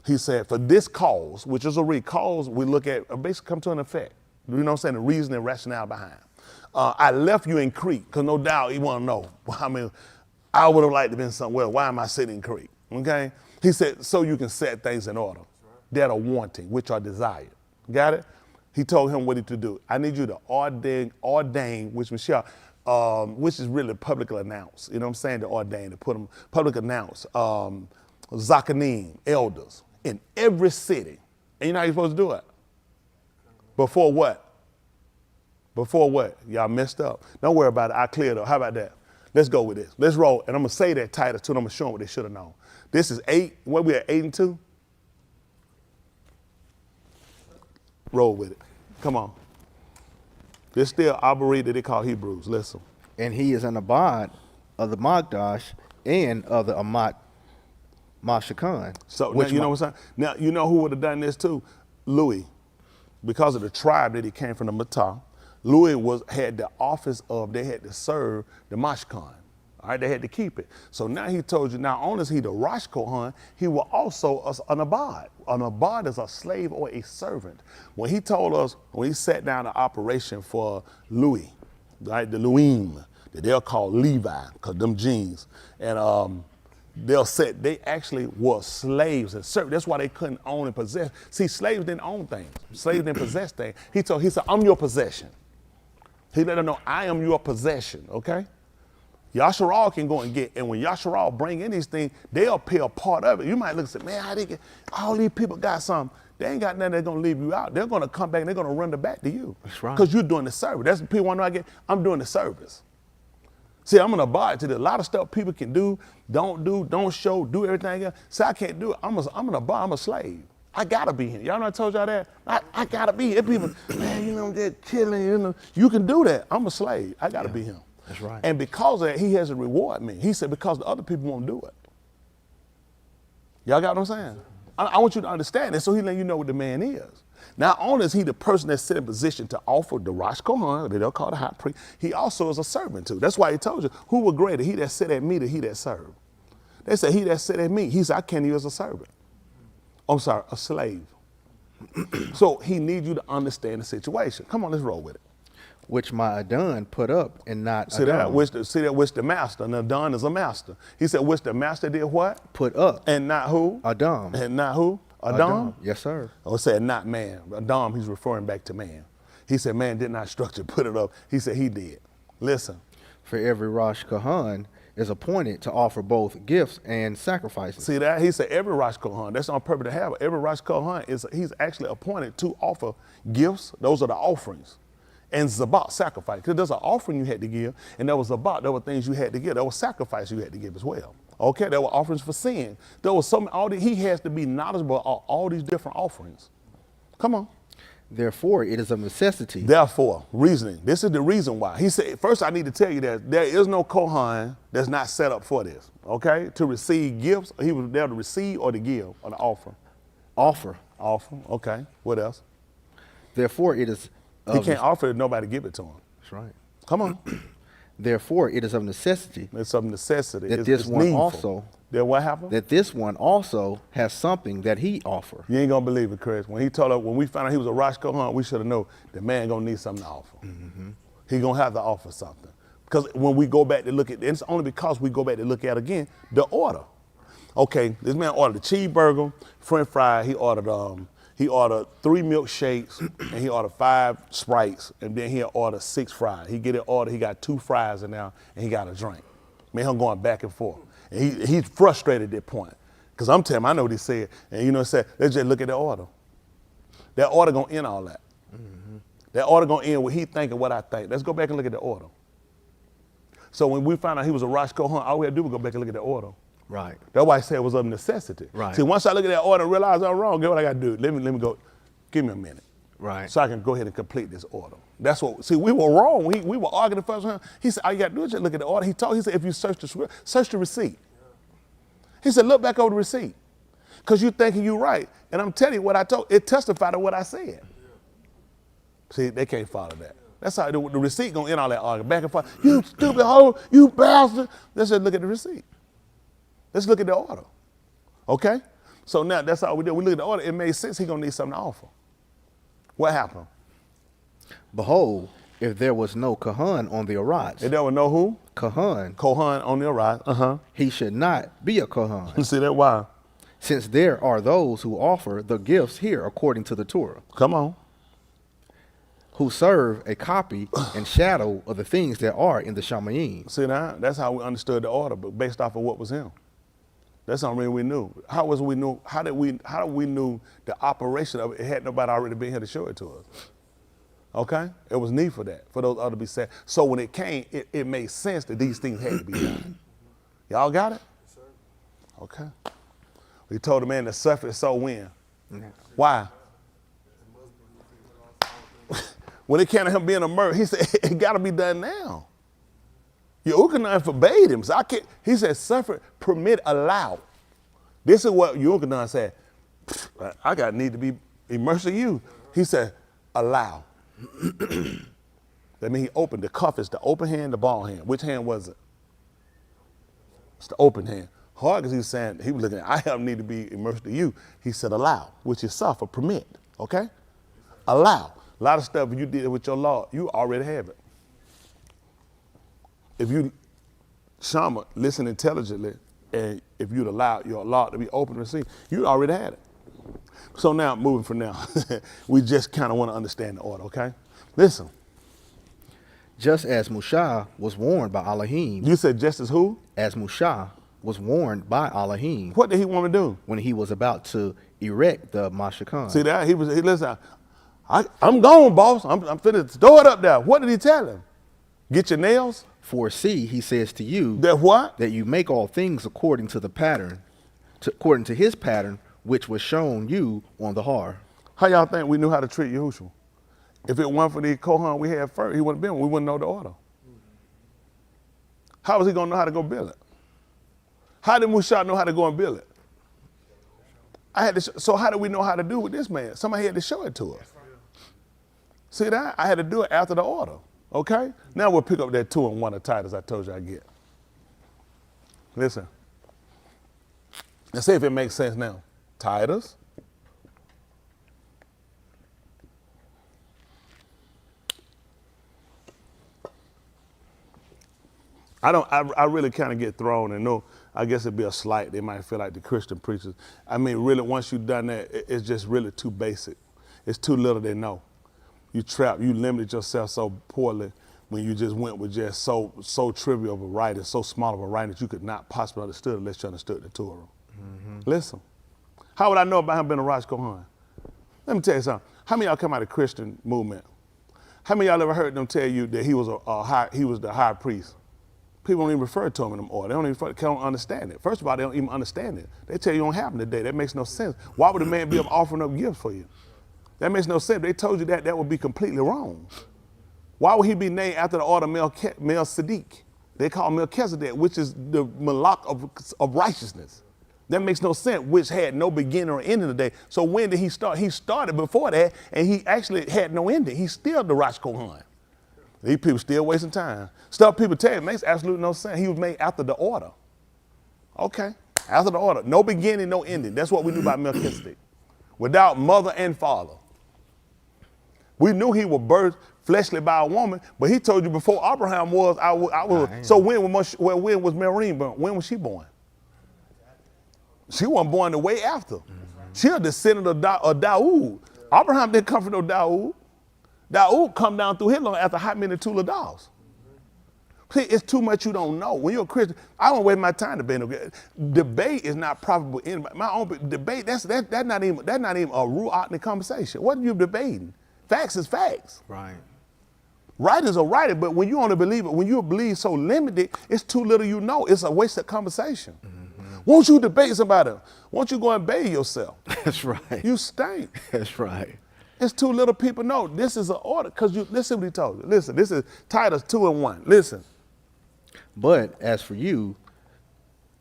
he said, for this cause, which is a cause we look at, basically come to an effect. You know what I'm saying? The reason and rationale behind. I left you in Crete, because no doubt you want to know. I mean, I would have liked to have been somewhere. Why am I sitting in Crete? Okay? He said, so you can set things in order that are wanting, which are desired. Got it? He told him what he to do. I need you to ordain, which is really publicly announced. You know what I'm saying? To ordain, to put them, public announce, Zakanim, elders, in every city. And you know how you're supposed to do it? Before what? Before what? Y'all messed up. Don't worry about it. I cleared up. How about that? Let's go with this. Let's roll. And I'm going to say that Titus too, and I'm going to show them what they should have known. This is 8. What we at, 8 and 2? Roll with it. Come on. There's still Arboretum that they call Hebrews. Listen. And he is an abad of the Magdash and of the Amat Mashakan. So now, you know what I'm saying? Now, you know who would have done this too? Louis. Because of the tribe that he came from, the Matah, Louis had the office of, they had to serve the Mashkan. All right, they had to keep it. So now he told you, not only is he the Rosh Kohan, he was also an Abad. An Abad is a slave or a servant. When he told us, when he sat down the operation for Louis, right, the Luim, that they'll call Levi, because them genes, and they actually were slaves and servants. That's why they couldn't own and possess. See, slaves didn't own things. Slaves didn't possess things. He said, I'm your possession. He let them know, I am your possession, okay? Yasharal can go and get, and when Yasharal bring in these things, they'll pay a part of it. You might look and say, man, how they get, all these people got something. They ain't got nothing that's gonna leave you out. They're gonna come back and they're gonna run it back to you. That's right. Because you're doing the service. That's what people want to know. I'm doing the service. See, I'm gonna buy it to a lot of stuff people can do, don't show, do everything else. See, I can't do it. I'm gonna buy, I'm a slave. I gotta be here. Y'all know I told y'all that? I gotta be here. People, man, you know, they're killing, you know. You can do that. I'm a slave. I gotta be him. That's right. And because of that, he has to reward me. He said, because the other people won't do it. Y'all got what I'm saying? I want you to understand that, so he let you know what the man is. Not only is he the person that's set in position to offer the Rosh Kohan, that they'll call the high priest, he also is a servant too. That's why he told you, who were greater, he that sit at me or he that served? They said, he that sit at me. He said, I can't use a servant. I'm sorry, a slave. So he needs you to understand the situation. Come on, let's roll with it. Which my Adon put up and not See Adon. that, which the master, and Adon is a master. He said, which the master did what? Put up. And not who? Adon. And not who? Adam? Yes, sir. Oh, it said not man. Adam, he's referring back to man. He said, man did not structure, put it up. He said he did. Listen. For every Rosh Kohan is appointed to offer both gifts and sacrifices. See that? He said every Rosh Kohan, that's on purpose to have it. Every Rosh Kohan, he's actually appointed to offer gifts. Those are the offerings. And zabat, sacrifice. Because there's an offering you had to give, and there was zabat, there were things you had to give. There was sacrifice you had to give as well. Okay, there were offerings for sin. There was he has to be knowledgeable of all these different offerings. Come on. Therefore, it is of necessity. Therefore, reasoning. This is the reason why. He said, first I need to tell you that there is no Kohan that's not set up for this, okay? To receive gifts, he was there to receive or to give or to offer. Offer. Offer, okay. What else? Therefore, it is he can't offer it, nobody give it to him. That's right. Come on. Therefore, it is of necessity. It's of necessity. That this one needful. also. That what happened? That this one also has something that he offer. You ain't gonna believe it, Chris. When he told us, when we found out he was a Rosh Kohan, we should have known the man gonna need something to offer. Mm-hmm. He gonna have to offer something. Because when we go back to look at, it's only because we go back to look at again the order. Okay, this man ordered a cheeseburger, French fry. He ordered 3 milkshakes and he ordered 5 Sprites, and then he ordered 6 fries. He get an order, he got 2 fries in there, and he got a drink. Man, him going back and forth. And he's frustrated at that point. Because I'm telling him, I know what he said. And you know what he said? Let's just look at the order. That order gonna end all that. Mm-hmm. That order gonna end what he think and what I think. Let's go back and look at the order. So when we found out he was a Rosh Kohan, all we had to do was go back and look at the order. Right. That's why I said it was of necessity. Right. See, once I look at that order and realize I'm wrong, guess what I got to do? Let me go. Give me a minute. Right. So I can go ahead and complete this order. That's what. See, we were wrong. We were arguing the first time. He said, all you got to do is just look at the order. He said, if you search the receipt. He said, look back over the receipt, because you're thinking you're right, and I'm telling you what I told. It testified to what I said. See, they can't follow that. That's how the receipt gonna end all that arguing back and forth. You stupid hoe, you bastard. Let's just look at the receipt. Let's look at the order. Okay? So now that's all we did. We look at the order. It made sense. He's going to need something to offer. What happened? Behold, if there was no Kohan on the Araz. If there was no who? Kohan. Kohan on the Araz. Uh-huh. He should not be a Kohan. See that? Why? Since there are those who offer the gifts here according to the Torah. Come on. Who serve a copy and shadow of the things that are in the Shamayim. See now? That's how we understood the order, but based off of what was him. That's how we knew. How did we knew the operation of it? It had nobody already been here to show it to us. Okay? It was need for that, for those other to be said. So when it came, it made sense that these things had to be done. Y'all got it? Yes, sir. Okay. We told the man to suffer so when. Mm-hmm. Why? When it came to him being a murderer, he said, it got to be done now. Yochanan forbade him. So I can't, he said, suffer, permit, allow. This is what Yochanan said. I got need to be immersed in you. He said, allow. That means he opened the cuff. It's the open hand, the ball hand. Which hand was it? It's the open hand. Hard because he was saying, he was looking at, I have need to be immersed in you. He said, allow, which is suffer, permit. Okay? Allow. A lot of stuff you did with your law, you already have it. If you, Shama, listen intelligently, And if you'd allowed your law to be open and receive, you'd already had it. So now, moving from now, we just kind of want to understand the order, okay? Listen. Just as Musa was warned by Elohim. You said just as who? As Musa was warned by Elohim. What did he want to do? When he was about to erect the Mashkan. See that? He listen, I'm gone, boss. I'm finna throw it up there. What did he tell him? Get your nails? For see, he says to you. That what? That you make all things according to the pattern, according to his pattern, which was shown you on the har. How y'all think we knew how to treat Yahushua? If it weren't for the Kohan we had first, he wouldn't have been. We wouldn't know the order. How was he going to know how to go build it? How did Musa know how to go and build it? So how do we know how to do with this man? Somebody had to show it to us. See that? I had to do it after the order. Okay? Now we'll pick up that 2 and 1 of Titus I told you I get. Listen. Let's see if it makes sense now. Titus. I really kind of get thrown and know, I guess it'd be a slight. They might feel like the Christian preachers. I mean, really, once you've done that, it's just really too basic. It's too little they know. You trapped, you limited yourself so poorly when you just went with just so trivial of a writing, so small of a writing that you could not possibly understood unless you understood the Torah. Mm-hmm. Listen, how would I know about him being a Rosh Kohan? Let me tell you something. How many of y'all come out of the Christian movement? How many of y'all ever heard them tell you that he was the high priest? People don't even refer to him in them order. They don't understand it. First of all, they don't even understand it. They tell you don't happen today. That makes no sense. Why would a man be up offering up gifts for you? That makes no sense. They told you that would be completely wrong. Why would he be named after the order Melchizedek? They call him Melchizedek, which is the malak of righteousness. That makes no sense, which had no beginning or ending today. So when did he start? He started before that, and he actually had no ending. He's still the Rosh Kohan. These people still wasting time. Stuff people tell you makes absolutely no sense. He was made after the order. Okay, after the order. No beginning, no ending. That's what we knew about Melchizedek. Without mother and father. We knew he was birthed fleshly by a woman, but he told you before Abraham was, I was. So when was Maryam born? When was she born? She wasn't born the way after. She a descendant of Dawood. Abraham didn't come from no Dawood. Dawood come down through his line after how many Tuladals? See, it's too much you don't know. When you're a Christian, I don't waste my time debating. Debate is not profitable. My own debate, that's not even a rule out in the conversation. What are you debating? Facts is facts. Right. Writers are writing, but when you only believe it, when you believe so limited, it's too little you know. It's a wasted conversation. Mm-hmm. Won't you debate somebody? Won't you go and bathe yourself? That's right. You stink. That's right. It's too little people know. This is an order, because you listen what he told you. Listen, this is Titus 2 and 1. Listen. But as for you,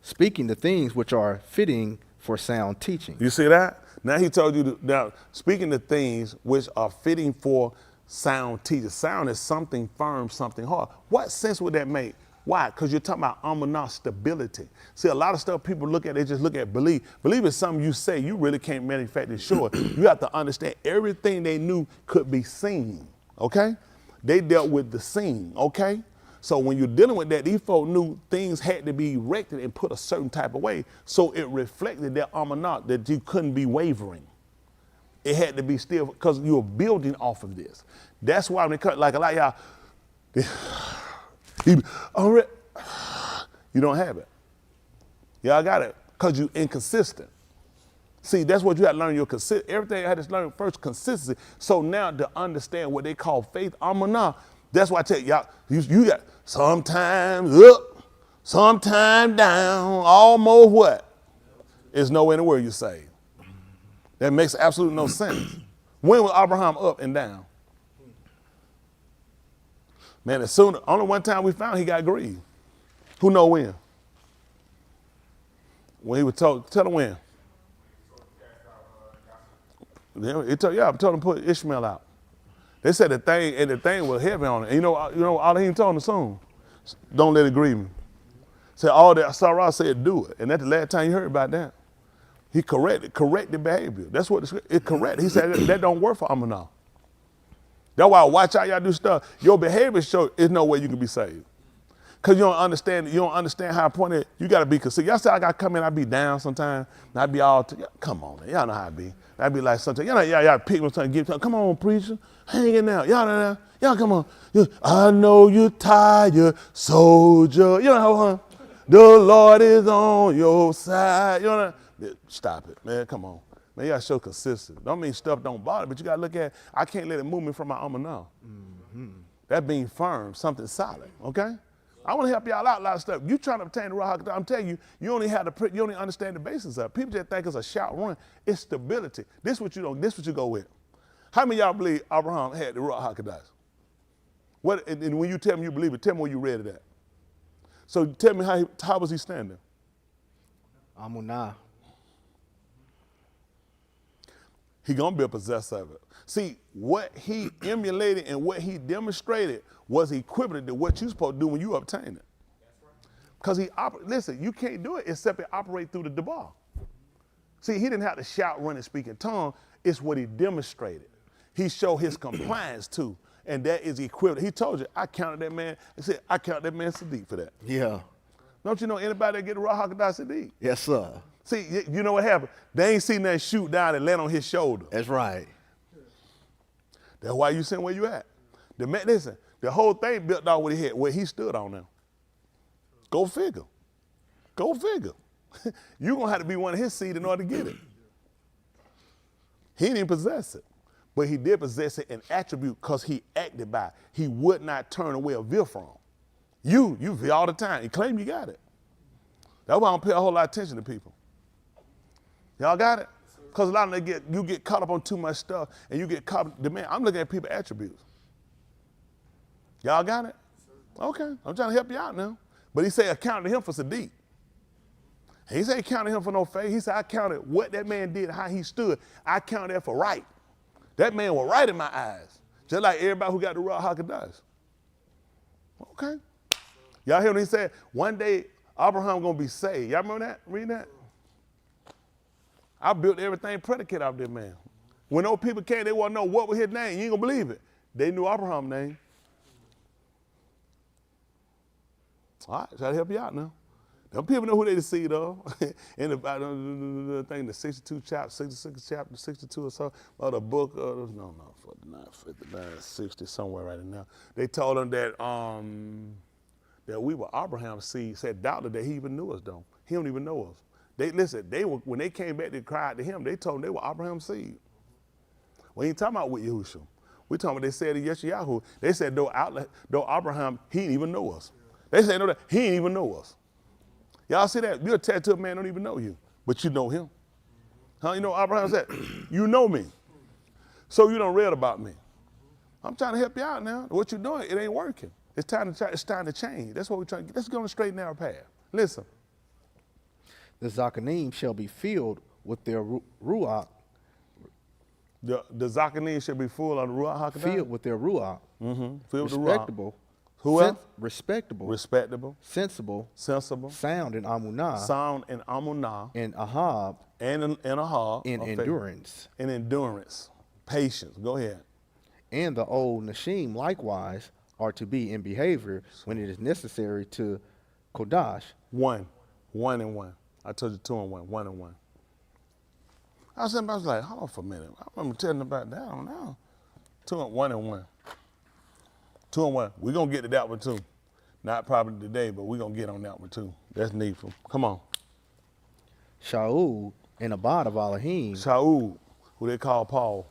speaking the things which are fitting for sound teaching. You see that? Now he told you, now speaking the things which are fitting for sound teaching. Sound is something firm, something hard. What sense would that make? Why? Because you're talking about amunah, stability. See, a lot of stuff people look at, they just look at belief. Belief is something you say, you really can't manufacture sure. You have to understand everything they knew could be seen, okay? They dealt with the seen, okay? So when you're dealing with that, these folk knew things had to be erected and put a certain type of way, so it reflected their amunah, that you couldn't be wavering. It had to be still, because you were building off of this. That's why when it comes, like a lot of y'all, you don't have it. Y'all got it, because you're inconsistent. See, that's what you had to learn. Everything I had to learn first, consistency. So now to understand what they call faith, amunah, that's why I tell y'all, you got sometimes up, sometimes down, almost what? There's nowhere in the world you say. That makes absolutely no sense. When was Abraham up and down? Man, only one time we found he got grieved. Who know when? When he was told, tell him when. I'm told him to put Ishmael out. They said the thing was heavy on it. And you know all he told him soon. Don't let it grieve me. Said all that Sarah said, do it. And that's the last time you heard about that. He corrected behavior. That's what it correct. He said that don't work for Amunah. That's why I watch how y'all do stuff. Your behavior show there's no way you can be saved. Cause you don't understand how important it is. You gotta be consistent. Y'all say I gotta come in, I be down sometimes, and I be all, come on, man. Y'all know how I be. I be like sometimes, y'all pick me something, come on, preacher, hang in there. Y'all come on. I know you're tired, soldier. You know how the Lord is on your side. You know that? Stop it, man, come on. Man, you gotta show consistency. Don't mean stuff don't bother, but you gotta look at, I can't let it move me from my armor now. That being firm, something solid, okay? I want to help y'all out a lot of stuff. You trying to obtain the Ruach HaKodesh, I'm telling you, you only understand the basis of it. People just think it's a shout run. It's stability. This what you go with. How many of y'all believe Abraham had the Ruach HaKodesh? And when you tell me you believe it, tell me where you read it at. So tell me how was he standing? Amunah. He gonna be a possessor of it. See, what he emulated and what he demonstrated was equivalent to what you're supposed to do when you obtain it. Because listen, you can't do it except it operate through the Debar. See, he didn't have to shout, run, and speak in tongues. It's what he demonstrated. He showed his compliance to, and that is equivalent. He told you, I counted that man. He said, I counted that man Sadiq for that. Yeah. Don't you know anybody that get a Ruach HaKodesh Sadiq? Yes, sir. See, you know what happened? They ain't seen that shoot down and land on his shoulder. That's right. That's why you sitting where you at. Listen, the whole thing built off what he had, where he stood on now. Go figure. Go figure. You're going to have to be one of his seed in order to get it. He didn't possess it, but he did possess it in attribute because he acted by it. He would not turn away or veer from. You veer all the time. You claim you got it. That's why I don't pay a whole lot of attention to people. Y'all got it? Because a lot of them, you get caught up on too much stuff, and you get caught up, I'm looking at people's attributes. Y'all got it? Okay, I'm trying to help you out now. But he said, I counted him for Sadiq. He said he counted him for no faith. He said, I counted what that man did, how he stood. I counted that for right. That man was right in my eyes. Just like everybody who got the Ruach HaKodesh. Okay. Y'all hear what he said? One day, Abraham gonna be saved. Y'all remember that? Read that? I built everything predicated off this man. When those people came, they want to know what was his name. You ain't gonna believe it. They knew Abraham's name. All right, try to help you out now. Them people know who they the seed of. In the thing, the 62 chapter, 66 chapter, 62 or so, or the book of, no, 49, 59, 60, somewhere right in there. They told them that that we were Abraham's seed, said doubted that he even knew us though. He don't even know us. When they came back, they cried to him, they told him they were Abraham's seed. We ain't talking about with Yahushua. We talking about they said to Yeshayahu, they said though Abraham, he didn't even know us. They said no, that he didn't even know us. Y'all see that? You're attached to a man don't even know you, but you know him. Huh? You know what Abraham said? You know me. So you done read about me. I'm trying to help you out now. What you're doing, it ain't working. It's time to change. That's what we're trying to get. Let's go on a straight and narrow path. Listen. The Zakanim shall be filled with their Ruach. The Zakanim shall be full of the Ruach HaKodesh? Filled with their Ruach. Mm-hmm. Filled with the Ruach. Respectable. Who else? Respectable. Respectable. Sensible. Sensible. Sound in Amunah. Sound in Amunah. In Ahab. And in Ahab. In endurance. In endurance. Patience. Go ahead. And the old Nashim likewise are to be in behavior when it is necessary to Kodash. 1 and 1. I told you 2 and 1. 1 and 1. I was like, hold on for a minute. I remember telling about that. I don't know. 1 and 1. 2 and 1. We're going to get to that one too. Not probably today, but we're going to get on that one too. That's needful. Come on. Shaul and Abad of Elohim. Shaul, who they call Paul.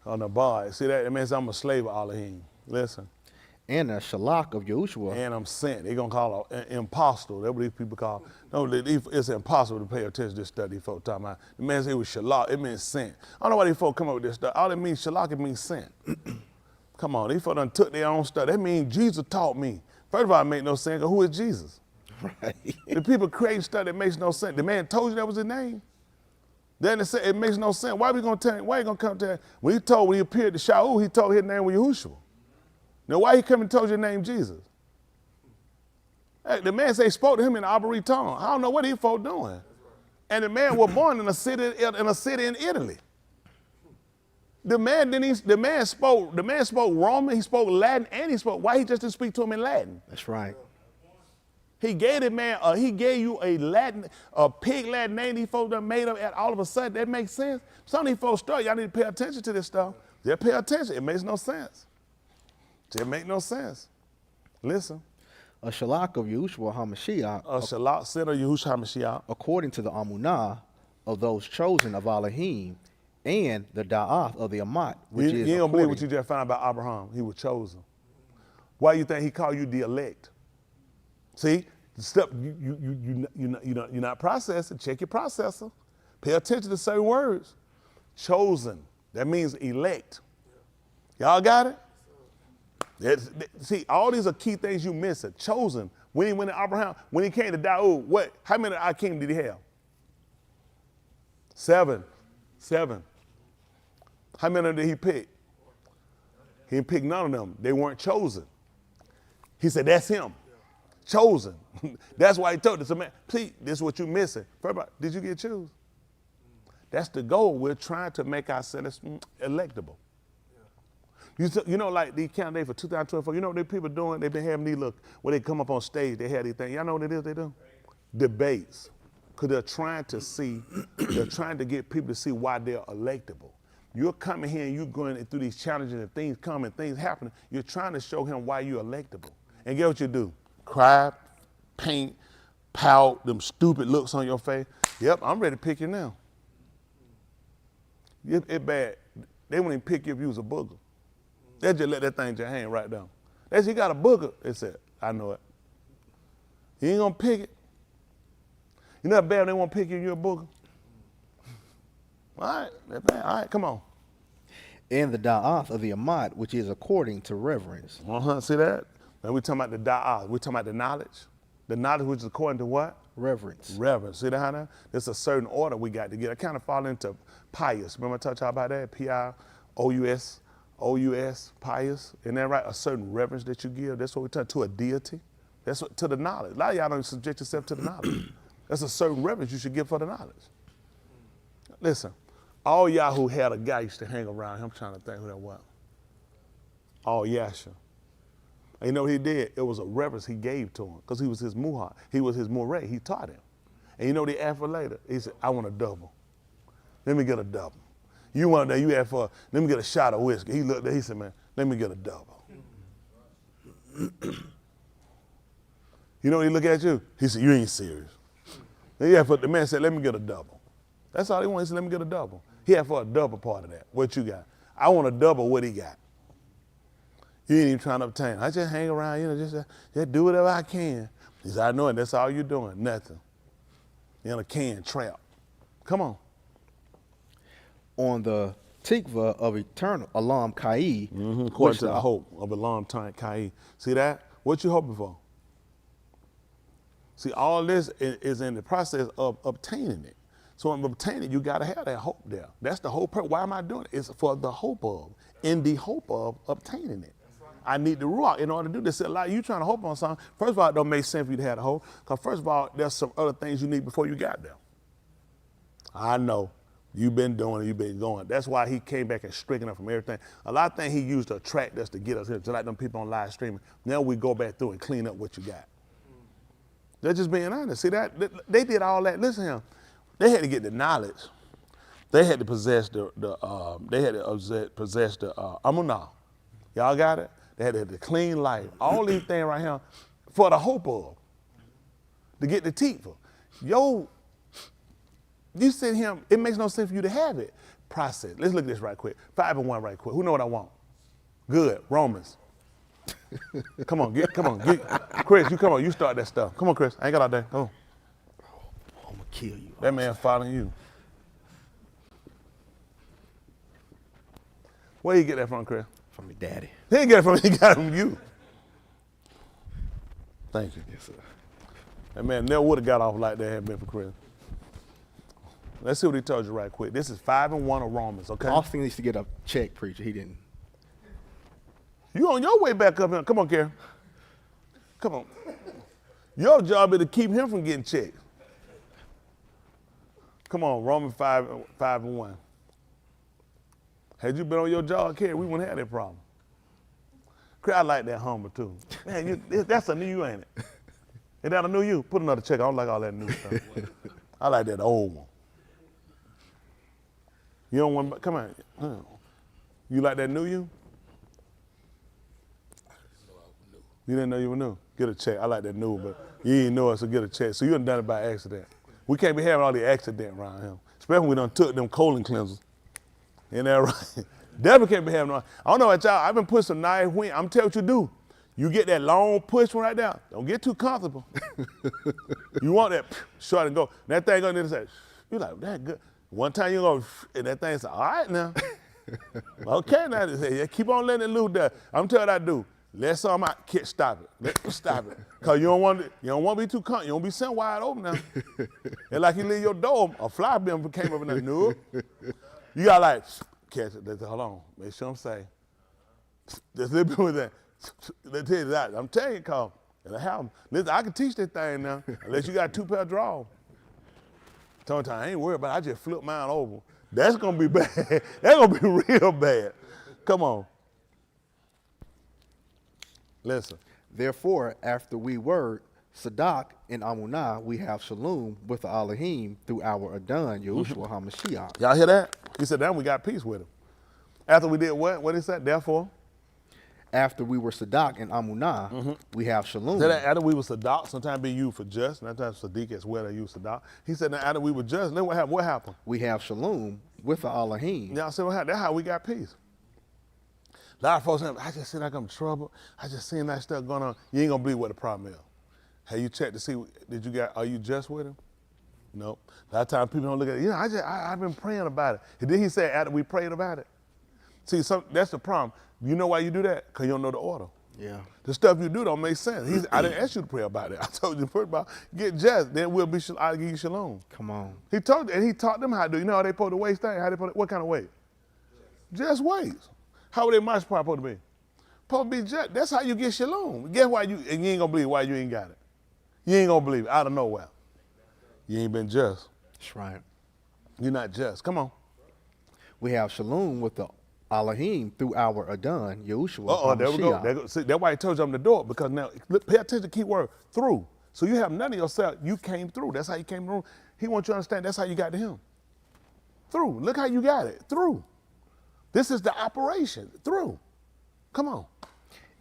On Abad. See that? It means I'm a slave of Elohim. Listen. And a Shalach of Yahushua. And I'm sent. They're going to call it an impostor. That's what these people call. No, it's impossible to pay attention to this stuff these folks talking about. The man said it was Shalach. It means sent. I don't know why these folks come up with this stuff. All it means, Shalach, it means sent. Come on. These folks done took their own stuff. That means Jesus taught me. First of all, it make no sense, because who is Jesus? Right. The people create stuff that makes no sense. The man told you that was his name. Then it makes no sense. Why are we going to tell him? Why are you going to come to him? When he appeared to Shaul, he told his name was Yahushua. Now, why he come and told your name Jesus? Hey, the man say he spoke to him in the Abari tongue. I don't know what he folk doing. And the man was born in a city in Italy. The man spoke Roman, he spoke Latin, and he spoke. Why he just didn't speak to him in Latin? That's right. He gave it, man. He gave you a pig Latin name. These folks done made up. And all of a sudden, that makes sense. Some of these folks struggle. Y'all need to pay attention to this stuff. Just pay attention. It makes no sense. Just make no sense. Listen. A shalak of Yahushua HaMashiach. A shalak, sin of Yahushua HaMashiach. According to the Amunah of those chosen of Elohim, and the Da'ath of the Amat, which is. You don't believe what you just found about Abraham. He was chosen. Why you think he called you the elect? See, the stuff you're not processing. Check your processor. Pay attention to certain words. Chosen. That means elect. Y'all got it? See, all these are key things you missing. Chosen. When he went to Abraham, when he came to Daud, what? How many Akim did he have? 7. How many did he pick? He didn't pick none of them. They weren't chosen. He said, that's him. Chosen. That's why he told this man, see, this is what you're missing. First of all, did you get chosen? That's the goal. We're trying to make ourselves electable. You know, like these candidates for 2024, you know what these people doing? They've been having these look, when they come up on stage, they have these things. Y'all know what it is they do? Debates. Because they're trying to get people to see why they're electable. You're coming here and you're going through these challenges and things coming, things happening. You're trying to show him why you're electable. And get what you do? Cry, paint, pout, them stupid looks on your face. Yep, I'm ready to pick you now. It's bad. They wouldn't even pick you if you was a booger. They just let that thing just hang right down. They said, you got a booger. They said, I know it. You ain't gonna pick it. You know how bad they want to pick you if you're a booger? All right, that's bad. All right, come on. And the Da'ath of the Amat, which is according to reverence. See that? Now we're talking about the Da'ath. We're talking about the knowledge. The knowledge which is according to what? Reverence. Reverence. See that how now? There's a certain order we got to get. I kind of fall into pious. Remember I talked about that? P-I-O-U-S, O-U-S, pious. Isn't that right? A certain reverence that you give. That's what we're talking to a deity. That's what, to the knowledge. A lot of y'all don't subject yourself to the knowledge. That's a certain reverence you should give for the knowledge. Listen, all y'all who had a guy used to hang around him, I'm trying to think who that was. All Yasha. And you know what he did? It was a reverence he gave to him because he was his muhar. He was his moray. He taught him. And you know what he asked for later? He said, I want a double. Let me get a double. You want that? You asked for, let me get a shot of whiskey. He looked there, he said, man, let me get a double. You know what he looked at you? He said, you ain't serious. Then he asked for, the man said, let me get a double. That's all he wanted. He said, let me get a double. He asked for a double part of that. What you got? I want a double what he got. You ain't even trying to obtain. I just hang around, you know, just do whatever I can. He said, I know it. That's all you're doing. Nothing. You're in a can trap. Come on. On the tikva of eternal, Alam Kai. According to the hope of Alam Kai. See that? What you hoping for? See, all this is in the process of obtaining it. So in obtaining it, you got to have that hope there. That's the whole purpose. Why am I doing it? It's for the hope of, in the hope of obtaining it. I need the ruach in order to do this. A lot of you trying to hope on something. First of all, it don't make sense for you to have the hope. Because first of all, there's some other things you need before you got there. I know. You've been doing it. You've been going. That's why he came back and stricken up from everything. A lot of things he used to attract us to get us here, just like them people on live streaming. Now we go back through and clean up what you got. They're just being honest. See that? They did all that. Listen to him. They had to get the knowledge. They had to possess the amunah. Y'all got it? They had the clean life. All these things right here for the hope of. To get the tikva. Yo, you sit here, it makes no sense for you to have it. Process. Let's look at this right quick. 5 and 1 right quick. Who know what I want? Good. Romans. Come on, Chris, you come on, you start that stuff. Come on, Chris. I ain't got all day. Go. I'm gonna kill you. That man following you. Where you get that from, Chris? From your daddy. He didn't get it from me, he got it from you. Thank you. Yes, sir. That man never would have got off like that had it been for Chris. Let's see what he told you right quick. This is 5 and 1 of Romans, okay? Austin needs to get a check, preacher. He didn't. You on your way back up here. Come on, Karen. Come on. Your job is to keep him from getting checked. Come on, Romans 5 and 1. Had you been on your job, Karen, we wouldn't have that problem. Chris, I like that humble too. Man, that's a new you, ain't it? Ain't that a new you? Put another check. I don't like all that new stuff. I like that old one. You don't want, come on. You like that new you? You didn't know you were new? Get a check. I like that new, but you didn't know it, so get a check. So you done it by accident. We can't be having all the accident around here, especially when we done took them colon cleansers. Ain't that right? Definitely can't be having no. I don't know about y'all. I've been putting some nice wind. I'm telling you what you do. You get that long push one right there. Don't get too comfortable. You want that short and go. And that thing gonna say, you like, that good. One time you go, and that thing say, all right now. Okay now, yeah, keep on letting it loose there. I'm telling you what I do. Let some out, stop it. Stop it. Cause you don't want to be too comfortable. You don't be sitting wide open now. And like you leave your door, a fly beam came up in there. No. You got like, catch it. Hold on. Make sure I'm safe. Just a little bit with that. Let's tell you that. I'm telling you, cause it'll happen. Listen, I can teach this thing now. Unless you got 2 pair of drawers. Sometimes I ain't worried about it. I just flip mine over. That's gonna be bad. That's gonna be real bad. Come on. Listen. Therefore, after we were Sadak and Amunah, we have Shalom with the Elohim through our Adon, Yahushua HaMashiach. Y'all hear that? He said, now we got peace with him. After we did what? What is that? Therefore? After we were Sadak and Amunah, we have Shalom. Said that after we were Sadak, sometimes be used for just, sometimes Sadiq as well, they use Sadak. He said, now after we were just, then what happened? What happened? We have Shalom with the Elohim. Y'all said what happened? That's how we got peace. A lot of folks say, I just seem like I'm in trouble. I just seen that stuff going on. You ain't gonna believe what the problem is. Have you checked to see, are you just with him? No. A lot of times people don't look at it. I've been praying about it. And then he said, after we prayed about it. See, that's the problem. You know why you do that? Because you don't know the order. Yeah. The stuff you do don't make sense. I didn't ask you to pray about it. I told you to pray about it. Get just, then I'll give you shalom. Come on. He taught them how to do. You know how they supposed to waste things? What kind of weight? Just weights. How would they march supposed to be? Supposed to be just. That's how you get shalom. Guess why and you ain't gonna believe why you ain't got it. You ain't gonna believe it out of nowhere. You ain't been just. That's right. You're not just. Come on. We have Shalom with the Elohim through our Adon, Yahushua. There we go. See, that's why he told you I'm the door, because now, pay attention to the key word, through. So you have none of yourself. You came through. That's how you came through. He wants you to understand that's how you got to him. Through. Look how you got it. Through. This is the operation. Through. Come on.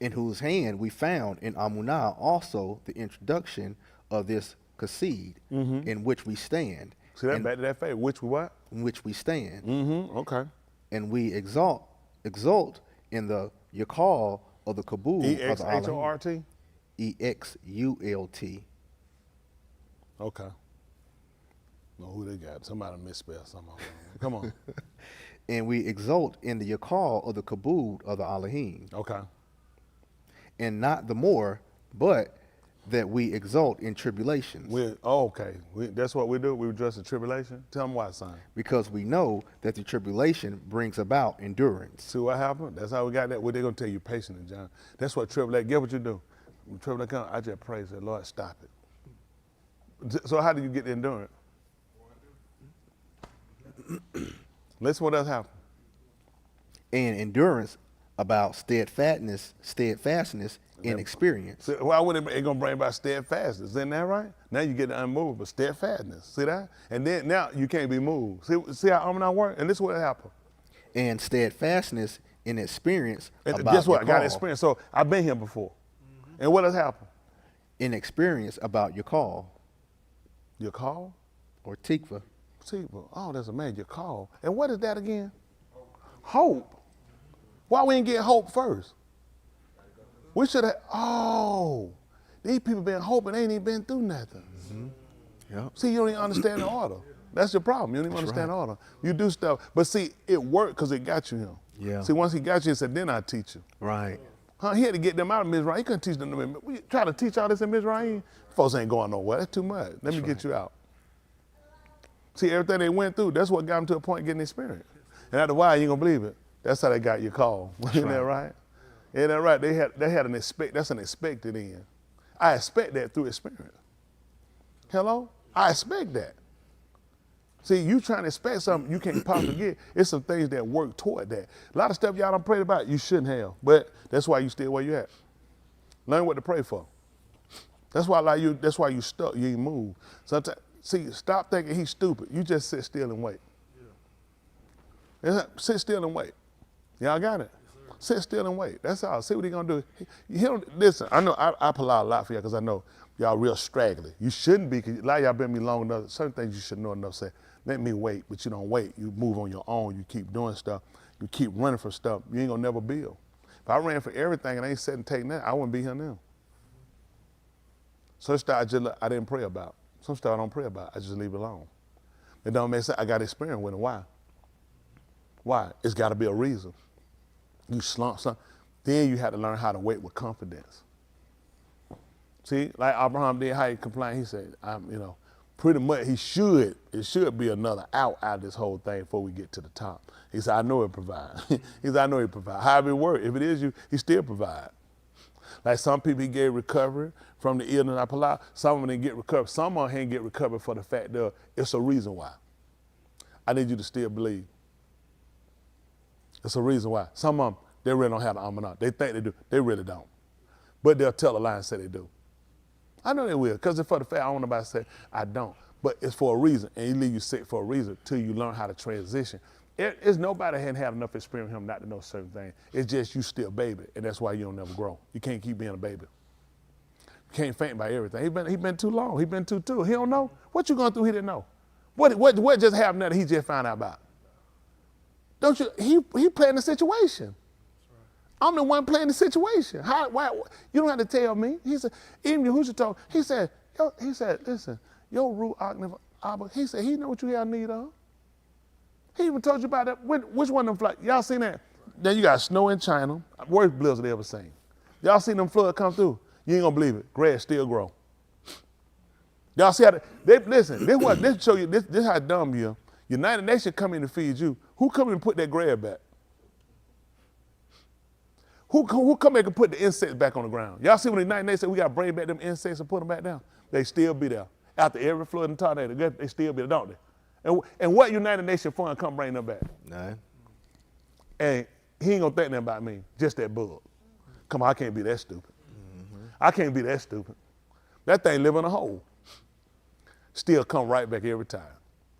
In whose hand we found in Amunah also the introduction of this Kasid, in which we stand. See that back to that faith. Which we what? In which we stand. Okay. And we exult in the Yakal of the Kabul of the E-X-H-O-R-T? E-X-U-L-T. Okay. Know who they got. Somebody misspelled something. Come on. And we exult in the Yakal of the Kabul of the Elohim. Okay. And not the more, but that we exult in tribulation. Okay. That's what we do? We address the tribulation? Tell them why, son. Because we know that the tribulation brings about endurance. See what happened? That's how we got that. Well, they're going to tell you patient and John. That's what tribulation, get what you do. When tribulation comes, I just praise the Lord, stop it. So how do you get the endurance? Listen what else happened. And endurance about steadfastness in experience. So why would it going to bring about steadfastness? Isn't that right? Now you get the unmovable, steadfastness. See that? And then now you can't be moved. See how Amunah work? And this is what happened. And steadfastness in experience. Guess what? I got experience. So I've been here before. And what has happened? In experience about your call. Your call? Or tikva. Tikva. Oh, that's a man, your call. And what is that again? Hope. Why we didn't get hope first? We should have, these people been hoping, they ain't even been through nothing. Yep. See, you don't even understand the order. That's your problem. You don't even understand the order. You do stuff, but see, it worked because it got you him. Yeah. See, once he got you, he said, then I'll teach you. Right. He had to get them out of Mizraim. He couldn't teach them. We try to teach all this in Mizraim. Folks ain't going nowhere. That's too much. Let me get you out. See, everything they went through, that's what got them to a point of getting experience. And after a while, you ain't gonna believe it. That's how they got your call. Isn't that right? Isn't that right? They had that's an expected end. I expect that through experience. Hello? I expect that. See, you trying to expect something you can't possibly get. It's some things that work toward that. A lot of stuff y'all done prayed about, you shouldn't have. But that's why you still where you at. Learn what to pray for. That's why like you. That's why you stuck. You ain't move. Sometimes, see, stop thinking he's stupid. You just sit still and wait. Yeah. Sit still and wait. Y'all got it. Sit still and wait. That's all. See what he gonna do. He don't listen. I know I pull out a lot for y'all because I know y'all real straggly. You shouldn't be. Cause a lot of y'all been me long enough. Certain things you should know enough. Say, let me wait, but you don't wait. You move on your own. You keep doing stuff. You keep running for stuff. You ain't gonna never build. If I ran for everything and I ain't sitting taking that, I wouldn't be here now. Some stuff I didn't pray about. Some stuff I don't pray about. I just leave it alone. It don't make sense. I got experience with it. Why? Why? It's got to be a reason. You slump something. Then you have to learn how to wait with confidence. See, like Abraham did, how he complained. He said, pretty much it should be another out of this whole thing before we get to the top. He said, I know it provides. He said, I know he provides. However it works, if it is you, he still provides. Like some people he gave recovery from the illness I pull out. Some of them didn't get recovered. Some of them didn't get recovered for the fact that it's a reason why. I need you to still believe. It's a reason why. Some of them, they really don't have the amanah. They think they do. They really don't. But they'll tell a lie and say they do. I know they will, because it's for the fact I don't want nobody to say I don't. But it's for a reason, and he leave you sick for a reason till you learn how to transition. It's nobody hadn't had enough experience with him not to know certain things. It's just you still baby, and that's why you don't never grow. You can't keep being a baby. You can't faint by everything. He been too long. He been too. He don't know. What you going through he didn't know? What just happened that he just found out about? Don't you? He playing the situation. I'm the one playing the situation. Why? You don't have to tell me. He said, even Yahushua told. He said, listen, your root Abba. He said, he know what you have need of. He even told you about that. Which one of them floods? Y'all seen that? Then you got snow in China. Worst blizzard they ever seen. Y'all seen them floods come through? You ain't gonna believe it. Grass still grow. Y'all see how listen. This show you. This how dumb you are. United Nations come in to feed you. Who come in and put that grass back? Who come in and put the insects back on the ground? Y'all see when the United Nations say we got to bring back them insects and put them back down? They still be there. After every flood and tornado, they still be there, don't they? And what United Nations fund come bring them back? None. And he ain't gonna think nothing about me, just that bug. Come on, I can't be that stupid. Mm-hmm. I can't be that stupid. That thing live in a hole. Still come right back every time.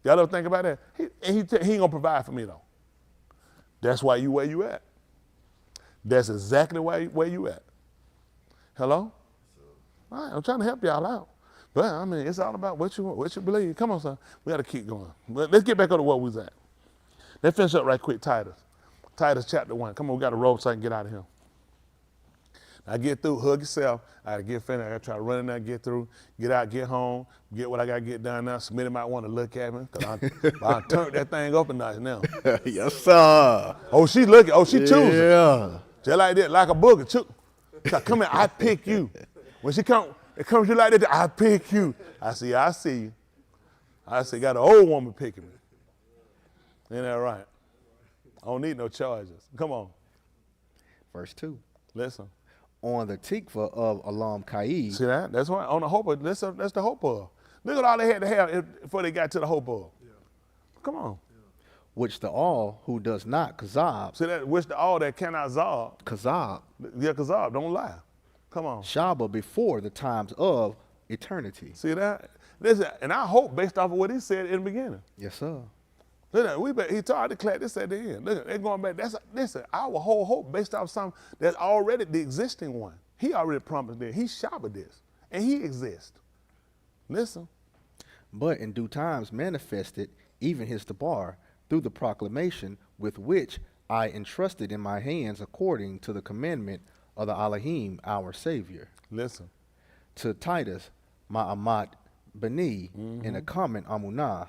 Y'all ever think about that? He ain't gonna provide for me though. That's why you where you at. That's exactly where you at. Hello? All right, I'm trying to help y'all out. But I mean, it's all about what you believe. Come on, son. We gotta keep going. Let's get back on to where we was at. Let's finish up right quick, Titus. Titus chapter 1. Come on, we gotta roll so I can get out of here. I get through, hug yourself. I gotta get finished. I gotta try to run in there, get through, get out, get home, get what I gotta get done now. Smitty might want to look at me, because I turned that thing up a notch now. Yes, sir. Oh, she looking. Oh, she choosing. Yeah. Just like that, like a booger. Come here, I pick you. When it comes to you like that, I pick you. I see you. I see, got an old woman picking me. Ain't that right? I don't need no charges. Come on. Verse 2. Listen. On the tikva of Alam Kaid. See that? That's why on the hope of, that's the hope of. Look at all they had to have before they got to the hope of. Yeah. Come on. Which the all who does not kazab. See that? Which the all that cannot zab. Kazab. Yeah, kazab. Don't lie. Come on. Shaba before the times of eternity. See that? Listen, and I hope based off of what he said in the beginning. Yes, sir. Look, he told, I declared this at the end. Look, they're going back. Listen, our whole hope based off something that's already the existing one. He already promised this. He shaba this. And he exists. Listen. But in due times manifested even his tabar through the proclamation with which I entrusted in my hands according to the commandment of the Elohim, our Savior. Listen. To Titus, Ma'amat Bani, in a common Amunah,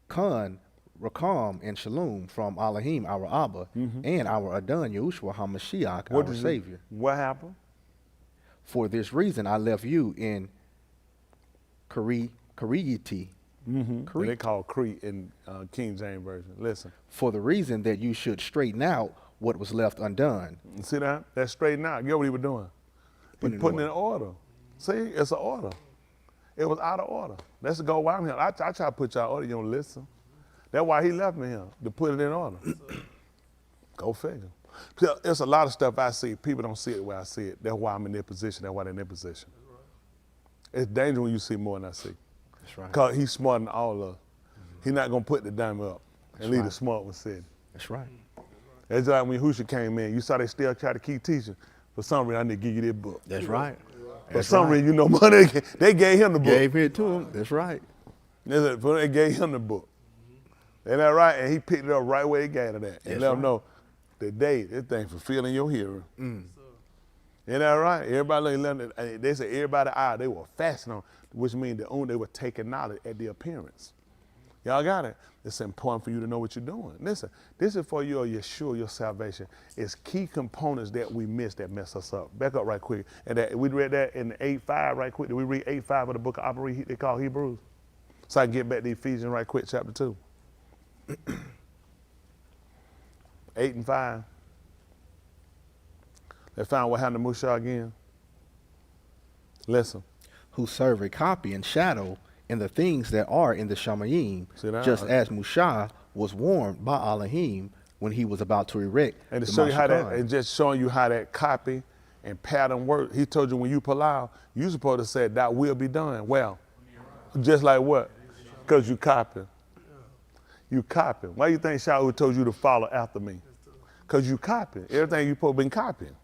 Khan, Rakam, and Shalom from Elohim, our Abba, and our Adon, Yahushua HaMashiach, our Savior. What happened? For this reason, I left you in Kariyati. They call Crete in King James Version. Listen. For the reason that you should straighten out what was left undone. See that? That's straighten out. Get what he was doing? He putting in order. See, it's an order. It was out of order. Let's go while I'm here. I try to put y'all in order. You don't listen. That's why he left me here, to put it in order. Go figure. There's a lot of stuff I see. People don't see it the way I see it. That's why I'm in their position. That's why they're in their position. It's dangerous when you see more than I see. That's right. Because he's smarter than all of us. He's not going to put the dime up and leave right. the smart one sitting. That's right. It's like when Husha came in, you saw they still try to keep teaching. For some reason, I need to give you this book. That's right. For some reason, you know, money, they gave him the book. Gave it to him. That's right. They gave him the book. Ain't that right? And he picked it up right where he got it at. And let him know today, this thing fulfilling your hearing. Ain't that right? Everybody, they said everybody eye, they were fasting on, which means they were taking knowledge at the appearance. Y'all got it? It's important for you to know what you're doing. Listen, this is for your Yeshua, your salvation. It's key components that we miss that mess us up. Back up right quick. And that we read that in 8:5 right quick. Did we read 8:5 of the book of Operate, they call Hebrews? So I can get back to Ephesians right quick, chapter 2. 8 and 5. They found what happened to Musha again. Listen. Who serve a copy and shadow in the things that are in the Shamayim, just as Musha was warned by Elohim when he was about to erect and to the show you how that, Mashkan. and just showing you how that copy and pattern work. He told you when you pull out, you supposed to say that will be done. Well, just like what? Because you copy. You copy. Why you think Shaul told you to follow after me? Because you copy. Everything you supposed to been copying.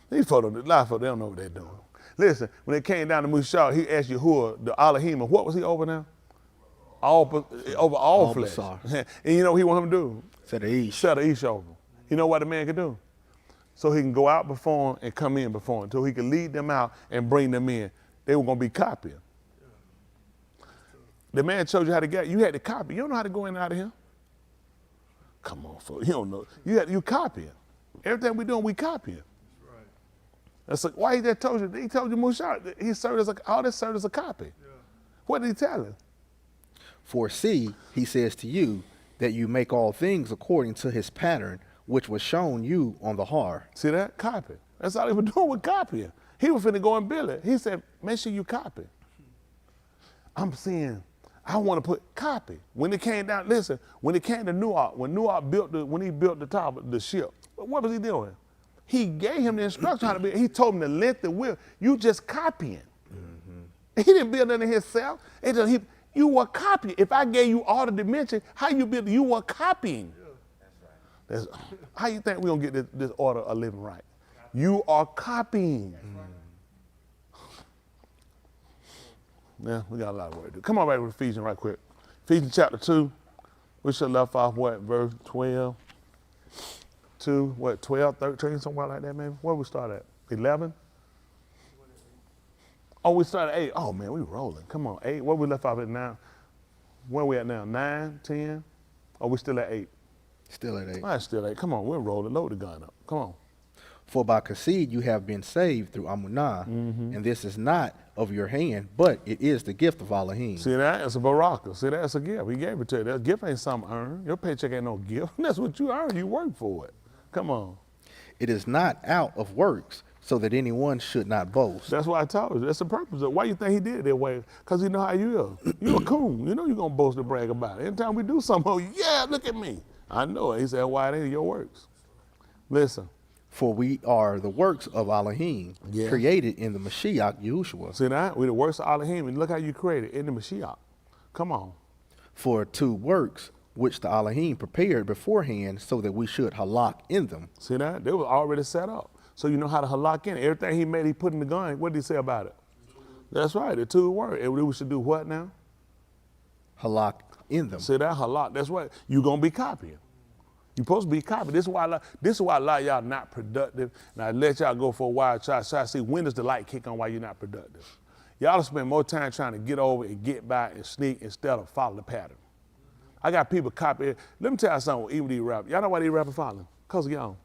These folks, a lot of folks, they don't know what they're doing. Listen, when it came down to Mushah, he asked Yahuwah, the Elohim, what was he over now? Over all flesh. And you know what he want him to do? Set a Ish over. You know what the man can do? So he can go out before him and come in before him. So he can lead them out and bring them in. They were going to be copying. The man showed you how to get, you had to copy. You don't know how to go in and out of here. Come on, folks. You don't know. You copying. Everything we doing, we copying. That's like, why he just told you? He told you Mushah. He served as all this served as a copy. What did he tell him? For see, he says to you, that you make all things according to his pattern, which was shown you on the har. See that? Copy. That's all he was doing with copying. He was finna go and build it. He said, make sure you copy. I'm saying, I want to put copy. When it came down, listen, when it came to Nuach, when Nuach when he built the top of the ship, what was he doing? He gave him the instruction how to build. He told him the length, the width. You just copying. He didn't build it himself. You were copying. If I gave you all the dimensions, how you build it? You were copying. That's, how you think we're going to get this order of living right? You are copying. Yeah, we got a lot of work to do. Come on back with Ephesians right quick. Ephesians chapter 2. We should have left off, what, verse 12? 2, what, 12, 13, somewhere like that, maybe? Where we start at? 11? Oh, we started at 8. Oh, man, we rolling. Come on, 8. Where we left off at now? Where we at now? 9, 10? Oh, we still at 8? Still at 8. All right, still 8. Come on, we're rolling. Load the gun up. Come on. For by Kassid you have been saved through Amunah, and this is not of your hand, but it is the gift of Elohim. See that? It's a baraka. See that? It's a gift. He gave it to you. That gift ain't something earned. Your paycheck ain't no gift. That's what you earn. You work for it. Come on. It is not out of works, so that anyone should not boast. That's why I told you. That's the purpose of it. Why you think he did it that way? Because he know how you are. You a coon. You know you're going to boast and brag about it. Anytime we do something, oh, yeah, look at me. I know it. He said, why it ain't your works? Listen. For we are the works of Elohim, created in the Mashiach Yahushua. See that? We the works of Elohim, and look how you created in the Mashiach. Come on. For 2 works which the Elohim prepared beforehand, so that we should halak in them. See that? They were already set up. So you know how to halak in it. Everything he made, he put in the gun. What did he say about it? That's right, the 2 words. And we should do what now? Halak in them. See that? Halak. That's right. You're going to be copying. You're supposed to be copying. This is why a lot of y'all not productive. And I let y'all go for a while, try to see when does the light kick on while you're not productive. Y'all spend more time trying to get over and get by and sneak instead of follow the pattern. I got people copying. Let me tell you something, even these rappers. Y'all know why these rappers following? Because of y'all.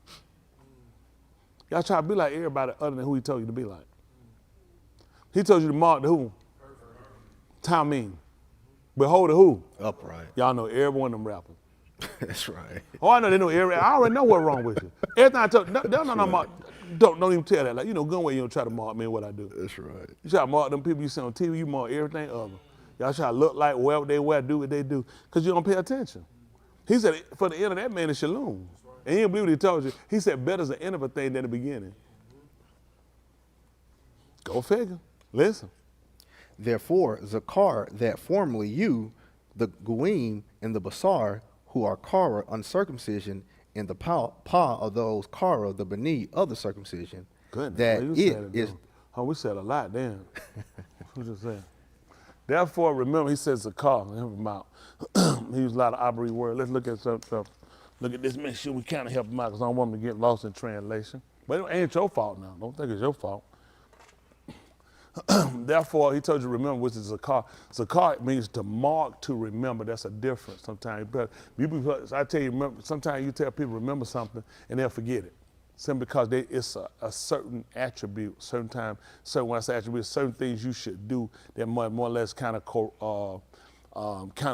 Y'all try to be like everybody other than who he told you to be like. He told you to mark the who? Timing. Behold the who? Upright. Y'all know every one of them rappers. That's right. Oh, I know they know every. I already know what's wrong with you. Everything I told, don't even tell that. Like, you know, good way you don't try to mark me and what I do. That's right. You try to mark them people you see on TV, you mark everything other. Y'all try to look like whatever they wear, do what they do, because you don't pay attention. He said, for the end of that man is shalom. And he didn't believe what he told you. He said, better is the end of a thing than the beginning. Go figure. Listen. Therefore, Zakar, that formerly you, the Goim and the Basar, who are Kara, uncircumcision, and the Pa of those Kara, the Beni of the circumcision, Goodness, that well, it is. Oh, we said a lot then. Who just said? Therefore, remember, he says Zakar. Help him out. He used a lot of Abri words. Let's look at some stuff. Look at this, make sure we kind of help him out because I don't want him to get lost in translation. But it ain't your fault now. Don't think it's your fault. Therefore, he told you to remember, which is Zakar. Zakar means to mark, to remember. That's a difference sometimes. But I tell you, remember, sometimes you tell people remember something and they'll forget it. Simply because it's a certain attribute, certain time, certain when I say attribute, certain things you should do that more or less kind of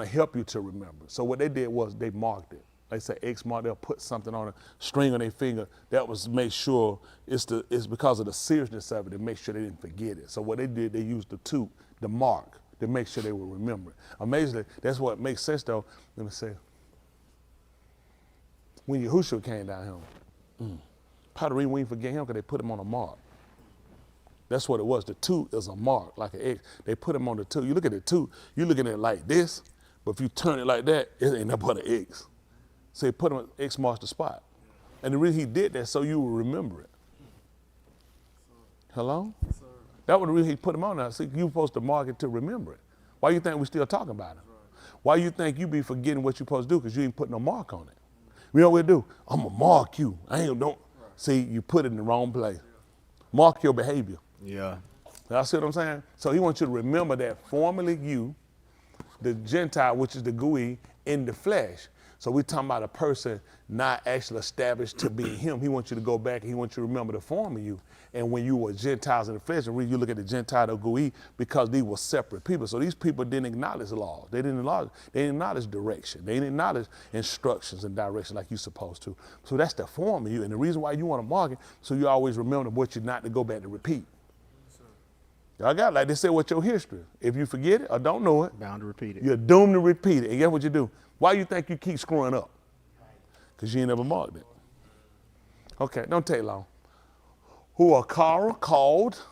help you to remember. So what they did was they marked it. They say X mark, they'll put something on a string on their finger. That was to make sure it's because of the seriousness of it to make sure they didn't forget it. So what they did, they used the mark, to make sure they would remember it. Amazingly, that's what makes sense though. Let me say, when Yahushua came down here, part of the reason we didn't forget him because they put him on a mark. That's what it was. The two is a mark, like an X. They put him on the two. You look at the two, you're looking at it like this, but if you turn it like that, it ain't nothing but an X. So he put him, X marks the spot. And the reason he did that so you will remember it. Hello? That was the reason he put him on there. See, you're supposed to mark it to remember it. Why you think we still talking about it? Why you think you be forgetting what you're supposed to do because you ain't putting no mark on it? You know what we do? I'm going to mark you. Don't. See, you put it in the wrong place. Mark your behavior. Yeah. Y'all see what I'm saying? So he wants you to remember that formerly you, the Gentile, which is the Gui, in the flesh. So we're talking about a person not actually established to be him. He wants you to go back and he wants you to remember the former you. And when you were Gentiles in the flesh, and you look at the Gentile, the Gui, because these were separate people. So these people didn't acknowledge laws. They didn't acknowledge direction. They didn't acknowledge instructions and direction like you're supposed to. So that's the former you. And the reason why you want to mark it, so you always remember what you're not to go back to repeat. Y'all got it. Like they say, what's your history? If you forget it or don't know it, bound to repeat it. You're doomed to repeat it. And guess what you do? Why you think you keep screwing up? Because you ain't never marked it. Okay, don't take long. Who are called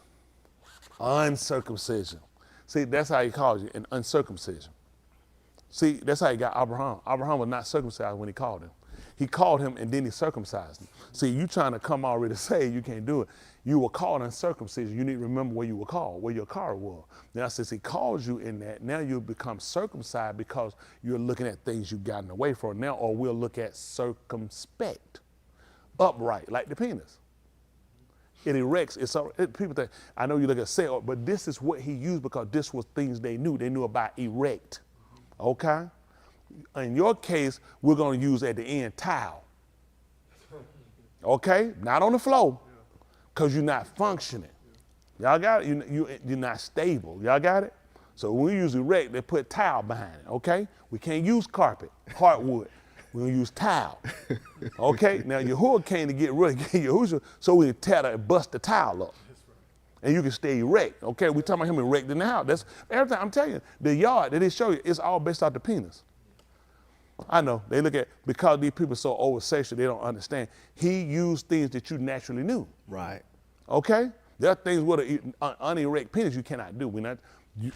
uncircumcision. See, that's how he calls you, an uncircumcision. See, that's how he got Abraham. Abraham was not circumcised when he called him. He called him and then he circumcised him. See, you trying to come already say you can't do it. You were called uncircumcision. You need to remember where you were called, where your car was. Now, since he calls you in that, now you'll become circumcised because you're looking at things you've gotten away from now, or we'll look at circumspect, upright, like the penis. It erects. People think, I know you look at cell, but this is what he used because this was things they knew. They knew about erect, okay? In your case, we're going to use at the end towel, okay? Not on the floor. Because you're not functioning. Y'all got it? You're not stable. Y'all got it? So when we use erect, they put towel behind it, okay? We can't use carpet, hardwood. We're going to use towel, okay? Now, Yahuwah came to get rid of Yahushua so we can tear and bust the towel up. And you can stay erect, okay? We're talking about him erect in the house. That's everything. I'm telling you, the yard that they show you, it's all based off the penis. I know. They look at, because these people are so over-sexual, they don't understand. He used things that you naturally knew. Right. Okay? There are things with an unerect penis you cannot do.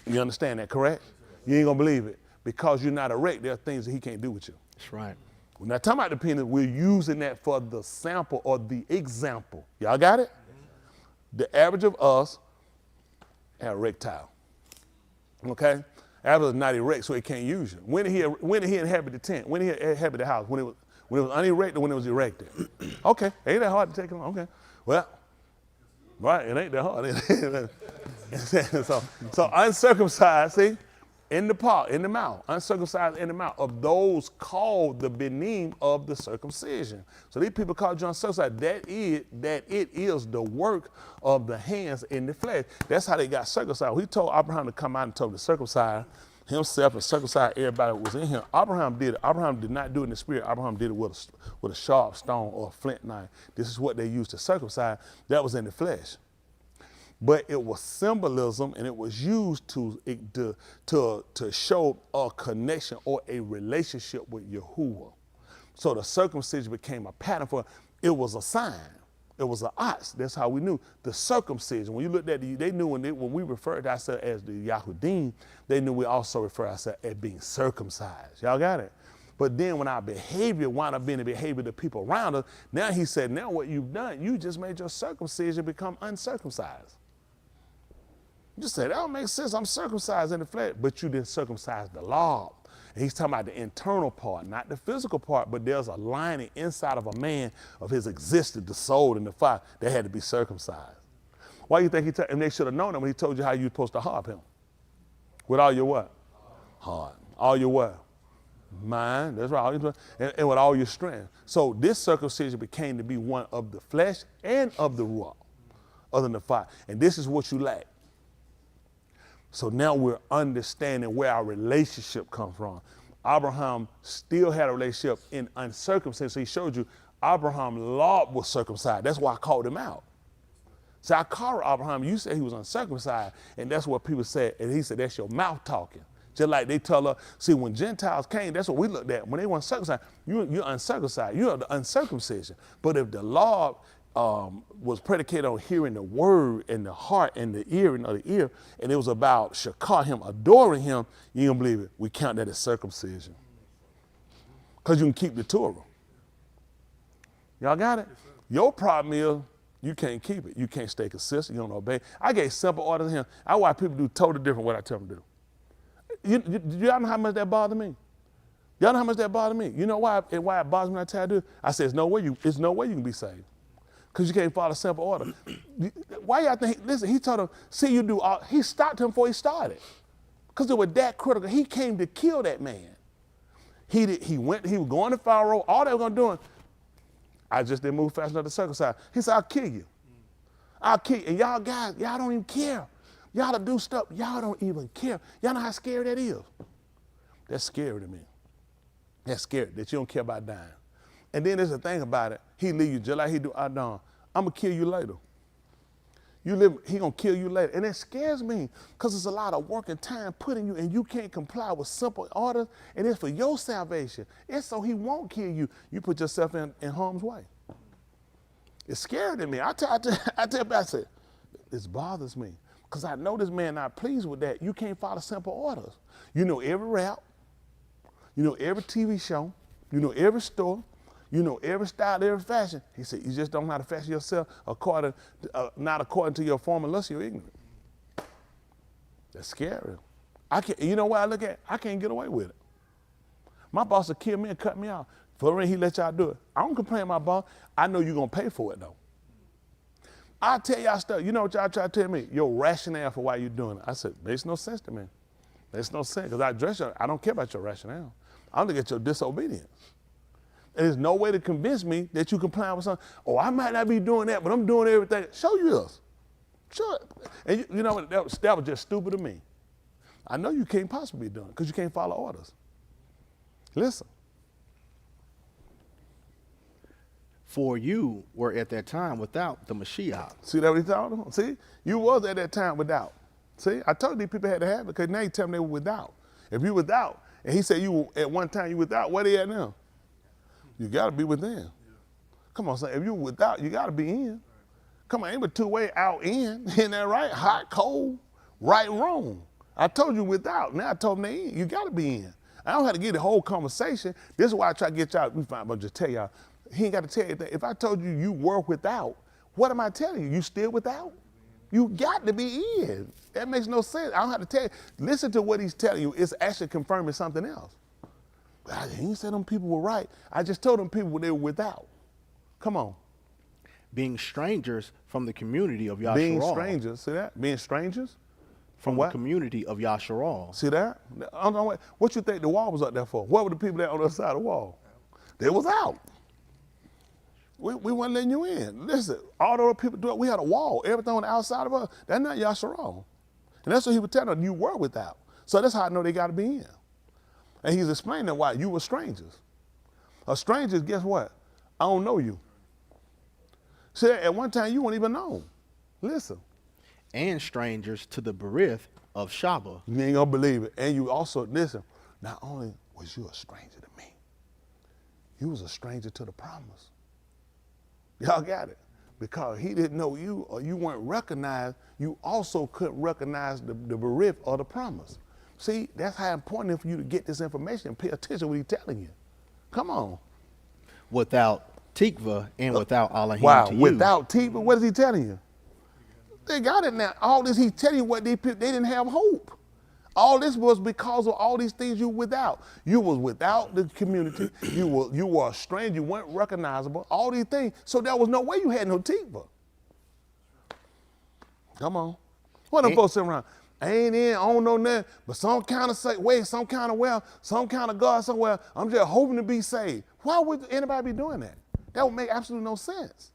You understand that, correct? You ain't going to believe it. Because you're not erect, there are things that he can't do with you. That's right. We're not talking about the penis. We're using that for the sample or the example. Y'all got it? The average of us are erectile. Okay? Average is not erect, so he can't use you. When did he inhabit the tent? When did he inhabit the house? When it was unerected or when it was erected? Okay, ain't that hard to take along? Okay, well, right, it ain't that hard. so uncircumcised, see, in the mouth, uncircumcised in the mouth of those called the benim of the circumcision. So these people called you uncircumcised. That it is the work of the hands in the flesh. That's how they got circumcised. He told Abraham to come out and told him to circumcise himself and circumcise everybody that was in him. Abraham did it. Abraham did not do it in the spirit. Abraham did it with a sharp stone or a flint knife. This is what they used to circumcise. That was in the flesh. But it was symbolism, and it was used to show a connection or a relationship with Yahuwah. So the circumcision became a pattern for it was a sign. It was an ox. That's how we knew the circumcision. When you looked at they knew when we referred to ourselves as the Yahudim, they knew we also refer ourselves as being circumcised. Y'all got it? But then when our behavior wound up being the behavior of the people around us, now he said, now what you've done, you just made your circumcision become uncircumcised. You just said, that don't make sense. I'm circumcised in the flesh, but you didn't circumcise the law. And he's talking about the internal part, not the physical part, but there's a lining inside of a man of his existence, the soul and the fire, that had to be circumcised. Why do you think and they should have known him when he told you how you were supposed to harp him? With all your what? Heart. All your what? Mind. That's right. And with all your strength. So this circumcision became to be one of the flesh and of the ruach, other than the fire. And this is what you lack. So now we're understanding where our relationship comes from. Abraham still had a relationship in uncircumcision. So he showed you Abraham's law was circumcised. That's why I called him out. So I called Abraham, you said he was uncircumcised, and that's what people said. And he said, that's your mouth talking. Just like they tell us, see, when Gentiles came, that's what we looked at. When they weren't circumcised, you're uncircumcised. You're the uncircumcision. But if the law was predicated on hearing the word and the heart and the earring of the ear, and it was about shakar, him adoring him, you don't believe it. We count that as circumcision. Because you can keep the Torah. Y'all got it? Your problem is you can't keep it. You can't stay consistent. You don't obey. I gave simple orders to him. I watch people do totally different what I tell them to do. Y'all know how much that bothered me? Y'all know how much that bothered me? You know why it bothers me when I tell you to do it? I said, there's no way you can be saved. Because you can't follow simple order. Why y'all think, listen, he told him, see you do all, he stopped him before he started. Because they were that critical. He came to kill that man. He was going to Pharaoh, all they were going to do, I just didn't move fast enough to circumcise. He said, I'll kill you. I'll kill you. And y'all guys, y'all don't even care. Y'all to do stuff, y'all don't even care. Y'all know how scary that is? That's scary to me. That's scary that you don't care about dying. And then there's a thing about it. He leave you just like he do Adam. I'm going to kill you later. He going to kill you later. And it scares me because there's a lot of work and time put in you and you can't comply with simple orders. And it's for your salvation. It's so he won't kill you. You put yourself in harm's way. It's scary to me. I tell you, I said, this bothers me because I know this man not pleased with that. You can't follow simple orders. You know every rap. You know every TV show. You know every store. You know every style, every fashion. He said, you just don't know how to fashion yourself not according to your form unless you're ignorant. That's scary. You know what I look at? I can't get away with it. My boss will kill me and cut me off. For the reason he let y'all do it. I don't complain my boss. I know you're going to pay for it, though. I tell y'all stuff. You know what y'all try to tell me? Your rationale for why you're doing it. I said, makes no sense to me. Makes no sense. Because I address you. I don't care about your rationale. I look at your disobedience. And there's no way to convince me that you comply with something. Oh, I might not be doing that, but I'm doing everything. Show you this. Show it. And you know what? That was just stupid to me. I know you can't possibly be doing it because you can't follow orders. Listen. For you were at that time without the Mashiach. See that what he told him? See? You was at that time without. See? I told these people had to have it because now you tell me they were without. If you without, and he said you were, at one time you without, where they at now? You got to be within. Yeah. Come on, son. If you're without, you got to be in. Come on, ain't but two-way out in. Isn't that right? Hot, cold, right, wrong. I told you without. Now I told them they in. You got to be in. I don't have to get the whole conversation. This is why I try to get y'all. But just tell y'all. He ain't got to tell you that. If I told you you were without, what am I telling you? You still without? You got to be in. That makes no sense. I don't have to tell you. Listen to what he's telling you. It's actually confirming something else. He didn't say them people were right. I just told them people they were without. Come on. Being strangers from the community of Yasharal. Being strangers, see that? Being strangers? From what? The community of Yasharal. See that? I don't know what you think the wall was up there for? What were the people there on the other side of the wall? They was out. We weren't letting you in. Listen, all the other people do it. We had a wall. Everything on the outside of us, that's not Yasharal. And that's what he was telling them, you were without. So that's how I know they got to be in. And he's explaining why you were strangers. A stranger, guess what? I don't know you. See, at one time you weren't even known. Listen. And strangers to the berith of Shaba. You ain't gonna believe it. And you also, listen, not only was you a stranger to me, you was a stranger to the promise. Y'all got it? Because he didn't know you or you weren't recognized, you also couldn't recognize the berith or the promise. See, that's how important it is for you to get this information and pay attention to what he's telling you. Come on. Without tikva and without Elohim Wow, to you. without tikva, what is he telling you? They got it now. All this, he's telling you what they didn't have hope. All this was because of all these things you without. You was without the community. You were a stranger. You weren't recognizable. All these things. So there was no way you had no tikva. Come on. What them folks sitting around? I ain't in, I don't know nothing, but some kind of way, some kind of well, some kind of God somewhere. I'm just hoping to be saved. Why would anybody be doing that? That would make absolutely no sense.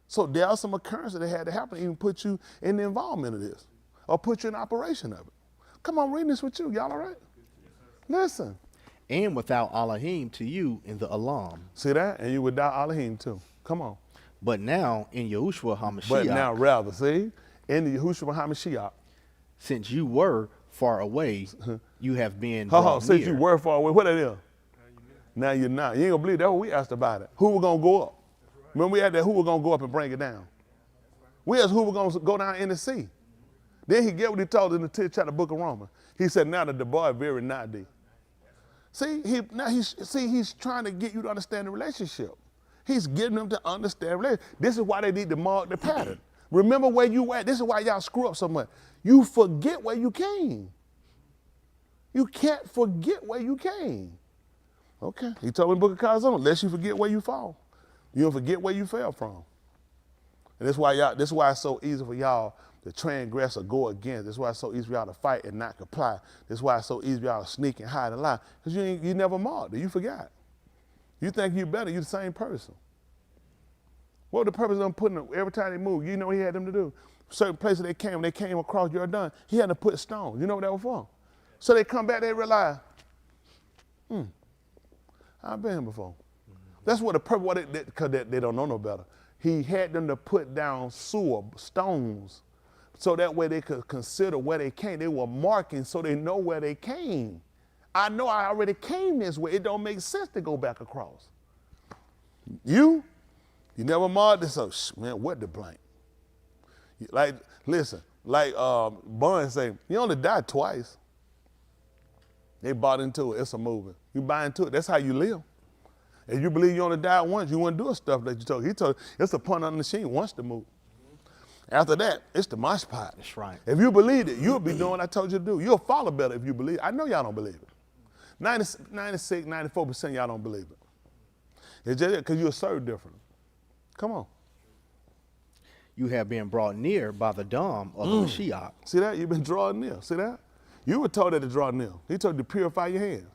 So there are some occurrences that had to happen to even put you in the involvement of this or put you in operation of it. Come on, reading this with you. Y'all all right? Listen. And without Elohim to you in the Alam. See that? And you without Elohim too. Come on. But now in Yahushua HaMashiach. But now rather, see? In the Yahushua HaMashiach. Since you were far away, you have been brought near. Since you were far away, what that is? Now you're not. You ain't gonna believe that. What we asked about it. Who was gonna go up? Remember we had that who was gonna go up and bring it down. We asked who was gonna go down in the sea. Then he get what he told in the 10th chapter book of Romans. He said, now that the boy is very nigh thee. See, he's trying to get you to understand the relationship. He's getting them to understand relationship. This is why they need to mark the pattern. Remember where you at. This is why y'all screw up so much. You forget where you came. You can't forget where you came. Okay. He told me in the book of Kazan, unless you forget where you fall, you don't forget where you fell from. And that's why it's so easy for y'all to transgress or go against. That's why it's so easy for y'all to fight and not comply. That's why it's so easy for y'all to sneak and hide and lie. Because you never marked it. You forgot. You think you better. You're the same person. What was the purpose of them putting them every time they moved? You know what he had them to do? Certain places they came across Jordan, he had to put stones. You know what that was for? So they come back, they realize, I've been here before. That's what the purpose, because they don't know no better. He had them to put down stones, so that way they could consider where they came. They were marking so they know where they came. I know I already came this way. It don't make sense to go back across. You never marked this up. Man, what the blank? Like, listen, like Bun say, you only died twice. They bought into it. It's a movement. You buy into it. That's how you live. If you believe you only died once, you wouldn't do stuff that you told. He told it's a point on the machine once to move. After that, it's the mosh pot. That's right. If you believed it, you'll be doing what I told you to do. You'll follow better if you believe it. I know y'all don't believe it. 96, 94% y'all don't believe it. It's just because you'll serve different. Come on. You have been brought near by the Dom of the Mashiach. See that? You've been drawn near. See that? You were told that to draw near. He told you to purify your hands.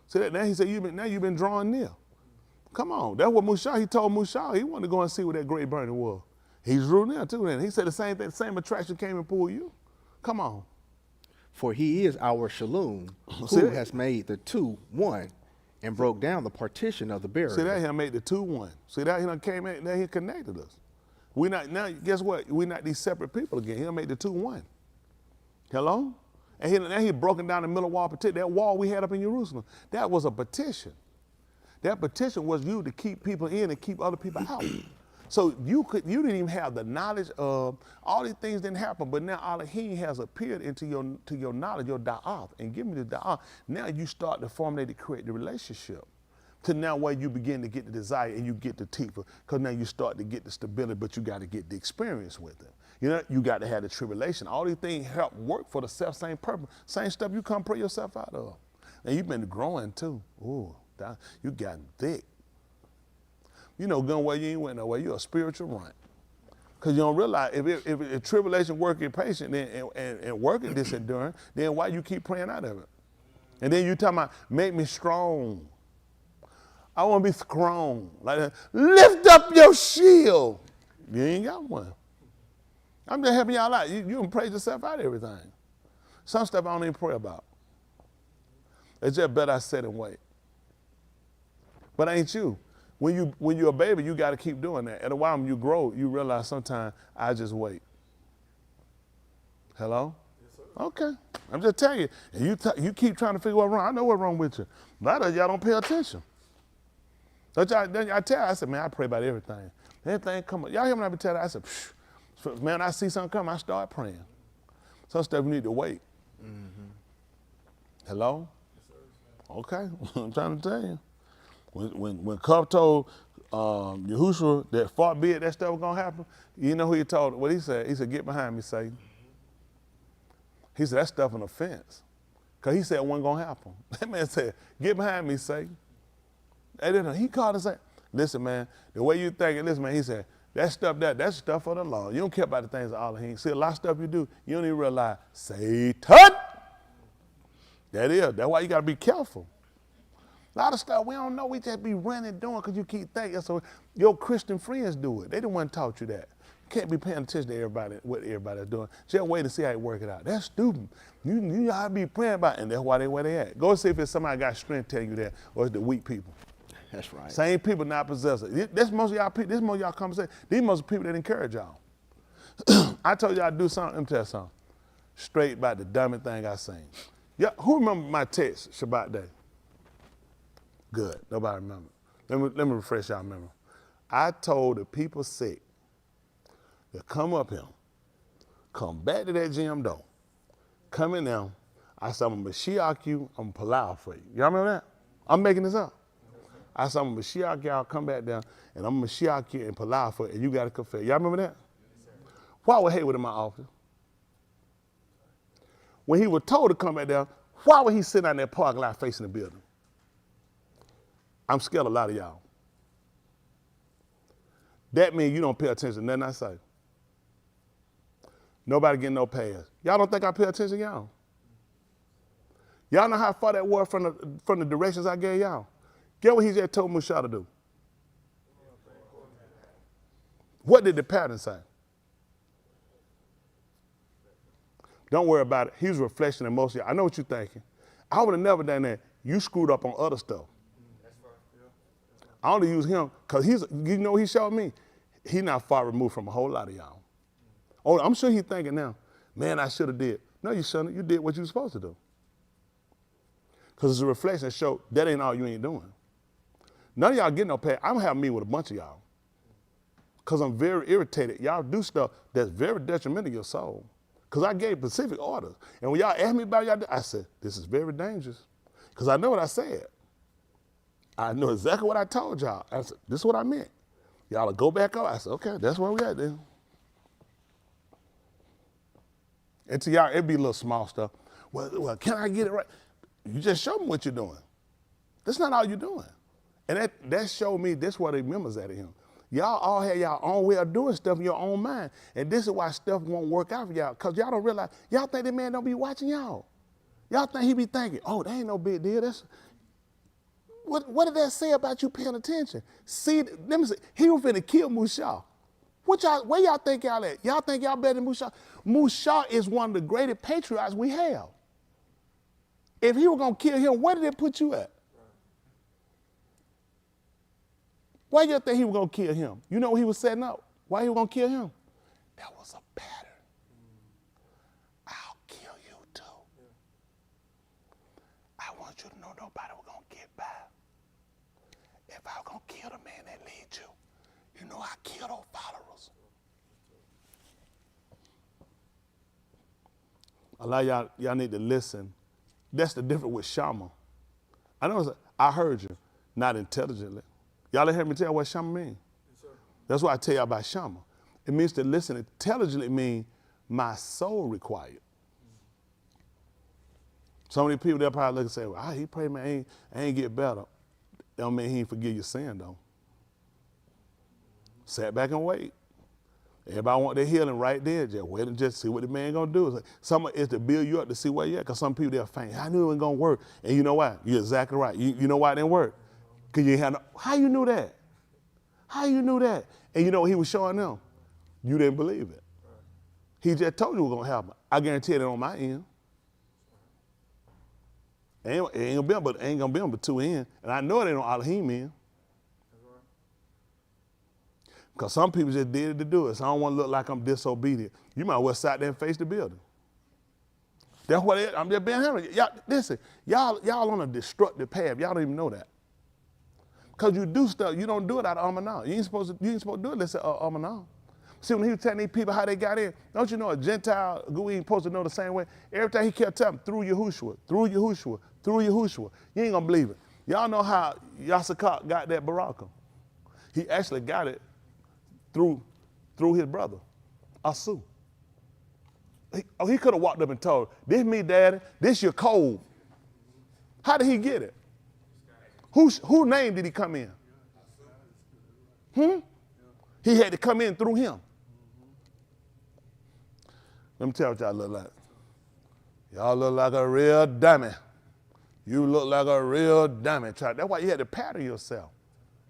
See that? Now he said, now you've been drawn near. Come on. That's what Mushah, he told Mushah. He wanted to go and see where that great burning was. He drew near too then. He said the same thing, the same attraction came and pulled you. Come on. For he is our Shalom, who has made the two one and broke down the partition of the barrier. See that? He made the two one. See that? He done came in, now he connected us. We not, now guess what? We're not these separate people again. He done made the two one. Hello? And now he broken down the middle wall partition. That wall we had up in Jerusalem, that was a petition. That petition was you to keep people in and keep other people out. So you didn't even have the knowledge of all these things didn't happen, but now Elohim has appeared into your knowledge, your da'ath, and give me the da'ath. Now you start to formulate and create the relationship to now where you begin to get the desire and you get the tikva, because now you start to get the stability, but you got to get the experience with it. You know, you got to have the tribulation. All these things help work for the same purpose, same stuff you come pray yourself out of. And you've been growing too. Ooh, you gotten thick. You know, going where you ain't went nowhere. You're a spiritual runt. Because you don't realize if tribulation working patient and working this endurance, then why you keep praying out of it? And then you talking about, make me strong. I want to be strong. Like, lift up your shield. You ain't got one. I'm just helping y'all out. You can praise yourself out of everything. Some stuff I don't even pray about. It's just better I sit and wait. But ain't you? When you're a baby, you got to keep doing that. And a while when you grow, you realize sometimes I just wait. Hello? Yes, sir. Okay. I'm just telling you. And you keep trying to figure what's wrong. I know what's wrong with you. A lot of y'all don't pay attention. So I tell her, I said, man, I pray about everything. Anything come up. Y'all hear me when I be telling her? I said, psh, man, I see something come, I start praying. Some stuff you need to wait. Mm-hmm. Hello? Okay, I'm trying to tell you. When Cup told Yahushua that far be it that stuff was gonna happen, you know who he told? What he said? He said, get behind me, Satan. He said, that stuff an offense. Because he said it wasn't gonna happen. That man said, get behind me, Satan. He called and said, listen, man, the way you think, listen, man, he said, that's stuff for the law. You don't care about the things of Elohim. See, a lot of stuff you do, you don't even realize, Satan. That's why you gotta be careful. A lot of stuff we don't know, we just be running doing because you keep thinking. So your Christian friends do it. They the one taught you that. You can't be paying attention to everybody, what everybody's doing. Just wait to see how it work it out. That's stupid. You gotta be praying about it, and that's why they where they at. Go see if it's somebody got strength telling you that, or it's the weak people. That's right. Same people not possessed. That's most of y'all people, this most of y'all conversation. These most of the people that encourage y'all. I told y'all to do something, let me tell you something. Straight about the dumbest thing I seen. Yeah, who remember my text Shabbat day? Good, nobody remember. Let me refresh y'all memory. I told the people sick to come up here, come back to that gym door, come in there. I said, I'm gonna Mashiach you, I'm gonna Palau for you. Y'all remember that? I'm making this up. I said, I'm gonna Mashiach y'all, come back down, and I'm gonna Mashiach you and Palau for you, and you gotta confess. Y'all remember that? Why was Hayward in my office? When he was told to come back down, why would he sit out in that parking lot facing the building? I'm scared of a lot of y'all. That means you don't pay attention to nothing I say. Nobody getting no pass. Y'all don't think I pay attention to y'all? Y'all know how far that was from the directions I gave y'all? Get what he just told Musha to do. What did the pattern say? Don't worry about it. He's a reflection of most of y'all. I know what you're thinking. I would have never done that. You screwed up on other stuff. I only use him because you know what he showed me? He not far removed from a whole lot of y'all. Oh, I'm sure he's thinking now, man, I should have did. No, you shouldn't. You did what you were supposed to do. Because it's a reflection that show that ain't all you ain't doing. None of y'all get no pay. I'm gonna have me with a bunch of y'all. Because I'm very irritated. Y'all do stuff that's very detrimental to your soul. Because I gave specific orders. And when y'all asked me about y'all, I said, this is very dangerous. Because I know what I said. I know exactly what I told y'all. I said, this is what I meant. Y'all will go back up. I said, okay, that's where we at then. And to y'all, it'd be a little small stuff. Well, can I get it right? You just show me what you're doing. That's not all you're doing. And that showed me this where the members at him. Y'all all have y'all own way of doing stuff in your own mind. And this is why stuff won't work out for y'all. Because y'all don't realize, y'all think that man don't be watching y'all. Y'all think he be thinking, oh, that ain't no big deal. What did that say about you paying attention? See, let me see. He was finna kill Musha. Where y'all think y'all at? Y'all think y'all better than Musha? Musha is one of the greatest patriots we have. If he were gonna kill him, where did it put you at? Why you think he was gonna kill him? You know what he was setting up? Why he was gonna kill him? That was a pattern. I'll kill you too. I want you to know nobody was gonna get by. If I was gonna kill the man that leads you, you know I kill those followers. A lot of y'all need to listen. That's the difference with Shama. I know I heard you, not intelligently. Y'all didn't hear me tell what Shama means? Yes, that's why I tell y'all about Shama. It means to listen intelligently means my soul required. So many people, they'll probably look and say, well, he prayed, man, I ain't get better. That don't mean he ain't forgive your sin, though. Sit back and wait. Everybody want their healing right there. Just wait and just see what the man gonna do. It's like, some is to build you up to see where you at. Because some people, they'll faint. I knew it wasn't gonna work. And you know why? You're exactly right. You know why it didn't work? Because you had no, how you knew that? How you knew that? And you know what he was showing them? You didn't believe it. He just told you it was gonna happen. I guarantee it on my end. It ain't gonna be on but two ends. And I know it ain't on Elohim end. Because some people just did it to do it. So I don't want to look like I'm disobedient. You might well sit there and face the building. That's what it is. I'm just being honest. Y'all, listen, y'all on a destructive path. Y'all don't even know that. Because you do stuff, you don't do it out of amanah. You ain't supposed to do it unless it's amanah. See, when he was telling these people how they got in, don't you know a Gentile who ain't supposed to know the same way? Every time he kept telling them, through Yahushua, through Yahushua, through Yahushua. You ain't gonna believe it. Y'all know how Yasakak got that Baraka. He actually got it through his brother, Asu. He could have walked up and told, this me, daddy, this your code. How did he get it? Whose name did he come in? He had to come in through him. Let me tell you what y'all look like. Y'all look like a real dummy. You look like a real dummy. That's why you had to pattern yourself.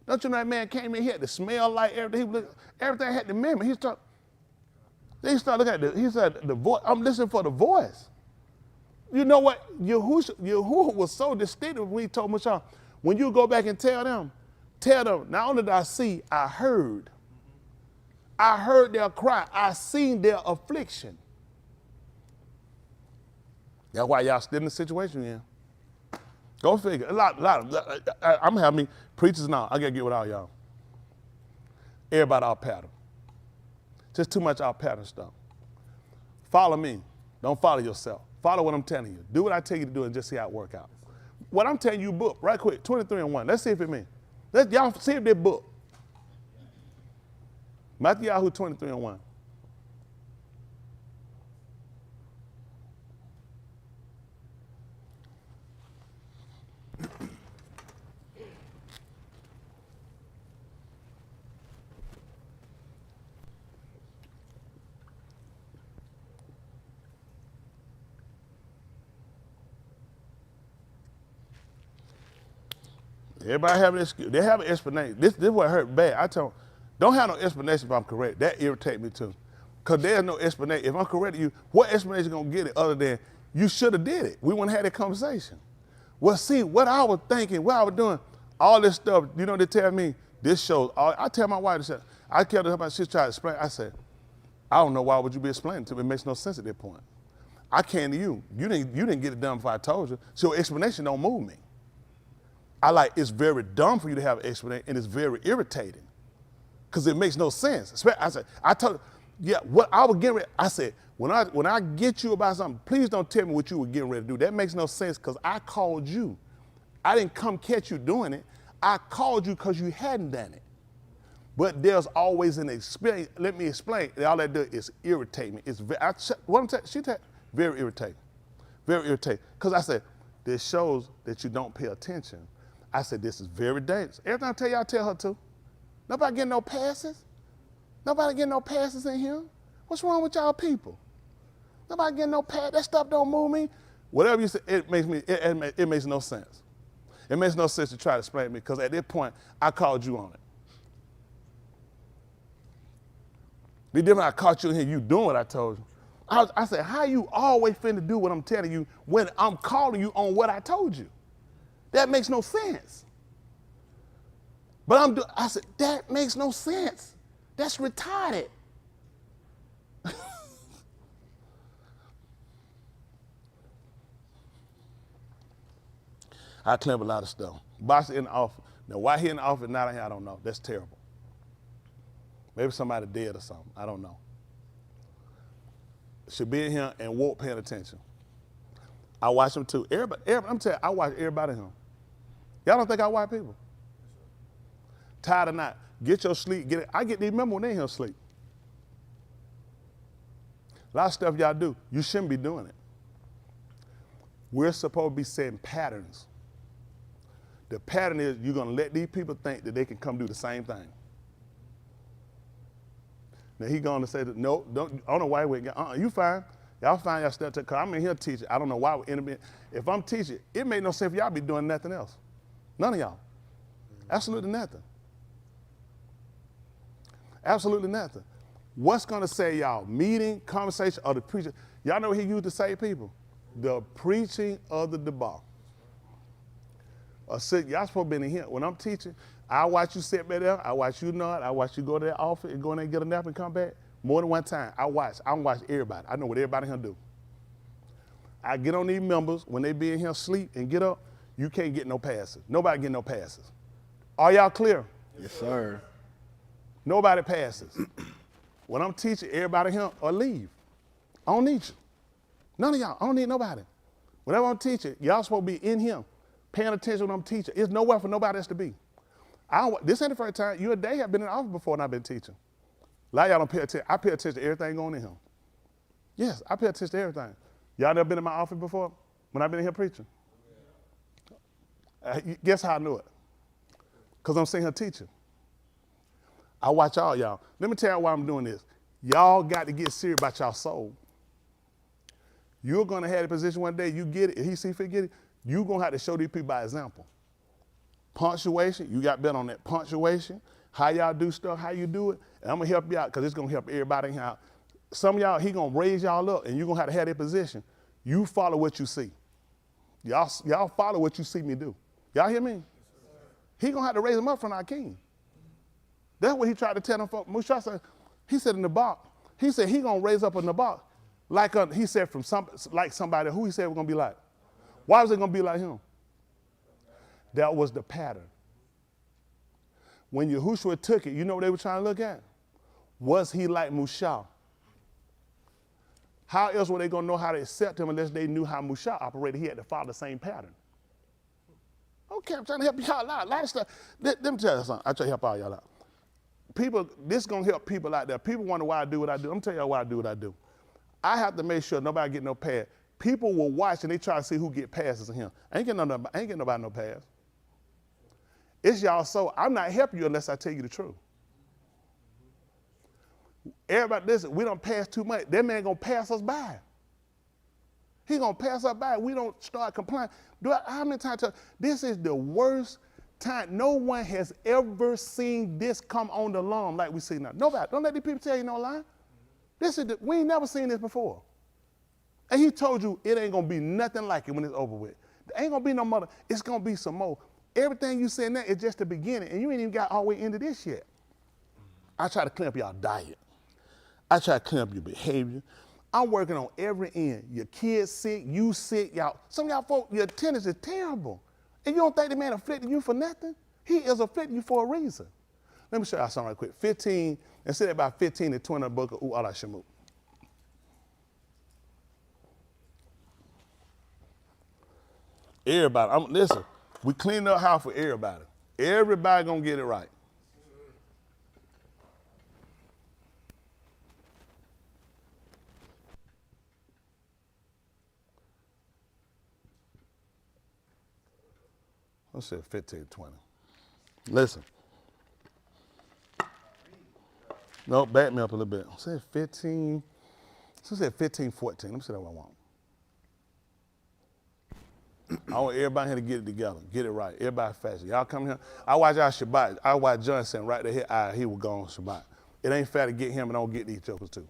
Don't you know that man came in, he had to smell like everything. Everything had the memory. He started looking at he said, the voice. I'm listening for the voice. You know what? Yahushua was so distinctive when he told Mushah, when you go back and tell them, not only did I see, I heard. I heard their cry. I seen their affliction. That's why y'all still in the situation you're in. Go figure. I'm having preachers now. I gotta get with all y'all. Everybody out pattern. Just too much out pattern stuff. Follow me. Don't follow yourself. Follow what I'm telling you. Do what I tell you to do and just see how it work out. What I'm telling you, book, right quick, 23 and 1. Let's see if it means. Y'all see if they book. Matthew 23 and 1. Everybody have an excuse. They have an explanation. This is what hurt bad. I tell them, don't have no explanation if I'm correct. That irritates me too. Because there's no explanation. If I'm correct to you, what explanation you going to get it other than you should have did it? We wouldn't have that conversation. Well, see, what I was thinking, what I was doing, all this stuff, you know, they tell me, this shows, I tell my wife, I kept her about, she tried to explain. I said, I don't know why would you be explaining to me. It makes no sense at that point. I came to you. You didn't get it done before I told you. So explanation don't move me. It's very dumb for you to have an explanation, and it's very irritating because it makes no sense. I told you, what I was getting ready, I said, when I get you about something, please don't tell me what you were getting ready to do. That makes no sense because I called you. I didn't come catch you doing it. I called you because you hadn't done it. But there's always an experience. Let me explain. All that does is irritate me. It's very irritating. Very irritating. Because I said, this shows that you don't pay attention. I said, this is very dangerous. Everything I tell you, I tell her too. Nobody getting no passes. Nobody getting no passes in here. What's wrong with y'all people? Nobody getting no pass. That stuff don't move me. Whatever you say, it makes no sense. It makes no sense to try to explain to me because at that point, I called you on it. Be different. I caught you in here, you doing what I told you. I said, how you always finna do what I'm telling you when I'm calling you on what I told you? That makes no sense. But I said, that makes no sense. That's retarded. I clean up a lot of stuff. Boss in the office. Now, why he in the office, not in here, I don't know. That's terrible. Maybe somebody dead or something. I don't know. Should be in here and won't paying attention. I watch him too. Everybody, I'm telling you, I watch everybody in him. Y'all don't think I watch people? Tired or not, get your sleep. I get these remember when they in here sleep. A lot of stuff y'all do, you shouldn't be doing it. We're supposed to be setting patterns. The pattern is you're going to let these people think that they can come do the same thing. Now he going to say that, no, don't, I don't know why we got, you fine. Y'all find y'all stuff, because I'm in here teaching. I don't know why we're intervening. If I'm teaching, it made no sense for y'all be doing nothing else. None of y'all. Absolutely nothing. Absolutely nothing. What's going to say y'all? Meeting, conversation, or the preaching? Y'all know what he used to say, people? The preaching of the debar. Y'all supposed to be in here. When I'm teaching, I watch you sit back there. I watch you nod. I watch you go to that office and go in there and get a nap and come back. More than one time. I watch everybody. I know what everybody here do. I get on these members when they be in here sleep and get up. You can't get no passes. Nobody get no passes. Are y'all clear? Yes, sir. Nobody passes. When I'm teaching, everybody here or leave. I don't need you. None of y'all. I don't need nobody. Whenever I'm teaching, y'all supposed to be in here, paying attention when I'm teaching. It's nowhere for nobody else to be. This ain't the first time. You and Dave have been in the office before and I've been teaching. A lot of y'all don't pay attention. I pay attention to everything going in here. Yes, I pay attention to everything. Y'all never been in my office before when I've been in here preaching? Guess how I knew it? Because I'm sitting here teaching. I watch all y'all. Let me tell you why I'm doing this. Y'all got to get serious about y'all soul. You're going to have a position one day, you get it, if he see fit get it, you're going to have to show these people by example. Punctuation, you got better on that punctuation, how y'all do stuff, how you do it, and I'm going to help you out because it's going to help everybody out. Some of y'all, he going to raise y'all up and you're going to have that position. You follow what you see. Y'all follow what you see me do. Y'all hear me? He going to have to raise them up from our king. That's what he tried to tell them. Musha said, he said in the box, he said he going to raise up in the box. Like he said like somebody who he said was going to be like. Why was it going to be like him? That was the pattern. When Yahushua took it, you know what they were trying to look at? Was he like Musha? How else were they going to know how to accept him unless they knew how Musha operated? He had to follow the same pattern. Okay, I'm trying to help y'all out. A lot of stuff. Let me tell you something. I try to help all y'all out. People, this is going to help people out there. People wonder why I do what I do. I'm telling y'all why I do what I do. I have to make sure nobody get no pass. People will watch and they try to see who get passes in him. I ain't getting nobody no pass. It's y'all soul. I'm not helping you unless I tell you the truth. Everybody, listen, we don't pass too much. That man gonna pass us by. He gonna pass us by. We don't start complaining. How many times? This is the worst time. No one has ever seen this come on the alarm like we see now. Nobody. Don't let these people tell you no lie. We ain't never seen this before. And he told you it ain't gonna be nothing like it when it's over with. There ain't gonna be no mother. It's gonna be some more. Everything you saying now is just the beginning, and you ain't even got all the way into this yet. I try to clean up y'all diet. I try to clean up your behavior. I'm working on every end. Your kids sick, you sick, y'all. Some of y'all folks, your attendance is terrible. And you don't think the man afflicted you for nothing? He is afflicting you for a reason. Let me show y'all something right quick. 15, and say about 15 to 20 of the book of U'ala Shemut. Everybody, listen, we cleaned up house for everybody. Everybody gonna get it right. Let's say 15, 20. Listen. No, back me up a little bit. I said 15, so I said 15, 14. Let me see what I want. I want everybody here to get it together, get it right. Everybody fast. Y'all come here. I watch our Shabbat. I watch Johnson right there. He will go on Shabbat. It ain't fair to get him and don't get these jokers too.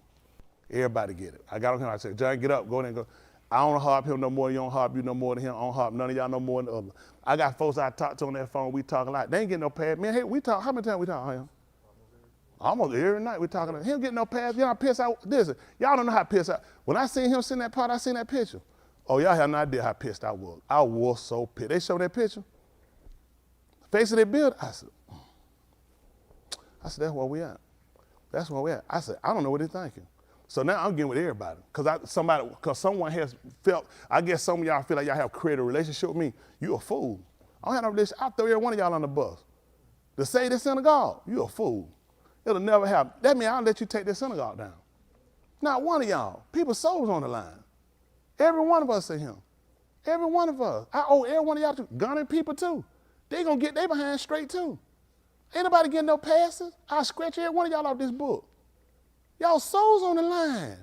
Everybody get it. I got on him. I said, John, get up, go in and go. I don't harp him no more. You don't harp you no more than him. I don't harp none of y'all no more than the other. I got folks I talk to on that phone. We talking a lot. They ain't getting no pass. Man, hey, we talk. How many times we talk him? Almost every night we talking to him. He don't get no pass. Y'all piss out. Listen, y'all don't know how piss out. When I seen him send that part, I seen that picture. Oh, y'all have no idea how pissed I was. I was so pissed. They showed that picture. Face of that building. I said, that's where we at. That's where we at. I said, I don't know what they're thinking. So now I'm getting with everybody. Because someone has felt, I guess some of y'all feel like y'all have created a relationship with me. You a fool. I don't have no relationship. I'll throw every one of y'all on the bus. To say the synagogue, you a fool. It'll never happen. That means I'll let you take the synagogue down. Not one of y'all. People's souls on the line. Every one of us in him. Every one of us. I owe every one of y'all to gunning people too. They gonna get their behind straight too. Ain't nobody getting no passes. I'll scratch every one of y'all off this book. Y'all souls on the line.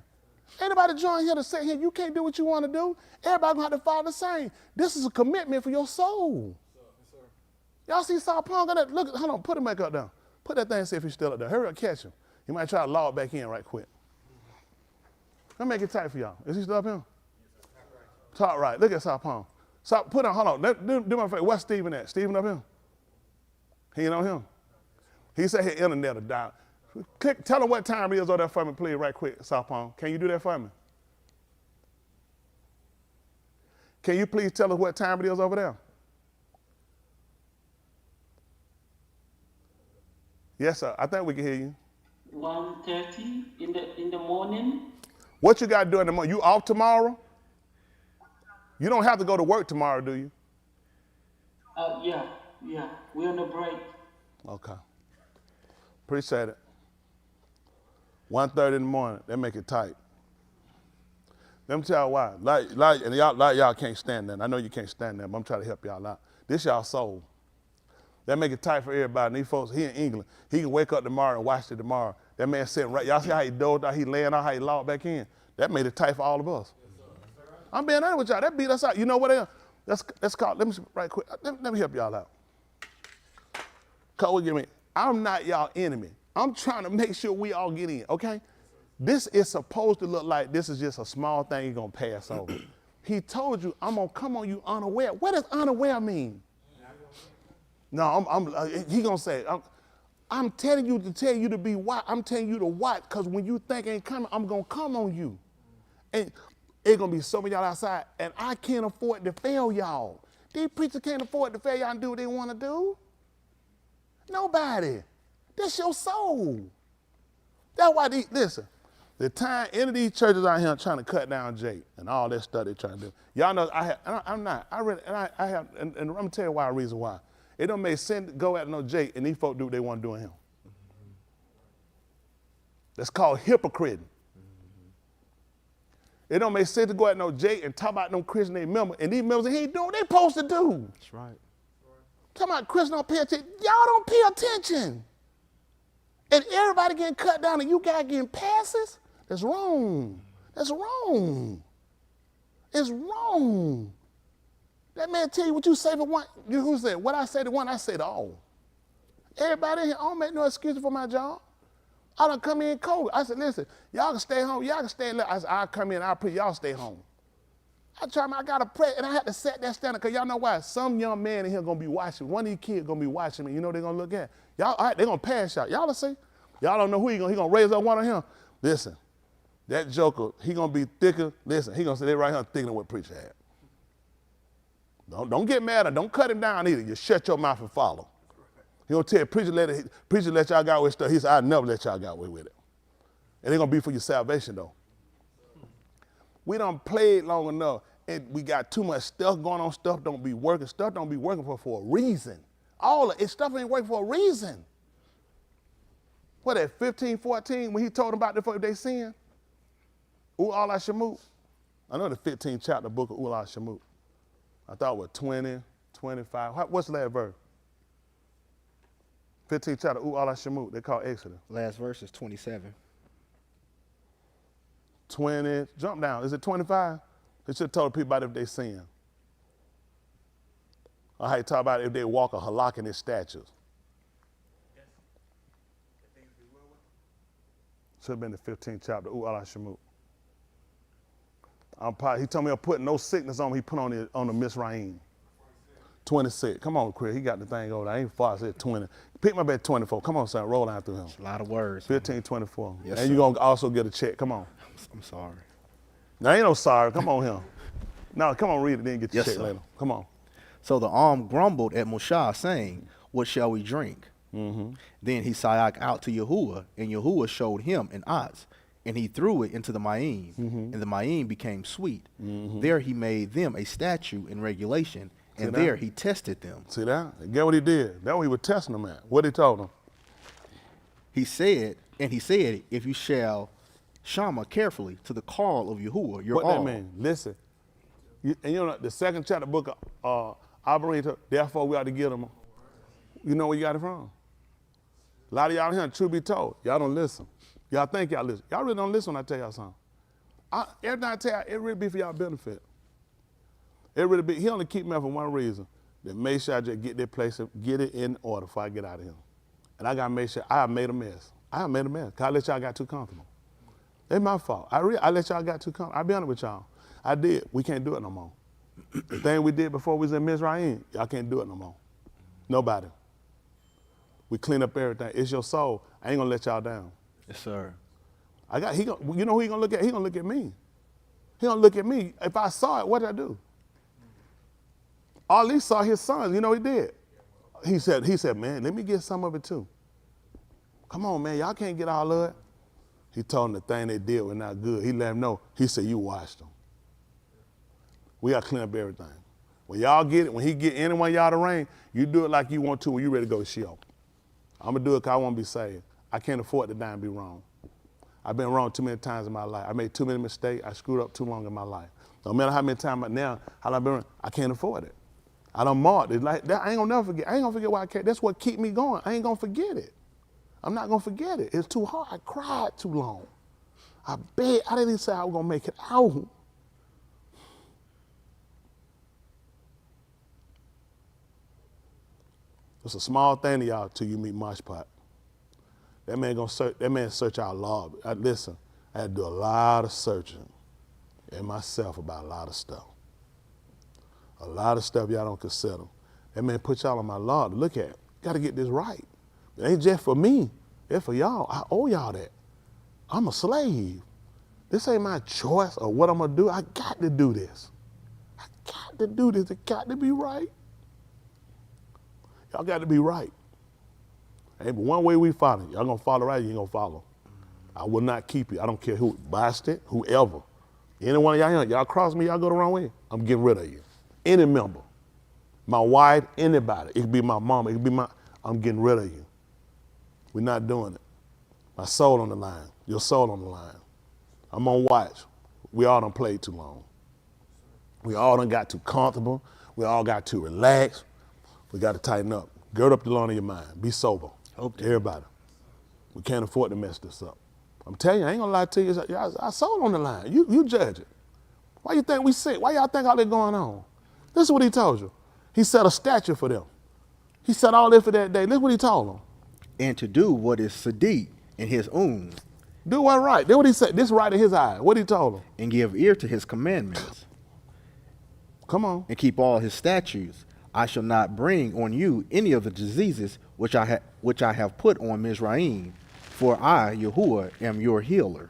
Ain't nobody join here to say, here, you can't do what you want to do. Everybody gonna have to follow the same. This is a commitment for your soul. Yes, sir. Y'all see Saul Paul got that? Look, hold on, put him back up there. Put that thing and see if he's still up there. Hurry up, catch him. He might try to law it back in right quick. Let me make it tight for y'all. Is he still up here? Top right. Look at Saul Paul. So put on, hold on. Do my favor. What's Stephen at? Stephen up here? He ain't on him. He said his internet will die. Tell him what time it is over there for me, please, right quick, Saul Paul. Can you do that for me? Can you please tell us what time it is over there? Yes, sir. I think we can hear you. 1:30 in the morning. What you got to do in the morning? You off tomorrow? You don't have to go to work tomorrow, do you? Yeah. We're on a break. Okay. Appreciate it. 1:30 in the morning. They make it tight. Let me tell you why. And y'all can't stand that. I know you can't stand that, but I'm trying to help y'all out. This y'all soul. That make it tight for everybody. And these folks, he in England, he can wake up tomorrow and watch it tomorrow. That man sitting right, y'all see how he dozed out, he laying out, how he logged back in. That made it tight for all of us. I'm being honest with y'all, that beat us out. You know what else? Let's call, let me, right quick, let me help y'all out. Cole, give me, I'm not y'all enemy. I'm trying to make sure we all get in, okay? This is supposed to look like this is just a small thing you're gonna pass over. He told you, I'm gonna come on you unaware. What does unaware mean? No, he gonna say, I'm telling you to tell you to be watch. I'm telling you to watch, because when you think ain't coming, I'm gonna come on you. And it's gonna be so many y'all outside, and I can't afford to fail y'all. These preachers can't afford to fail y'all and do what they wanna do. Nobody. That's your soul. That's why listen. The time any of these churches out here trying to cut down Jake and all that stuff they're trying to do. Y'all know I'm not. I have, and I'm gonna tell you why. Reason why. It don't make sense to go at no Jake and these folks do what they want to do in him. That's called hypocrite. It don't make sense to go at no Jake and talk about no Christian they member and these members he ain't doing what they supposed to do. That's right. Talking about Christians don't pay attention. Y'all don't pay attention. And everybody getting cut down and you guys getting passes? That's wrong. That's wrong. It's wrong. That man tell you what you say for one. Who said? What I say to one, I say to all. Everybody in here, I don't make no excuses for my job. I done come in cold. I said, listen, y'all can stay home. Y'all can stay in there. I said, I'll come in, I'll pray, y'all stay home. I gotta pray, and I had to set that standard, because y'all know why? Some young man in here gonna be watching. One of these kids gonna be watching me. You know they're gonna look at? Y'all, all right, they're gonna pass y'all. Y'all will see. Y'all don't know who he gonna raise up one of him. Listen, that joker, he gonna be thicker. Listen, he gonna say they right here thicker than what preacher had. Don't get mad or don't cut him down either. You shut your mouth and follow. He gonna tell preacher let y'all get away with stuff. He said, I never let y'all get away with it. It ain't gonna be for your salvation though. We done played long enough and we got too much stuff going on. Stuff don't be working. Stuff don't be working for a reason. All of it, stuff ain't working for a reason. What at 15, 14, when he told them about the they sin? U'ala Shamut. I know the 15th chapter book of U'ala Shamut. I thought it was 20, 25. What's the last verse? 15th chapter U'ala Shamut. They call Exodus. Last verse is 27. 20, jump down. Is it 25? They should have told people about if they sin. Or how you talk about if they walk a halak in his statutes. Should have been the 15th chapter, U'ala Shamut. He told me I'm putting no sickness on him. He put on the Mizraim. 26. Come on, Chris. He got the thing over there. I ain't far. I said 20. Pick my bet 24. Come on, son. Roll down through him. It's a lot of words. 15, 24. Yes, and you're going to also get a check. Come on. I'm sorry. Now, ain't no sorry. Come on here. No, come on, read it, then get your Yes, check sir. later. Come on. So the arm grumbled at Moshe, saying, what shall we drink? Then he sayak out to Yahuwah, and Yahuwah showed him an ox, and he threw it into the Ma'im, and the Ma'im became sweet. There he made them a statute and regulation, and that? there he tested them. See that? Get what he did. That's what he was testing them at. What he told them? He said, if you shall shama carefully to the call of Yahuwah, your What all. that mean? Listen. And you know, the second chapter book of Arboretum, therefore we ought to give them. You know where you got it from? A lot of y'all here, truth be told, y'all don't listen. Y'all think y'all listen. Y'all really don't listen when I tell y'all something. Everything I tell y'all, it really be for y'all benefit. It really be, he only keep me up for one reason. That make sure I just get that place, get it in order before I get out of here. And I gotta make sure I made a mess. I made a mess, cause I let y'all got too comfortable. It's my fault. I let y'all got too comfortable. I'll be honest with y'all. I did. We can't do it no more. The thing we did before we was in Mizraim, y'all can't do it no more. Nobody. We clean up everything. It's your soul. I ain't gonna let y'all down. Yes, sir. You know who he gonna look at? He gonna look at me. He gonna look at me. If I saw it, what did I do? Ali saw his sons. You know what he did? He said, man, let me get some of it too. Come on, man, y'all can't get all of it. He told them the thing they did was not good. He let them know. He said, you watched them. We got to clean up everything. When y'all get it, when he get any one of y'all to reign, you do it like you want to when you ready to go to Sheol. I'm going to do it because I want to be saved. I can't afford to die and be wrong. I've been wrong too many times in my life. I made too many mistakes. I screwed up too long in my life. No matter how many times now, how I've been wrong, I can't afford it. I done marked it. Like that, I ain't going to never forget. I ain't going to forget why I can't. That's what keep me going. I ain't going to forget it. I'm not going to forget it. It's too hard. I cried too long. I bet. I didn't even say I was going to make it out. It's a small thing to y'all till you meet Moshpot. That man gonna search. That man search our law. Listen, I had to do a lot of searching in myself about a lot of stuff. A lot of stuff y'all don't consider. That man put y'all on my law to look at. Got to get this right. It ain't just for me. It's for y'all. I owe y'all that. I'm a slave. This ain't my choice or what I'm gonna do. I got to do this. I got to do this. It got to be right. Y'all got to be right. Ain't but one way we follow. Y'all gonna follow right, you ain't gonna follow. I will not keep you. I don't care who, bastard, whoever. Any one of y'all cross me, y'all go the wrong way, I'm getting rid of you. Any member, my wife, anybody. It could be my mama, it could be I'm getting rid of you. We're not doing it. My soul on the line, your soul on the line. I'm on watch. We all done played too long. We all done got too comfortable. We all got too relaxed. We got to tighten up. Gird up the loin of your mind. Be sober. Everybody. We can't afford to mess this up. I'm telling you, I ain't gonna lie to you. Our soul on the line. You judge it. Why you think we sick? Why y'all think all this going on? This is what he told you. He set a statue for them. He set all this for that day. Look what he told them. And to do what is sadiq in his own. Do what right. That's what he said. This right in his eye. What he told them. And give ear to his commandments. Come on. And keep all his statutes. I shall not bring on you any of the diseases which I have put on Mizraim, for I, Yahuwah, am your healer.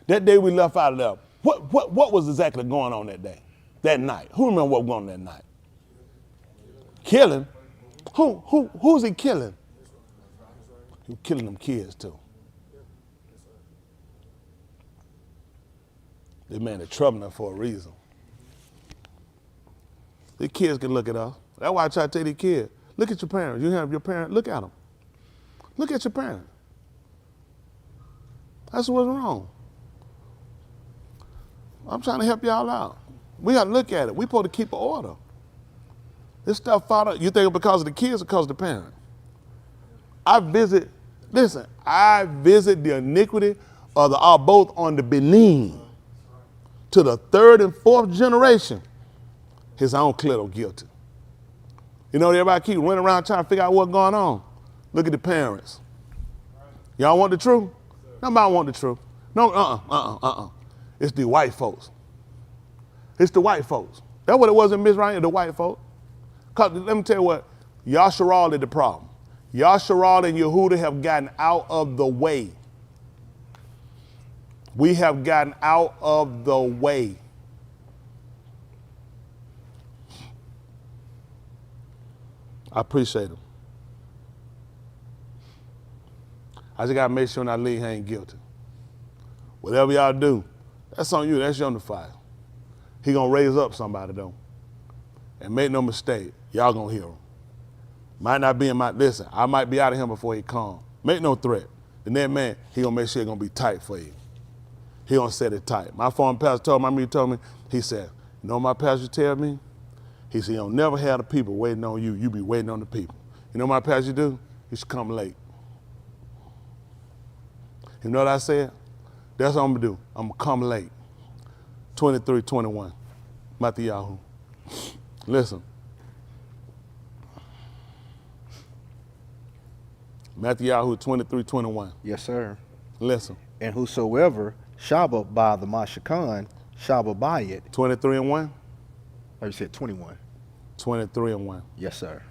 That day we left out of there, what was exactly going on that day, that night? Who remember what was going on that night? Killing? Who's he killing? He was killing them kids too. This man is troubling them for a reason. These kids can look at us. That's why I try to tell these kids, look at your parents. You have your parents, look at them. Look at your parents. That's what's wrong. I'm trying to help y'all out. We got to look at it. We supposed to keep an order. This stuff found out. You think it's because of the kids or because of the parents? I visit the iniquity of the are both on the Benin to the third and fourth generation. His own clitoral guilty. You know, everybody keep running around trying to figure out what's going on. Look at the parents. Y'all want the truth? Nobody want the truth. No, It's the white folks. It's the white folks. That's what it was in Mizraim, the white folks. Cause let me tell you what, Yasharal is the problem. Yasharal and Yehuda have gotten out of the way. We have gotten out of the way. I appreciate him. I just gotta make sure when I leave, he ain't guilty. Whatever y'all do, that's on you, that's your fire. He gonna raise up somebody though. And make no mistake, y'all gonna hear him. Might not be in my, listen, I might be out of him before he come. Make no threat. And that man, he gonna make sure it's gonna be tight for you. He gonna set it tight. My former pastor told me, he said, you know what my pastor tell me? He said, you don't never have the people waiting on you, you be waiting on the people. You know what my pastor do? He should come late. You know what I said? That's what I'm gonna do. I'm gonna come late. 23:21, Matthew. Listen. Matthew 23:21. Yes, sir. Listen. And whosoever shaba by the Mashakan, shaba by it. 23:1? Oh, you said 21. 23:1. Yes, sir.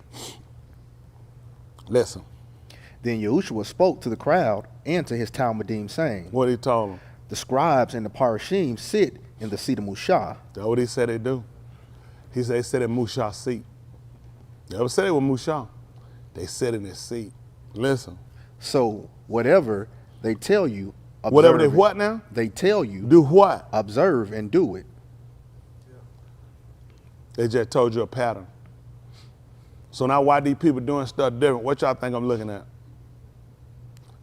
Listen. Then Yahushua spoke to the crowd and to his Talmudim, saying, what he told them? The scribes and the parashim sit in the seat of Mushah. That's what he said they do. He said they sit in Mushah's seat. They ever said it was Mushah. They sit in their seat. Listen. So whatever they tell you, Whatever they observe it. what now? They tell you. Do what? Observe and do it. They just told you a pattern. So now why these people doing stuff different? What y'all think I'm looking at?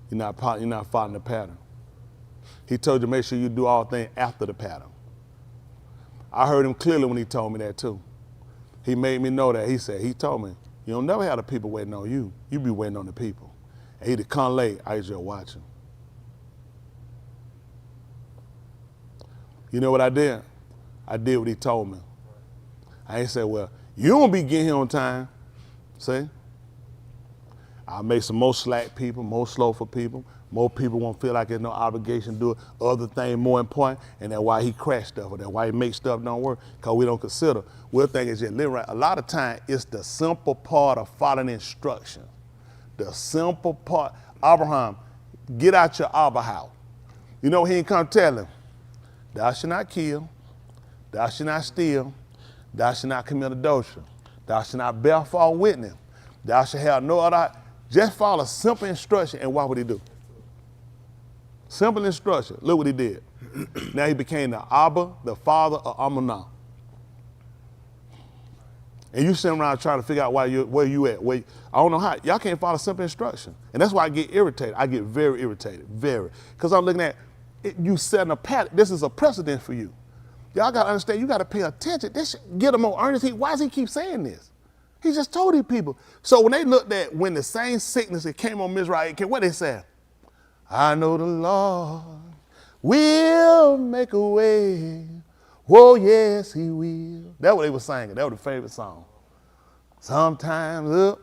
You're not following the pattern. He told you make sure you do all things after the pattern. I heard him clearly when he told me that too. He made me know that. He told me, you don't never have the people waiting on you. You be waiting on the people. And he'd come late, I was just watching. You know what I did? I did what he told me. I ain't say, well, you don't be getting here on time. See? I'll make some more slack people, more slowful people. More people won't feel like there's no obligation to do other things more important, and that's why he crashed stuff, or that's why he makes stuff don't work, because we don't consider. We'll think it's just living right. A lot of times, it's the simple part of following instructions. The simple part. Abraham, get out your Abba house. You know, he ain't come tell him, thou shalt not kill, thou shalt not steal, thou shalt not commit adultery, thou shalt not bear false witness, thou shalt have no other. Just follow simple instruction, and what would he do? Simple instruction. Look what he did. Now he became the Abba, the father of Amunah. And you sitting around trying to figure out where you at. I don't know how. Y'all can't follow simple instruction. And that's why I get irritated. I get very irritated, very. Because I'm looking at it, you setting a pattern. This is a precedent for you. Y'all got to understand, you got to pay attention. This should get them more earnest. Why does he keep saying this? He just told these people. So when they looked at when the same sickness that came on Mizraim, what they said? I know the Lord will make a way. Oh, yes, he will. That's what they were singing. That was the favorite song. Sometimes up,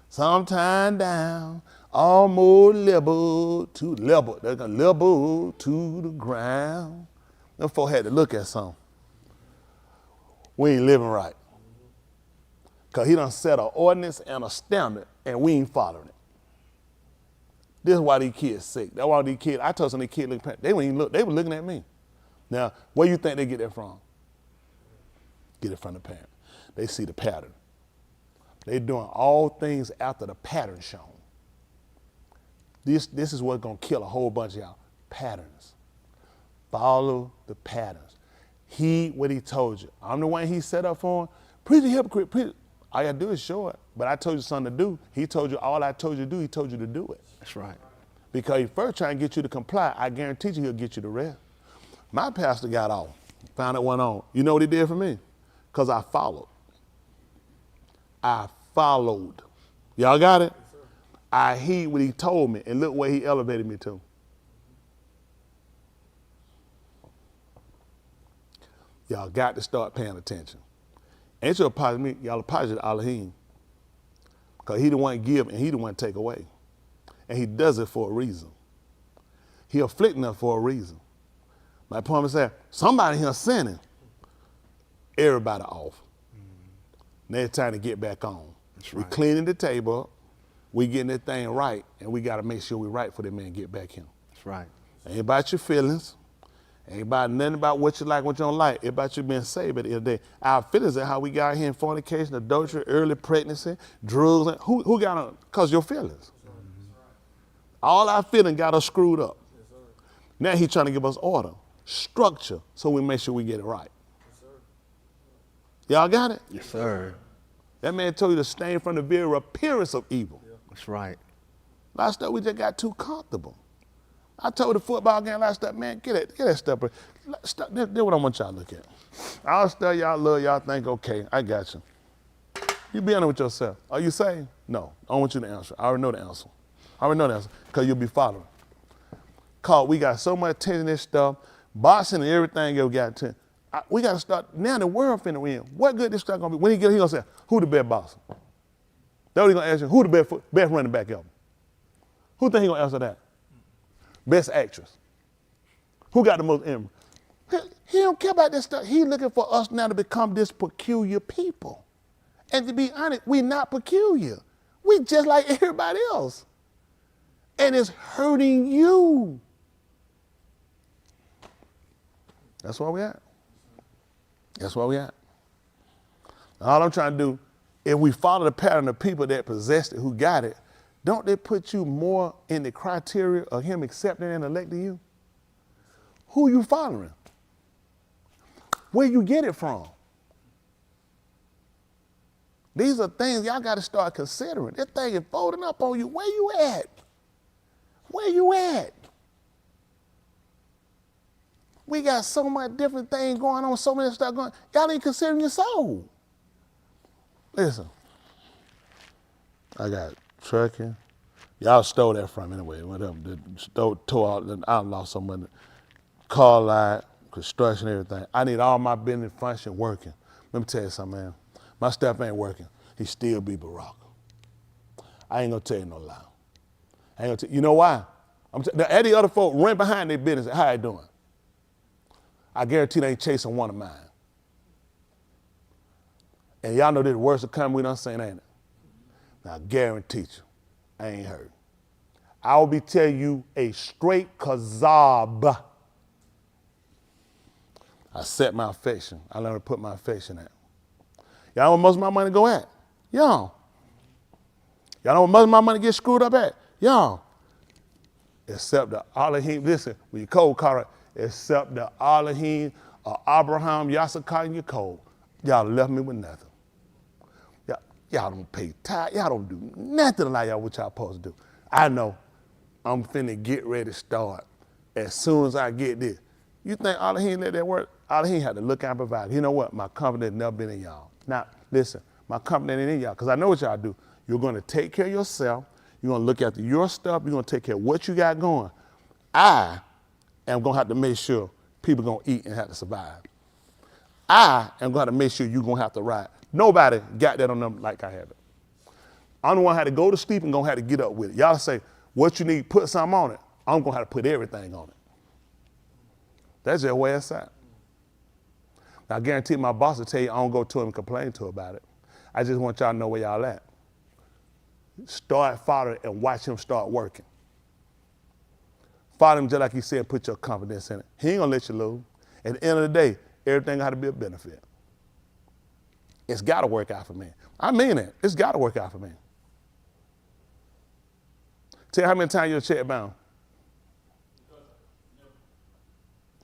sometimes down, almost level to level. They're going to level to the ground. Them folks had to look at something. We ain't living right. Because he done set an ordinance and a standard, and we ain't following it. This is why these kids sick. That's why these kids, I told some of these kids, they wouldn't even look, they were looking at me. Now, where you think they get that from? Get it from the parent. They see the pattern. They doing all things after the pattern shown. This is what's gonna kill a whole bunch of y'all. Patterns. Follow the patterns. What he told you. I'm the one he set up for him. Preach the hypocrite, preach. All you gotta do is show it. But I told you something to do. He told you all I told you to do, he told you to do it. That's right. Because he first trying to get you to comply, I guarantee you he'll get you the rest. My pastor got off, found it went on. You know what he did for me? Because I followed. I followed. Y'all got it? I heed what he told me, and look where he elevated me to. Y'all got to start paying attention. Ain't you apologize to me, y'all apologize to Elohim. Because he the one give and he the one take away. And he does it for a reason. He afflicting us for a reason. My point said, somebody here sinning. Everybody off. Now it's time to get back on. That's right. We cleaning the table up. We getting that thing right. And we got to make sure we right for that man get back here. That's right. Ain't about your feelings. Ain't about nothing about what you like, what you don't like. It's about you being saved at the end of the day. Our feelings are how we got here in fornication, adultery, early pregnancy, drugs. Who got them? Because your feelings. All our feelings got us screwed up. Now he's trying to give us order, structure, so we make sure we get it right. Y'all got it? Yes, sir. That man told you to stay from the very appearance of evil. That's right. Last night we just got too comfortable. I told the football game last night, man, get that stuff. This what I want y'all to look at. I'll tell y'all love, y'all think, okay, I got you. You be honest with yourself. Are you saved? No. I don't want you to answer. I already know the answer. Because you'll be following. Cause we got so much attention to this stuff, boxing and everything else got attention. We got to start, now the world finna win. What good this stuff gonna be? When he get here, he gonna say, who the best boxer? That's what he gonna ask you, who the best running back ever? Who think he gonna answer that? Best actress. Who got the most emerald? He don't care about this stuff. He's looking for us now to become this peculiar people. And to be honest, we're not peculiar. We just like everybody else. And it's hurting you. That's where we at. That's where we at. All I'm trying to do, if we follow the pattern of people that possessed it, who got it, don't they put you more in the criteria of him accepting and electing you? Who you following? Where you get it from? These are things y'all got to start considering. This thing is folding up on you. Where you at? Where you at? We got so much different things going on, so many stuff going on. Y'all ain't considering your soul. Listen, I got trucking. Y'all stole that from me anyway. Whatever. Tore out, I lost so much. Car lot, construction, everything. I need all my business function working. Let me tell you something, man. My stuff ain't working. He still be Barack. I ain't gonna tell you no lie. I ain't gonna tell you. You know why? The other folk run behind their business. How you doing? I guarantee they ain't chasing one of mine. And y'all know this the worst of coming we done seen, ain't it? Now, I guarantee you, I ain't heard. I will be telling you a straight kazab. I set my affection. I learned to put my affection at. Y'all know where most of my money go at? Y'all. Y'all know where most of my money get screwed up at? Y'all. Except the Elohim, listen, when you cold call it, except the Elohim or Abraham, Yasakar, and Yaakov, y'all left me with nothing. Y'all don't pay tithe. Y'all don't do nothing like y'all what y'all supposed to do. I know I'm finna get ready to start as soon as I get this. You think Elohim let that work? Elohim had to look out and provide. You know what? My confidence never been in y'all. Now, listen, my confidence ain't in y'all because I know what y'all do. You're going to take care of yourself. You're going to look after your stuff. You're going to take care of what you got going. I am going to have to make sure people going to eat and have to survive. I am going to have to make sure you're going to have to ride. Nobody got that on them like I have it. I'm the one who had to go to sleep and going to have to get up with it. Y'all say, what you need, put something on it. I'm going to have to put everything on it. That's just where it's at. Now, I guarantee my boss will tell you I don't go to him and complain to him about it. I just want y'all to know where y'all at. Start following and watch him start working. Follow him just like he said, put your confidence in it. He ain't going to let you lose. At the end of the day, everything got to be a benefit. It's got to work out for me. I mean it. It's got to work out for me. Tell you how many times your check bound.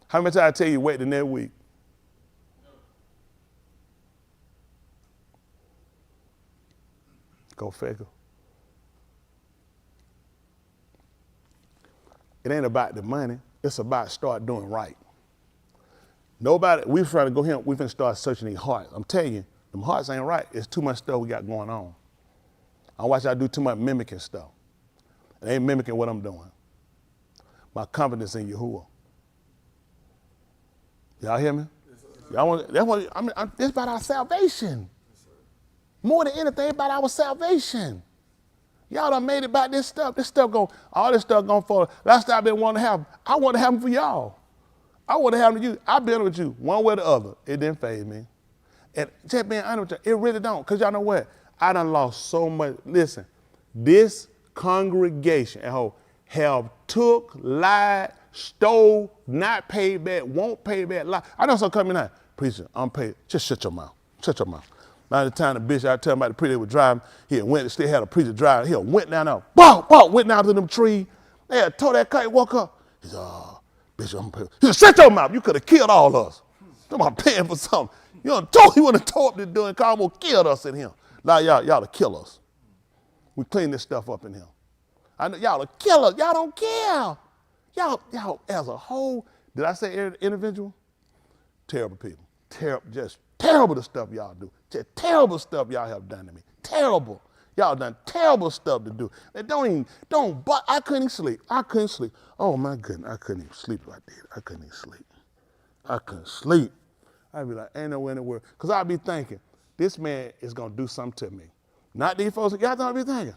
How many times I tell you wait the next week? Go figure. It ain't about the money. It's about start doing right. Nobody, we trying to go here, we finna start searching these hearts. I'm telling you, them hearts ain't right. It's too much stuff we got going on. I watch y'all do too much mimicking stuff. It ain't mimicking what I'm doing. My confidence in Yahuwah. Y'all hear me? Y'all want, that's what, it's about our salvation. More than anything, about our salvation. Y'all done made it about this stuff. All this stuff going forward. Last time I've been wanting to have, I want to have them for y'all. I want to have them to you. I've been with you one way or the other. It didn't faze me. And just being honest with you, it really don't. Because y'all know what? I done lost so much. Listen, this congregation have took, lied, stole, not paid back, won't pay back, lie. I know some coming out. Preacher, I'm paid. Just shut your mouth. Shut your mouth. By the time the bishop, I tell him about the preacher was driving, still had a preacher driving. He went down there, went down to them trees. They had tore that kite, woke up. He said, Bishop, I'm paying. He said, shut your mouth. You could have killed all of us. I'm paying for something. He would have tore up this door and almost killed us in here. Now y'all to kill us. We clean this stuff up in here. I know y'all to kill us. Y'all don't care. Y'all as a whole, did I say individual? Terrible people. Just terrible the stuff y'all do. Just terrible stuff y'all have done to me. Terrible. Y'all done terrible stuff to do. They but I couldn't sleep. Oh my goodness, I couldn't even sleep like that. I couldn't even sleep. I couldn't sleep. I'd be like, ain't nowhere in the world. Because I'd be thinking, this man is going to do something to me. Not these folks, y'all don't be thinking.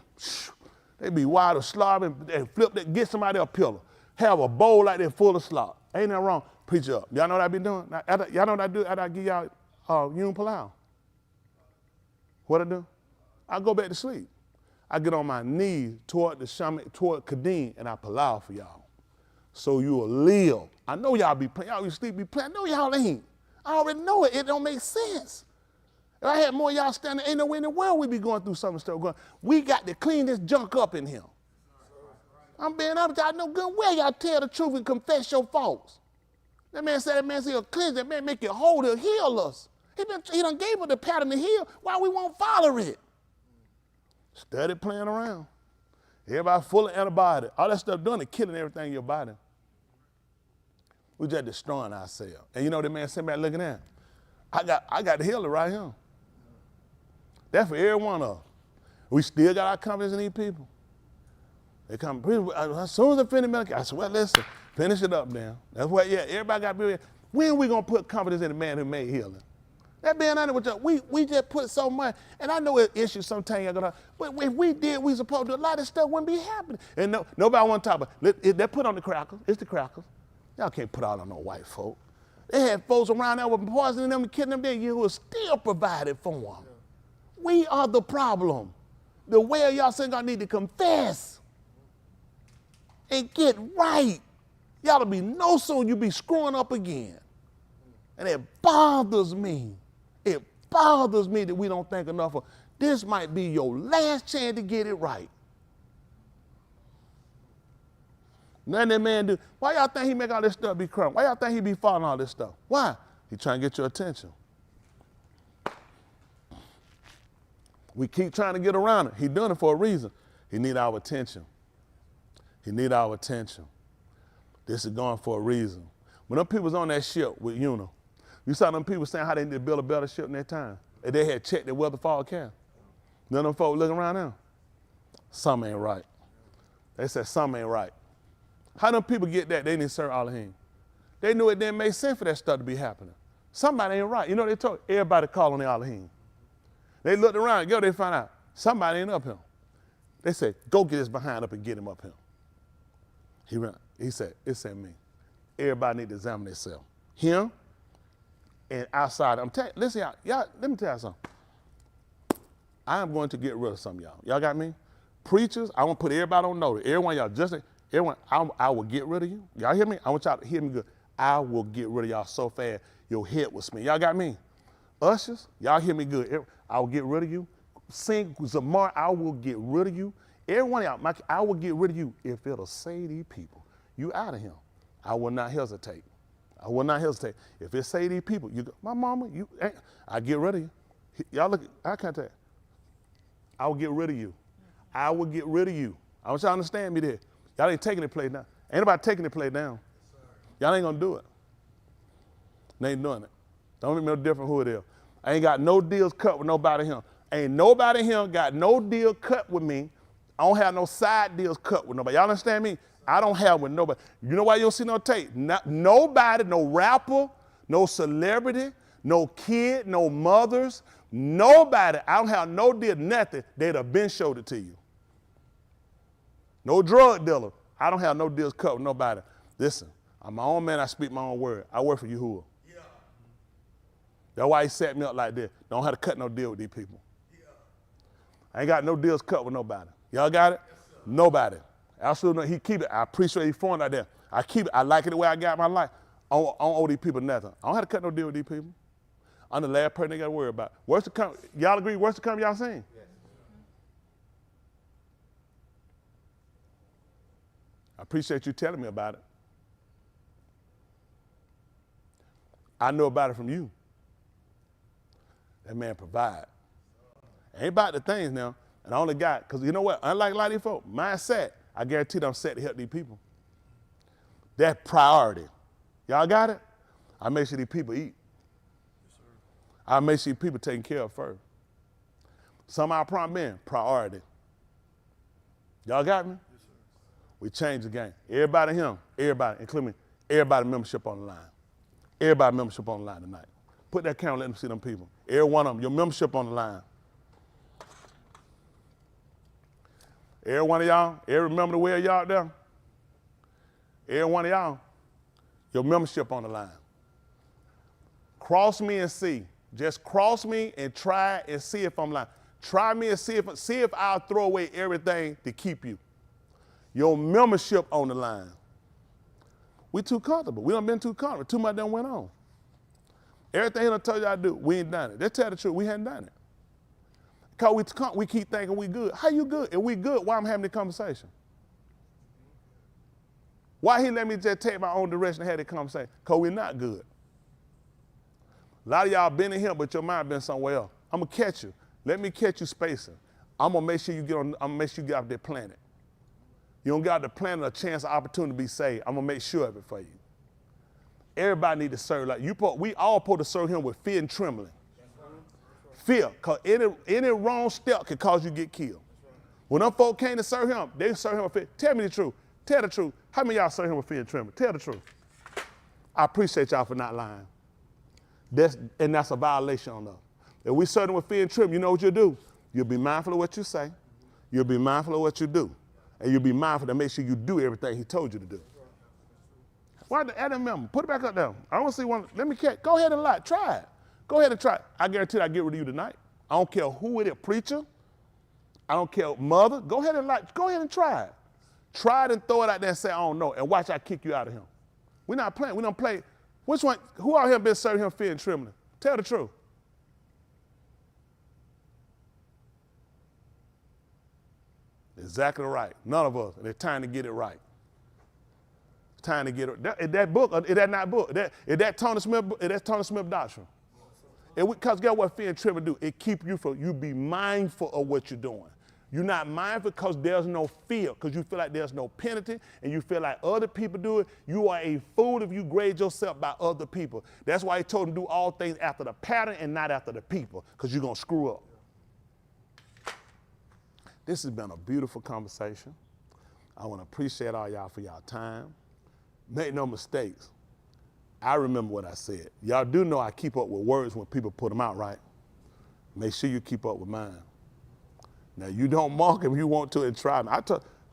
They be wild or slobbing, they flip that, get somebody a pillow. Have a bowl like that full of slop. Ain't nothing wrong. Preach up. Y'all know what I be doing? Y'all know what I do after I give y'all Yum Palau? What I do? I go back to sleep. I get on my knees toward Kadeem, and I palau for y'all. So you will live. I know y'all be playing. Y'all sleep be playing. No, y'all ain't. I already know it. It don't make sense. If I had more of y'all standing, ain't no way in the world we'd be going through something still going. We got to clean this junk up in here. I'm being honest, y'all know good well y'all tell the truth and confess your faults. That man said he'll cleanse, that man make it whole, he'll heal us. He done gave us the pattern to heal. Why we won't follow it? Study playing around. Everybody full of antibiotics. All that stuff doing is killing everything in your body. We just destroying ourselves. And you know that man sitting back looking at, I got the healer right here. That's for every one of us. We still got our confidence in these people. They come, as soon as I finish medication, I said, well, listen, finish it up now. That's what, yeah, everybody got to be, when are we going to put confidence in the man who made healing? That being honest with you, we just put so much, and I know it's issues sometimes, but if we did, we supposed to, a lot of stuff wouldn't be happening. And nobody want to talk about it. They put on the crackers. It's the crackers. Y'all can't put out on no white folk. They had folks around there with poisoning them and killing them there. You were still provided for them. Yeah. We are the problem. The way of y'all saying y'all need to confess and get right. Y'all to be no soon you be screwing up again. And it bothers me. It bothers me that we don't think enough of this might be your last chance to get it right. Nothing that man do. Why y'all think he make all this stuff be crumb? Why y'all think he be following all this stuff? Why? He trying to get your attention. We keep trying to get around it. He doing it for a reason. He need our attention. He need our attention. This is going for a reason. When them people was on that ship with Una, you saw them people saying how they need to build a better ship in their time. And they had checked their weather forecast. None of them folks looking around now. Something ain't right. They said something ain't right. How them people get that? They didn't serve Elohim. They knew it didn't make sense for that stuff to be happening. Somebody ain't right. You know what they told everybody call on the Elohim. They looked around, they found out somebody ain't up here. They said, go get his behind up and get him up here. He said, it said me. Everybody need to examine themselves. Him and outside. Listen, y'all, let me tell you something. I am going to get rid of some of y'all. Y'all got me? Preachers, I want to put everybody on notice. Everyone y'all, everyone, I will get rid of you. Y'all hear me? I want y'all to hear me good. I will get rid of y'all so fast your head will spin. Y'all got me? Ushers, y'all hear me good. I will get rid of you. Sing Zamar, I will get rid of you. Every one of y'all, I will get rid of you if it'll say these people, you out of him. I will not hesitate. I will not hesitate. If it say these people, you go, my mama, I get rid of you. Y'all look, I can't tell you. I will get rid of you. I will get rid of you. I want y'all to understand me there. Y'all ain't taking the play down. Ain't nobody taking the play down. Y'all ain't gonna do it. They ain't doing it. Don't make no difference who it is. I ain't got no deals cut with nobody here. Ain't nobody here got no deal cut with me. I don't have no side deals cut with nobody. Y'all understand me? I don't have with nobody. You know why you don't see no tape? Nobody, no rapper, no celebrity, no kid, no mothers, nobody. I don't have no deal, nothing. They'd have been showed it to you. No drug dealer. I don't have no deals cut with nobody. Listen, I'm my own man. I speak my own word. I work for Yahuwah. Yeah. That's why he set me up like this. Don't have to cut no deal with these people. Yeah. I ain't got no deals cut with nobody. Y'all got it? Yes, nobody. Absolutely. He keep it. I appreciate he formed like that. I keep it. I like it the way I got my life. I don't owe these people nothing. I don't have to cut no deal with these people. I'm the last person they got to worry about. Worst to come. Y'all agree? Worst to come. Y'all saying? Yes. I appreciate you telling me about it. I know about it from you. That man provide. Ain't about the things now. And I only got, because you know what? Unlike a lot of these folks, mindset, I guarantee I'm set to help these people. That's priority. Y'all got it? I make sure these people eat. Yes, I make sure these people taken care of first. Some of our prompt men, priority. Y'all got me? Yes, sir. We changed the game. Everybody here, everybody, including me, everybody membership on the line. Everybody membership on the line tonight. Put that camera, let them see them people. Every one of them, your membership on the line. Every one of y'all, every member the Way of Yah out there, every one of y'all, your membership on the line. Cross me and see. Just cross me and try and see if I'm lying. Try me and see if I'll throw away everything to keep you. Your membership on the line. We too comfortable. We done been too comfortable. Too much done went on. Everything he done told you I do, we ain't done it. Let's tell the truth, we hadn't done it. Because we keep thinking we good. How you good? If we good, why I'm having this conversation? Why he let me just take my own direction and have this conversation? Because we're not good. A lot of y'all been in here, but your mind been somewhere else. I'm gonna catch you. Let me catch you spacing. I'm gonna make sure you get off that planet. You don't got the planet a chance, an opportunity to be saved. I'm gonna make sure of it for you. Everybody need to serve like we all supposed to serve him with fear and trembling. Fear, because any wrong step could cause you to get killed. When them folk came to serve him, they serve him with fear. Tell me the truth. Tell the truth. How many of y'all serve him with fear and trembling? Tell the truth. I appreciate y'all for not lying. That's a violation on us. If we serve him with fear and trembling, you know what you'll do? You'll be mindful of what you say. You'll be mindful of what you do. And you'll be mindful to make sure you do everything he told you to do. Why the Adam member? Put it back up there. I don't see one. Let me catch. Go ahead and lie. Try it. Go ahead and try it. I guarantee I get rid of you tonight. I don't care who it is, preacher. I don't care, mother. Go ahead and lie. Go ahead and try it. Try it and throw it out there and say, I don't know. And watch I kick you out of him. We're not playing. We don't play. Which one? Who out here been serving him fear and trembling? Tell the truth. Exactly right. None of us. And it's time to get it right. It's time to get it. That book, is that not book? Is that Tony Smith doctrine? Because guess what fear and trembling do? It keep you from, you be mindful of what you're doing. You're not mindful because there's no fear, because you feel like there's no penalty, and you feel like other people do it. You are a fool if you grade yourself by other people. That's why he told him to do all things after the pattern and not after the people, because you're going to screw up. This has been a beautiful conversation. I want to appreciate all y'all for y'all time. Make no mistakes. I remember what I said. Y'all do know I keep up with words when people put them out, right? Make sure you keep up with mine. Now, you don't mark him if you want to and try me.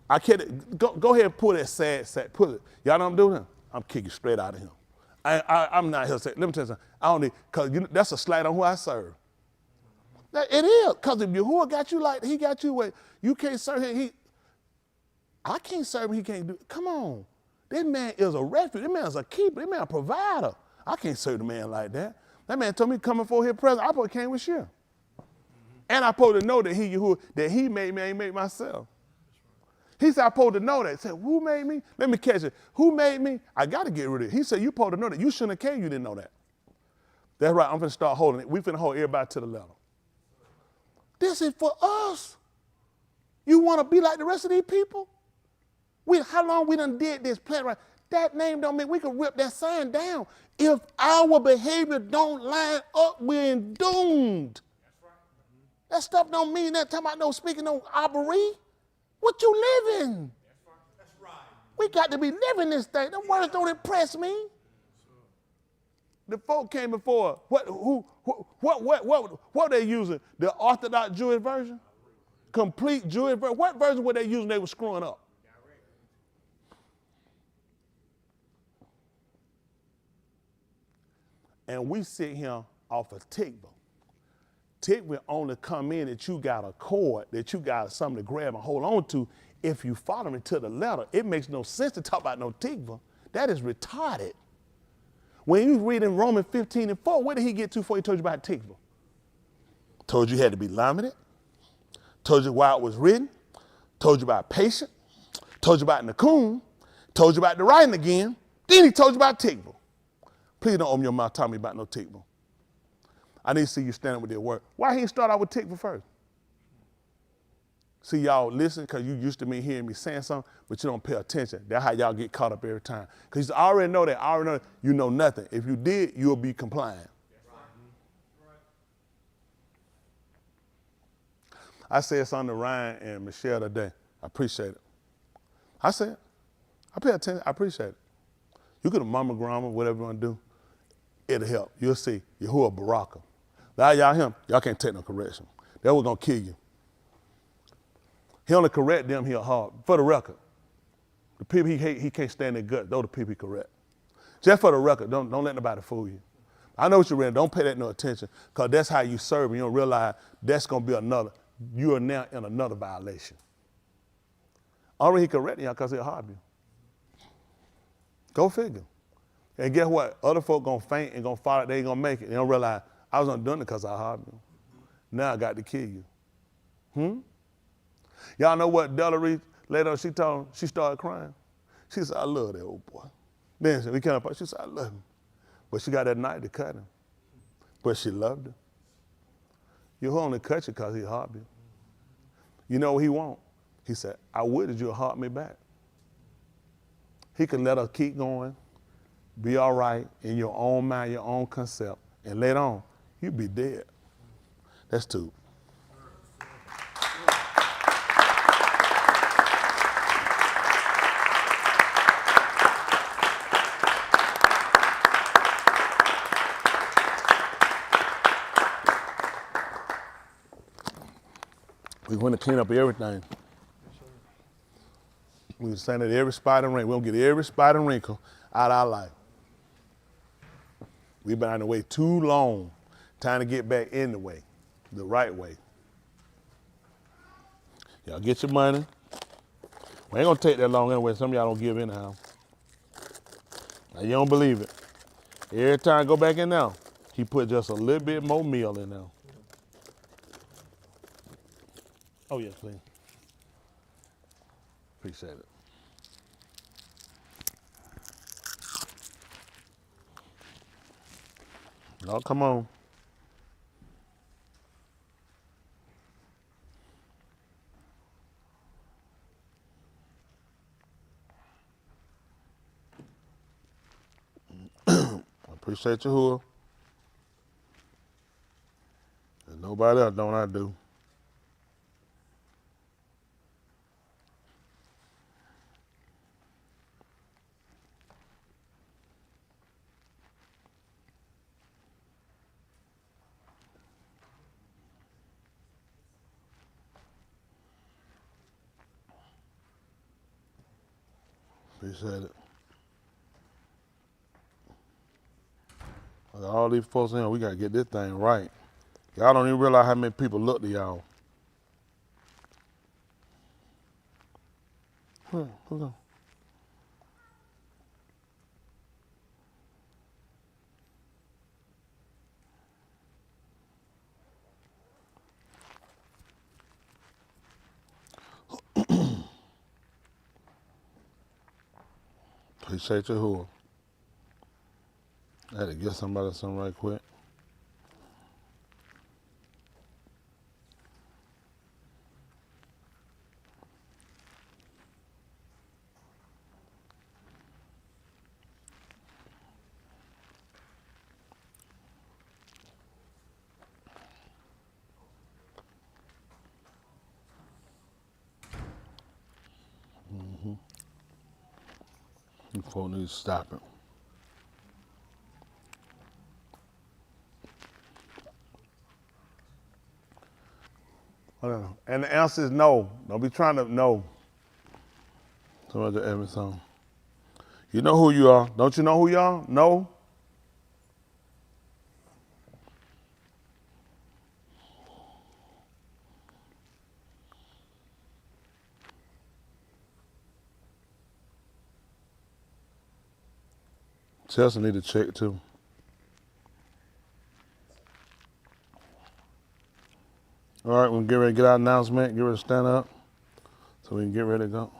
I can't, go ahead and pull that sad, pull it. Y'all know what I'm doing? I'm kicking straight out of him. I'm not here saying, let me tell you something. I don't need, because that's a slight on who I serve. Now, it is, because if Yahuwah got you like, he got you where you can't serve him, I can't serve him, he can't do, come on. This man is a refuge, this man is a keeper, this man a provider. I can't serve the man like that. That man told me coming for his presence, I probably came with you. And I'm supposed to know that he made me, I ain't made myself. He said, I'm supposed to know that. He said, who made me? Let me catch it. Who made me? I got to get rid of it. He said, you're supposed to know that. You shouldn't have came, you didn't know that. That's right, I'm going to start holding it. We're going to hold everybody to the letter. This is for us. You want to be like the rest of these people? How long we done did this plan right? That name don't mean we can rip that sign down. If our behavior don't line up, we're doomed. That stuff don't mean that. Talking about no speaking no arbory. What you living? That's right. We got to be living this thing. Them words don't impress me. The folk came before. What they using? The Orthodox Jewish version? Complete Jewish version? What version were they using? They were screwing up. And we sit here off of tikva. Tikva only come in that you got a cord, that you got something to grab and hold on to. If you follow it to the letter, it makes no sense to talk about no tikva. That is retarded. When you read in Romans 15:4, what did he get to before he told you about tikva? Told you had to be limited. Told you why it was written. Told you about patient. Told you about Nakum. Told you about the writing again. Then he told you about tikva. Please don't open your mouth telling me about no tikva. I need to see you standing with their word. Why he didn't start out with tikva first? See, y'all listen because you used to me hearing me saying something, but you don't pay attention. That's how y'all get caught up every time. Because I already know that. You know nothing. If you did, you'll be compliant. I said something to Ryan and Michelle today. I appreciate it. I said, I pay attention. I appreciate it. You could have mama, grandma, whatever you want to do. It'll help. You'll see. Yahuwah Baraka. Now y'all can't take no correction. That was going to kill you. He only correct them here hard. For the record, the people he hate, he can't stand their gut. Those are the people he correct. Just for the record, don't let nobody fool you. I know what you're reading. Don't pay that no attention because that's how you serve and you don't realize that's going to be another. You are now in another violation. Already he correcting y'all because he'll harm you. Go figure. And guess what? Other folk gonna faint and gonna fall out, they ain't gonna make it. They don't realize I was only doing it because I harmed you. Now I got to kill you. Y'all know what Della Reed, later on, she started crying. She said, I love that old boy. Then we came up, she said, I love him. But she got that knife to cut him. But she loved him. You only cut you because he harmed you. You know what he want? He said, I would that you'll harm me back. He could let her keep going, be all right in your own mind, your own concept, and later on, you'd be dead. That's two. We want to clean up everything. We were saying that every spot and wrinkle, we're going to get every spot and wrinkle out of our life. We've been on the way too long, trying to get back in the way, the right way. Y'all get your money. We ain't going to take that long anyway. Some of y'all don't give anyhow. Now, you don't believe it. Every time I go back in now, he put just a little bit more meal in there. Oh, yes, please. Appreciate it. No, come on. Appreciate your whore. There's nobody else, don't I do? Appreciate it. All these folks in here, we gotta get this thing right. Y'all don't even realize how many people look to y'all. Hold on. Appreciate your whore. I had to get somebody something right quick. You folks need to stop it. And the answer is no. Don't be trying to no. Somebody just ask me something. You know who you are. Don't you know who you are? No. Chelsea need to check too. All right, we'll get ready to get our announcement, get ready to stand up so we can get ready to go.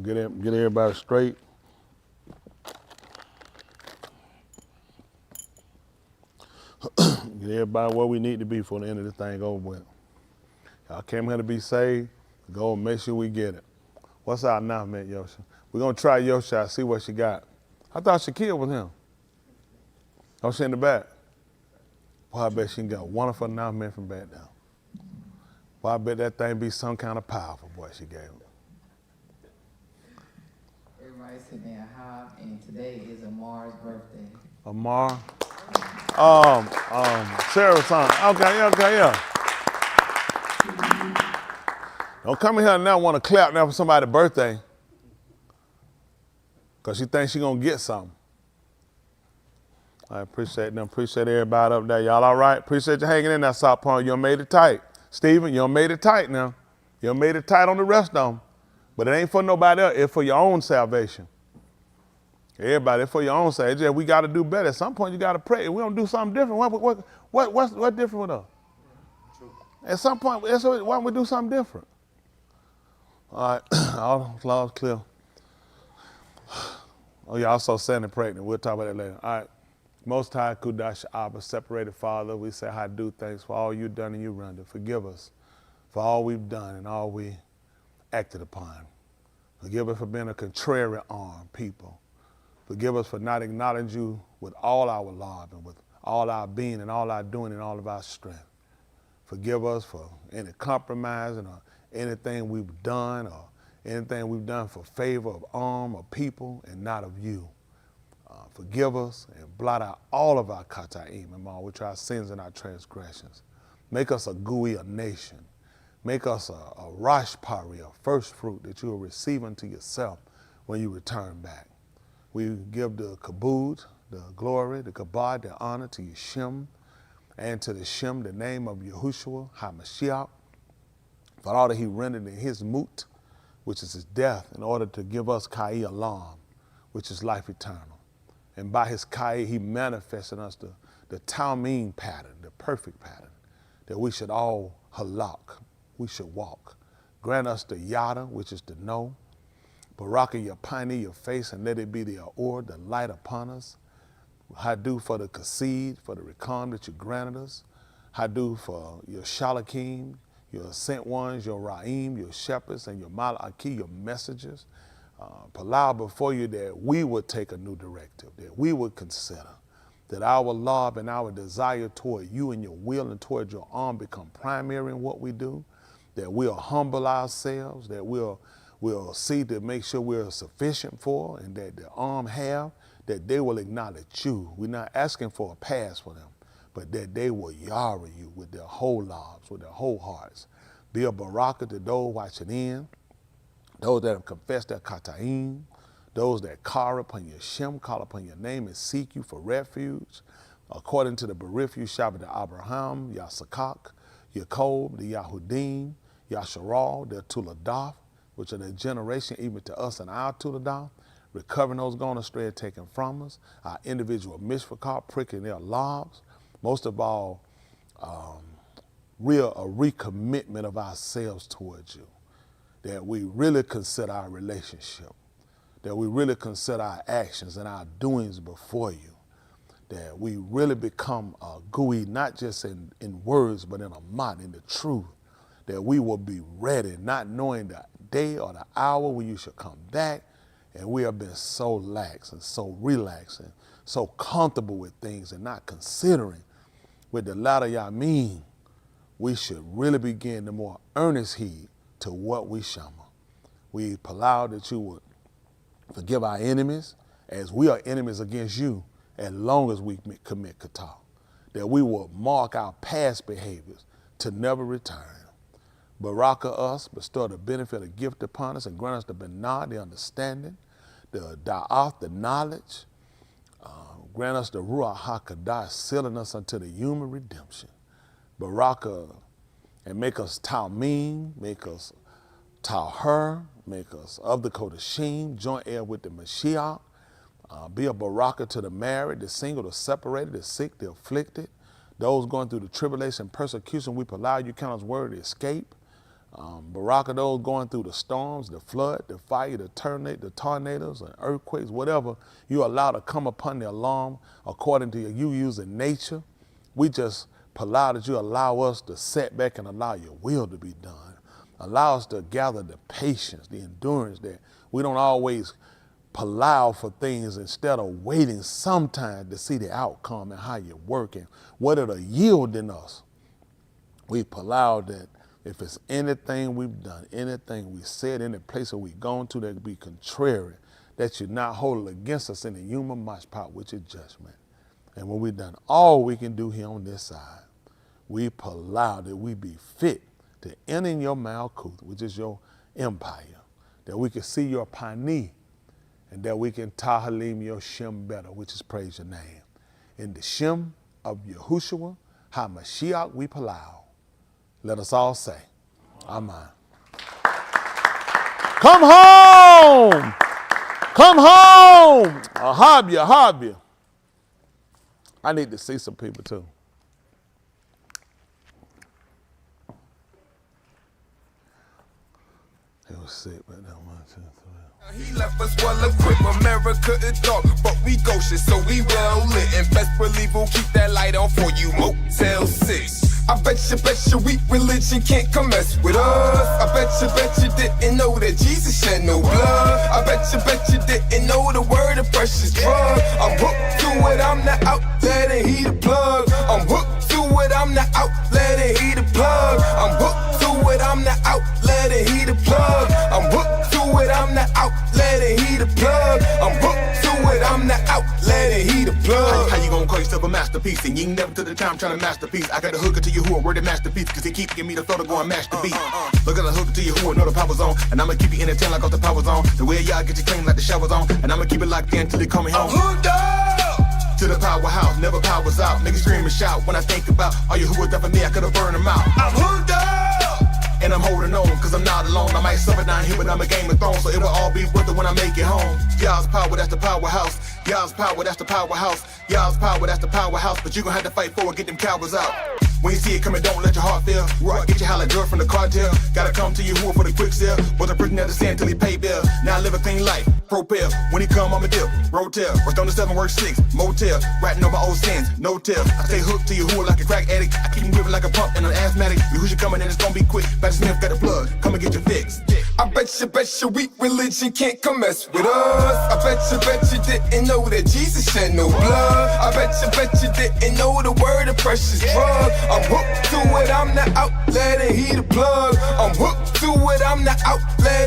Get everybody straight. Get everybody where we need to be for the end of this thing over with. Y'all came here to be saved. Go and make sure we get it. What's our announcement, Yosha? We're going to try Yosha, see what she got. I thought Shaquille was him. Oh, she in the back. Boy, I bet she can get a wonderful announcement from back down. Boy, I bet that thing be some kind of powerful, boy, she gave him. Everybody's sitting there high, and today is Amar's birthday. Amar? Sarah's son. Okay, yeah. Don't come in here now want to clap now for somebody's birthday. Because she thinks she's going to get something. I appreciate them. Appreciate everybody up there. Y'all all right? Appreciate you hanging in there, South Point. You made it tight. Stephen, you made it tight now. You made it tight on the rest of them. But it ain't for nobody else, it's for your own salvation. Everybody, it's for your own salvation. It's just we got to do better. At some point, you got to pray. If we don't do something different, what's different with us? At some point, why don't we do something different? All right, all laws clear. Oh, y'all so sending pregnant. We'll talk about that later. All right. Most High, Kudash, Abba, separated Father, we say how to do things for all you've done and you rendered. Forgive us for all we've done and all we acted upon. Forgive us for being a contrary armed people. Forgive us for not acknowledging you with all our love and with all our being and all our doing and all of our strength. Forgive us for any compromising or anything we've done or anything we've done for favor of arm or people and not of you. Forgive us and blot out all of our kata'im and all, which are our sins and our transgressions. Make us a gui, a nation. Make us a rosh pari, a first fruit that you will receive unto yourself when you return back. We give the kabod, the glory, the kabod, the honor to Yeshem and to the Shem, the name of Yahushua HaMashiach, for all that he rendered in his mut, which is his death, in order to give us kai alam, which is life eternal. And by his kai, he manifested us the Talmud pattern, the perfect pattern, that we should all halak, we should walk. Grant us the yada, which is the know. Baraka yapani, your face, and let it be the or, the light upon us. Hadu for the kasid, for the recon that you granted us. Hadu for your shalakim, your sent ones, your ra'im, your shepherds, and your malaki, your messengers. Palau before you that we would take a new directive, that we would consider, that our love and our desire toward you and your will and toward your arm become primary in what we do, that we'll humble ourselves, that we'll see to make sure we're sufficient for, and that the arm have, that they will acknowledge you. We're not asking for a pass for them, but that they will yara you with their whole lives, with their whole hearts. Be a baraka to those watching in, those that have confessed their kata'im, those that call upon your Shem, call upon your name and seek you for refuge, according to the refuge Shabbat of Abraham, Yasakak, Yaakov, the Yahudim, Yasharal, the Tuladaf, which are the generation even to us and our Tuladaf, recovering those gone astray and taken from us, our individual mishpachah, pricking their lives, most of all, a recommitment of ourselves towards you, that we really consider our relationship, that we really consider our actions and our doings before you, that we really become a gui, not just in words, but in a mind, in the truth, that we will be ready, not knowing the day or the hour when you should come back, and we have been so lax and so relaxed and so comfortable with things and not considering with the latter yamin, we should really begin the more earnest heed to what we shama. We allow that you would forgive our enemies as we are enemies against you as long as we commit kata. That we will mark our past behaviors to never return. Baraka us, bestow the benefit of gift upon us and grant us the benah, the understanding, the da'af, the knowledge. Grant us the ruach hakadah, sealing us unto the human redemption. Baraka, and make us Talmim, make us Tahir, make us of the Kodashim, joint heir with the Mashiach. Be a baraka to the married, the single, the separated, the sick, the afflicted, those going through the tribulation, persecution. We allow you count as word to escape. Baraka those going through the storms, the flood, the fire, the tornadoes, and earthquakes, whatever you allow to come upon the alarm according to you using nature. We just allow that you allow us to set back and allow your will to be done. Allow us to gather the patience, the endurance that we don't always allow for things instead of waiting sometimes to see the outcome and how you're working, what it'll yield in us. We allow that if it's anything we've done, anything we said, any place that we've gone to that be contrary, that you're not holding against us in the human mashpat, which is judgment. And when we've done all we can do here on this side, we allow that we be fit to enter in your Malkuth, which is your empire, that we can see your pani, and that we can tahalim your Shem better, which is praise your name. In the Shem of Yahushua, HaMashiach we palau. Let us all say, Amen. Come home. Come home. A hobby. I need to see some people too. It was sick, but that one, 2, 3. He left us well equipped. America is dark, but we go shit, so we well lit. And best believe we'll keep that light on for you, Motel 6. I bet you weak religion can't come mess with us. I bet you didn't know that Jesus shed no blood. I bet you didn't know the word of precious drug. I'm hooked to it, I'm the outlet and he the plug. I'm hooked to it, I'm the outlet and he the plug. I'm hooked to it, I'm the outlet and he the plug. I'm hooked to it, I'm the outlet and he the plug. I'm hooked to it, I'm the outlet and he the plug. How you gonna call yourself a masterpiece and you ain't never took the time trying to masterpiece? I got a hooker to you who a word of masterpiece, cause he keep giving me the flow to go and match the beat. Look at the hooker to you who know the power's on, and I'ma keep you entertained like off the power's on. The way y'all get you clean like the shower's on, and I'ma keep it locked in till they call me home. Hooked up to the powerhouse, never powers out. Niggas scream and shout when I think about all you who was there for me, I could've burned them out. I'm hooked up, and I'm holding on, cause I'm not alone. I might suffer down here, but I'm a Game of Thrones, so it will all be worth it when I make it home. Y'all's power, that's the powerhouse. Y'all's power, that's the powerhouse. Y'all's power, that's the powerhouse. But you gon' have to fight for it, get them cowards out. When you see it coming, don't let your heart fail. Rock, get your holla girl from the cartel. Gotta come to you who for the quick sale. Wasn't prison at the sand till he paid bill. Now I live a clean life, propel. When he come, I'ma dip, rotel. Worked on the 7, work 6, motel. Ratting on my old sins, no tell. I stay hooked to you who like a crack addict. I keep him whipping like a pump and an asthmatic. You who's you coming in, it's gonna be quick. Back Smith got a plug, come and get your fix. I bet you weak religion can't come mess with us. I bet you didn't know that Jesus shed no blood. I bet you didn't know the word of precious drug. I'm hooked to it, I'm the outlet and he the plug. I'm hooked to it, I'm the outlet.